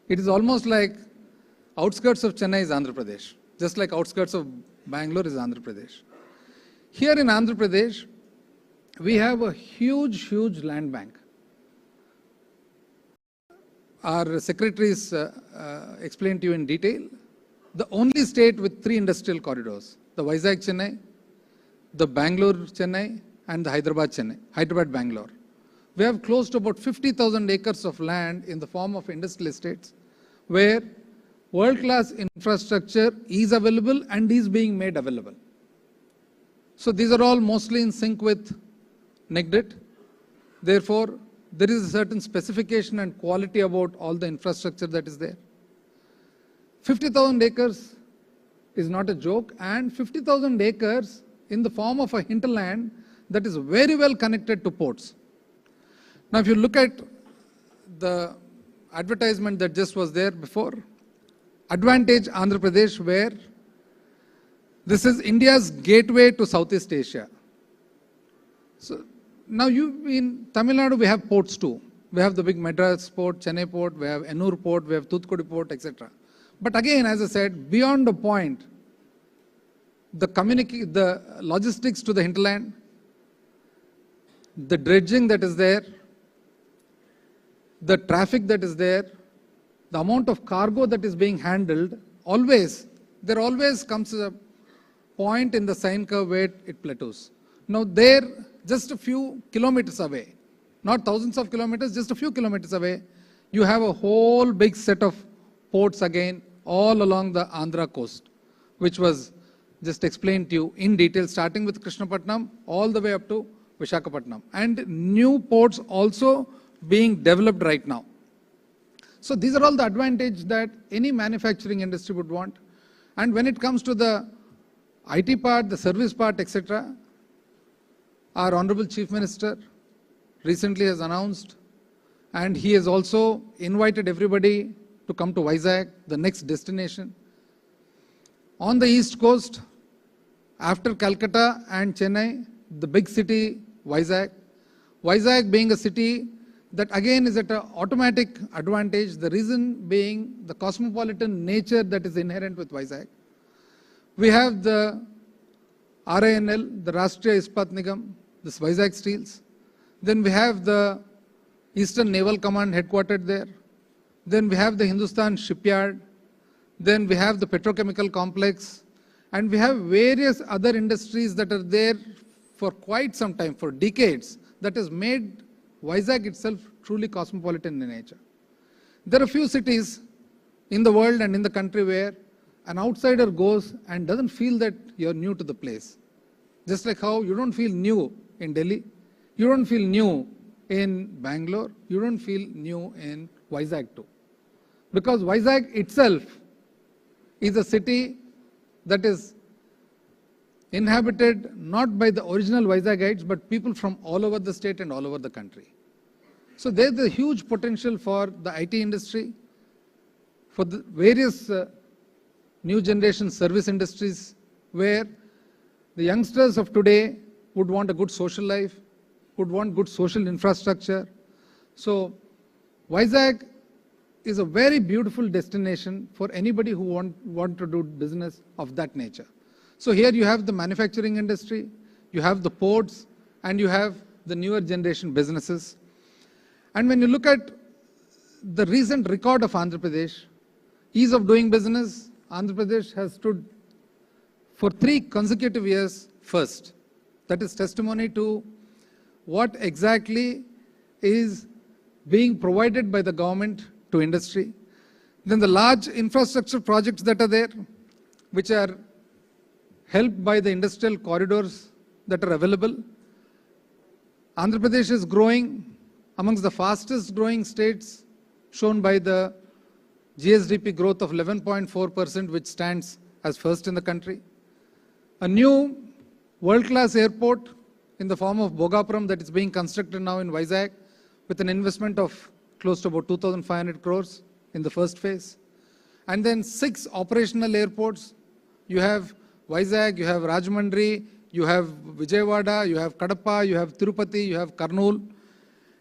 It is almost like outskirts of Chennai is Andhra Pradesh, just like outskirts of Bangalore is Andhra Pradesh. Here in Andhra Pradesh, we have a huge land bank. Our secretaries explained to you in detail. The only state with 3 industrial corridors, the Vizag Chennai, the Bangalore Chennai, and the Hyderabad Bangalore. We have close to about 50,000 acres of land in the form of industrial estates where world-class infrastructure is available and is being made available. So these are all mostly in sync with NICDIT. Therefore, there is a certain specification and quality about all the infrastructure that is there. 50,000 acres is not a joke, and 50,000 acres in the form of a hinterland that is very well connected to ports. Now, if you look at the advertisement that just was there before, Advantage Andhra Pradesh, where this is India's gateway to Southeast Asia. So now in Tamil Nadu, we have ports too. We have the big Madras port, Chennai port, we have Ennur port, we have Thoothukudi port, etc. But again, as I said, beyond the point, the logistics to the hinterland, the dredging that is there, the traffic that is there, the amount of cargo that is being handled, there always comes a point in the sine curve where it plateaus. Now there, just a few kilometers away, not thousands of kilometers, just a few kilometers away, you have a whole big set of ports again all along the Andhra coast, which was just explained to you in detail, starting with Krishnapatnam all the way up to Visakhapatnam. And new ports also being developed right now. So these are all the advantages that any manufacturing industry would want. And when it comes to the IT part, the service part, etc., our Honorable Chief Minister recently has announced, and he has also invited everybody to come to Vizag, the next destination. On the East Coast, after Calcutta and Chennai, the big city, Vizag. Vizag being a city that again is at an automatic advantage, the reason being the cosmopolitan nature that is inherent with Vizag. We have the RINL, the Rashtriya Ispat Nigam, this Vizag Steels. Then we have the Eastern Naval Command headquartered there. Then we have the Hindustan Shipyard. Then we have the petrochemical complex. And we have various other industries that are there for quite some time, for decades, that has made Vizag itself truly cosmopolitan in nature. There are few cities in the world and in the country where an outsider goes and doesn't feel that you're new to the place. Just like how you don't feel new in Delhi, you don't feel new in Bangalore, you don't feel new in Vizag too. Because Vizag itself is a city that is inhabited not by the original Vizagites, but people from all over the state and all over the country. So there's a huge potential for the IT industry, for the various new generation service industries, where the youngsters of today would want a good social life, would want good social infrastructure. So Vizag is a very beautiful destination for anybody who want to do business of that nature. So here you have the manufacturing industry, you have the ports, and you have the newer generation businesses. And when you look at the recent record of Andhra Pradesh, ease of doing business, Andhra Pradesh has stood for 3 consecutive years first. That is testimony to what exactly is being provided by the government to industry. Then the large infrastructure projects that are there, which are helped by the industrial corridors that are available. Andhra Pradesh is growing amongst the fastest growing states, shown by the GSDP growth of 11.4%, which stands as first in the country. A new world-class airport in the form of Bhogapuram that is being constructed now in Vizag with an investment of close to about 2,500 crores in the first phase. And then 6 operational airports. You have Vizag, you have Rajahmundry, you have Vijayawada, you have Kadapa, you have Tirupati, you have Kurnool.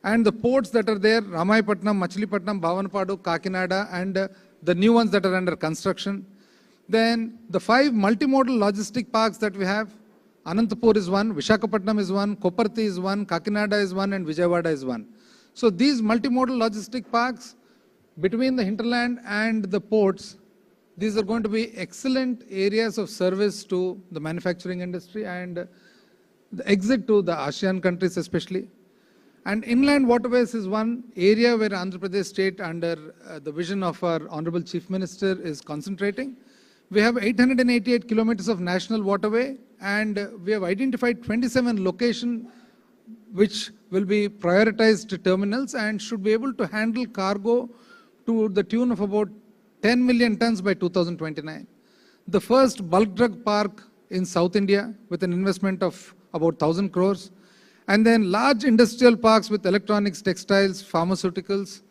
And the ports that are there, Ramayapatnam, Machilipatnam, Bhavanapadu, Kakinada, and the new ones that are under construction. Then the 5 multimodal logistic parks that we have, Anantapur is one, Visakhapatnam is one, Koparthi is one, Kakinada is one, and Vijayawada is one. So these multimodal logistic parks between the hinterland and the ports, these are going to be excellent areas of service to the manufacturing industry and the exit to the ASEAN countries especially. And inland waterways is one area where Andhra Pradesh state under the vision of our Honorable Chief Minister is concentrating. We have 888 kilometers of national waterway, and we have identified 27 locations which will be prioritized terminals and should be able to handle cargo to the tune of about 10 million tons by 2029. The first bulk drug park in South India with an investment of about 1,000 crores. And then large industrial parks with electronics, textiles, pharmaceuticals.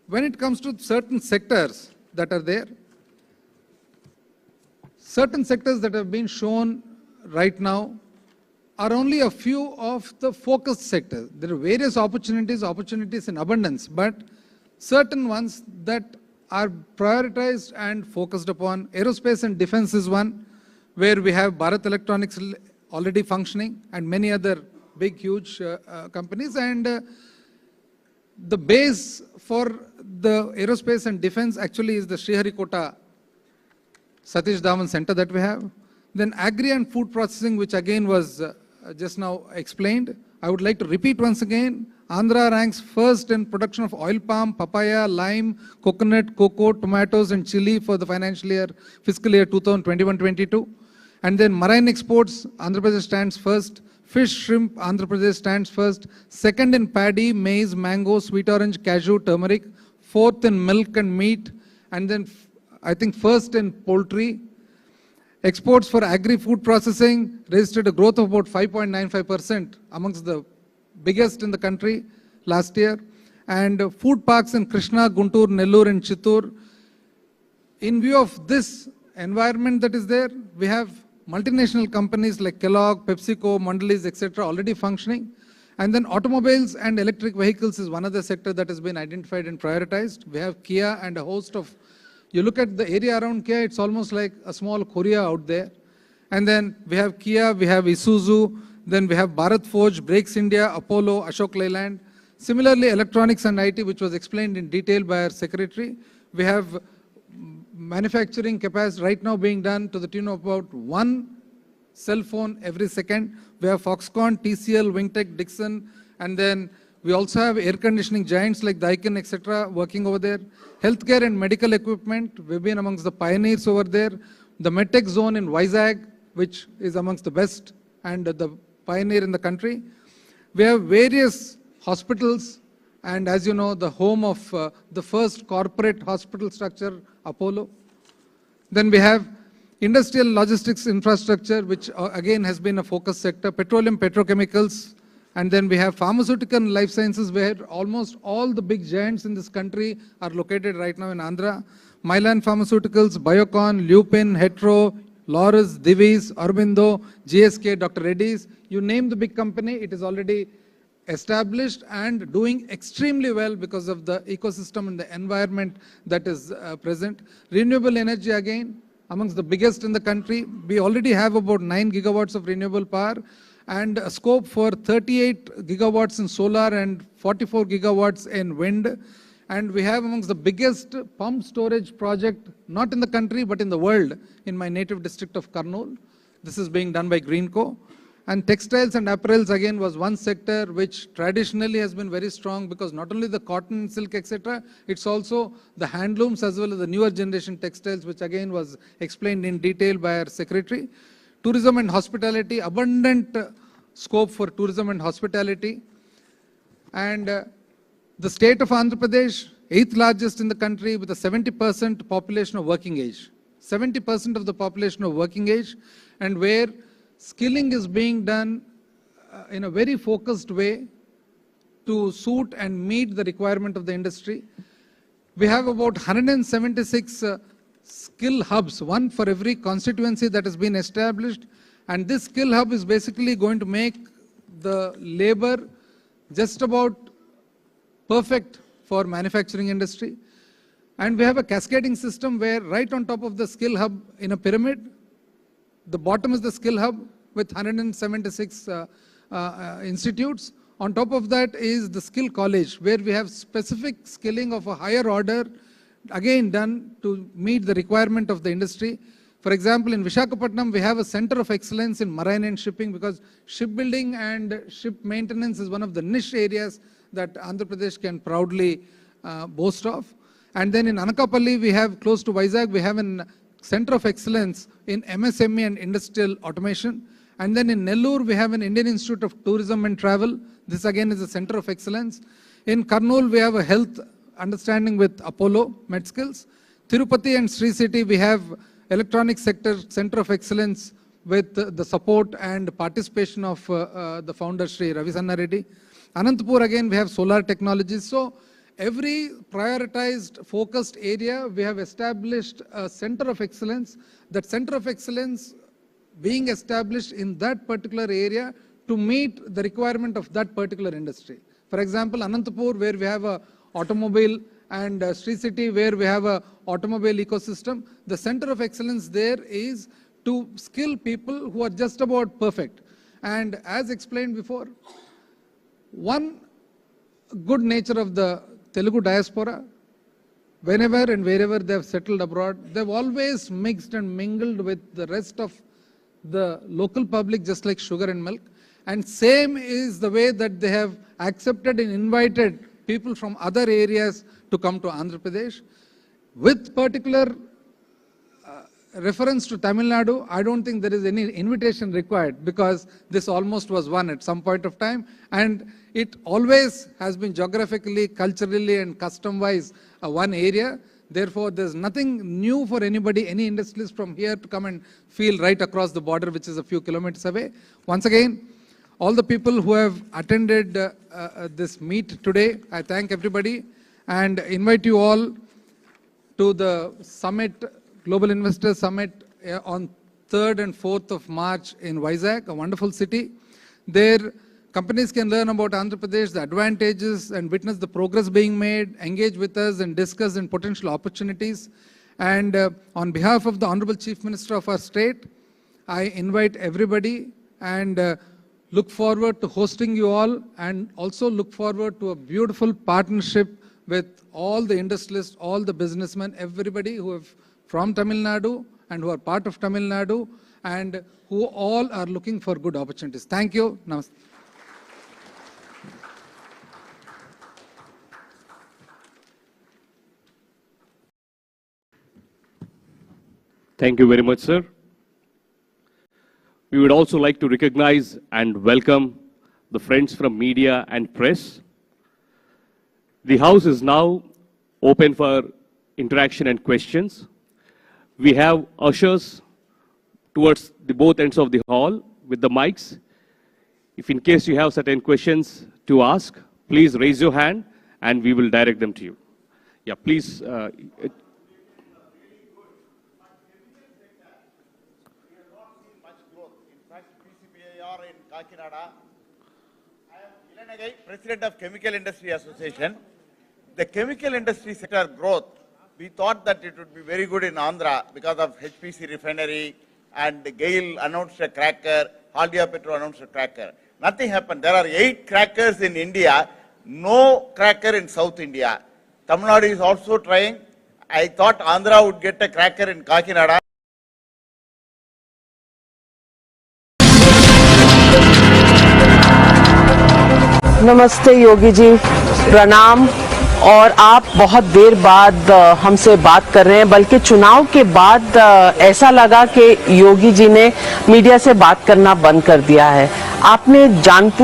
When it comes to certain sectors that are there, certain sectors that have been shown right now are only a few of the focused sectors. There are various opportunities in abundance, but certain ones that are prioritized and focused upon. Aerospace and defense is one, where we have Bharat Electronics already functioning and many other big, huge companies. And the base for the aerospace and defense actually is the Sriharikota Satish Dhawan Center that we have. Then agri and food processing, which again was just now explained. I would like to repeat once again, Andhra ranks first in production of oil palm, papaya, lime, coconut, cocoa, tomatoes and chili for the fiscal year 2021-22. And then marine exports, Andhra Pradesh stands first. Fish, shrimp, Andhra Pradesh stands first. Second in paddy, maize, mango, sweet orange, cashew, turmeric. Fourth in milk and meat. And then I think first in poultry. Exports for agri-food processing registered a growth of about 5.95% amongst the biggest in the country last year. And food parks in Krishna, Guntur, Nellore and Chittur. In view of this environment that is there, we have multinational companies like Kellogg, PepsiCo, Mondelez, etc. already functioning. And then automobiles and electric vehicles is one other sector that has been identified and prioritized. We have Kia and a host of, you look at the area around Kia, it's almost like a small Korea out there. And then we have Kia, we have Isuzu, then we have Bharat Forge, Brakes India, Apollo, Ashok Leyland. Similarly, electronics and IT, which was explained in detail by our secretary. We have manufacturing capacity right now being done to the tune of about 1 cell phone every second. We have Foxconn, TCL, Wingtech, Dixon, and then we also have air conditioning giants like Daikin, etc. working over there. Healthcare and medical equipment, we've been amongst the pioneers over there. The MedTech zone in Vizag, which is amongst the best and the pioneer in the country. We have various hospitals, and as you know, the home of the first corporate hospital structure, Apollo. Then we have industrial logistics infrastructure, which again has been a focus sector, petroleum, petrochemicals, and then we have pharmaceutical and life sciences, where almost all the big giants in this country are located right now in Andhra. Mylan Pharmaceuticals, Biocon, Lupin, Hetero, Laurus, Divi's, Aurobindo, GSK, Dr. Reddy's. You name the big company, it is already established and doing extremely well because of the ecosystem and the environment that is present. Renewable energy again, amongst the biggest in the country. We already have about 9 gigawatts of renewable power and a scope for 38 gigawatts in solar and 44 gigawatts in wind. And we have amongst the biggest pump storage project, not in the country, but in the world, in my native district of Kurnool. This is being done by Greenco. And textiles and apparels again was one sector which traditionally has been very strong because not only the cotton, silk, etc., it's also the handlooms as well as the newer generation textiles, which again was explained in detail by our secretary. Tourism and hospitality, abundant scope for tourism and hospitality. And the state of Andhra Pradesh, 8th largest in the country with a 70% population of working age. 70% of the population of working age, and where skilling is being done in a very focused way to suit and meet the requirement of the industry. We have about 176 skill hubs, one for every constituency that has been established. And this skill hub is basically going to make the labor just about perfect for manufacturing industry. And we have a cascading system where right on top of the skill hub in a pyramid, the bottom is the skill hub with 176 institutes. On top of that is the skill college, where we have specific skilling of a higher order, again done to meet the requirement of the industry. For example, in Visakhapatnam, we have a center of excellence in marine and shipping, because shipbuilding and ship maintenance is one of the niche areas that Andhra Pradesh can proudly boast of. And then in Anakapalli, we have close to Vizag, we have a center of excellence in MSME and industrial automation. And then in Nellore, we have an Indian Institute of Tourism and Travel. This again is a center of excellence. In Kurnool, we have a health understanding with Apollo MedSkills. Tirupati and Sri City, we have electronic sector center of excellence with the support and participation of the founder Sri Ravisanna Reddy. Anantapur, again, we have solar technologies. So every prioritized, focused area, we have established a center of excellence. That center of excellence being established in that particular area to meet the requirement of that particular industry. For example, Anantapur, where we have a automobile, and Sri City, where we have a automobile ecosystem, the center of excellence there is to skill people who are just about perfect. And as explained before, one good nature of the Telugu diaspora, whenever and wherever they have settled abroad, they've always mixed and mingled with the rest of the local public, just like sugar and milk. And same is the way that they have accepted and invited people from other areas to come to Andhra Pradesh. With particular reference to Tamil Nadu, I don't think there is any invitation required, because this almost was one at some point of time, and it always has been geographically, culturally and custom-wise one area. Therefore, there's nothing new for anybody, any industrialist from here to come and feel right across the border, which is a few kilometers away. Once again, all the people who have attended this meet today, I thank everybody and invite you all to the summit, Global Investor Summit on 3rd and 4th of March in Vizag, a wonderful city. There, companies can learn about Andhra Pradesh, the advantages, and witness the progress being made, engage with us and discuss and potential opportunities. And on behalf of the Honorable Chief Minister of our state, I invite everybody and look forward to hosting you all, and also look forward to a beautiful partnership with all the industrialists, all the businessmen, everybody who have from Tamil Nadu and who are part of Tamil Nadu and who all are looking for good opportunities. Thank you. Namaste. Thank you very much, sir. We would also like to recognize and welcome the friends from media and press. The house is now open for interaction and questions. We have ushers towards the both ends of the hall with the mics. If in case you have certain questions to ask, please raise your hand and we will direct them to you. Yeah, please. Kakinada. I am Ilanagai, President of Chemical Industry Association. The chemical industry sector growth, we thought that it would be very good in Andhra because of HPC refinery, and GAIL announced a cracker, Haldia Petro announced a cracker. Nothing happened. There are 8 crackers in India, no cracker in South India. Tamil Nadu is also trying. I thought Andhra would get a cracker in Kakinada. नमस्ते योगी जी, प्रणाम। और आप बहुत देर बाद हमसे बात कर रहे हैं, बल्कि चुनाव के बाद ऐसा लगा कि योगी जी ने मीडिया से बात करना बंद कर दिया है। आपने जानपुर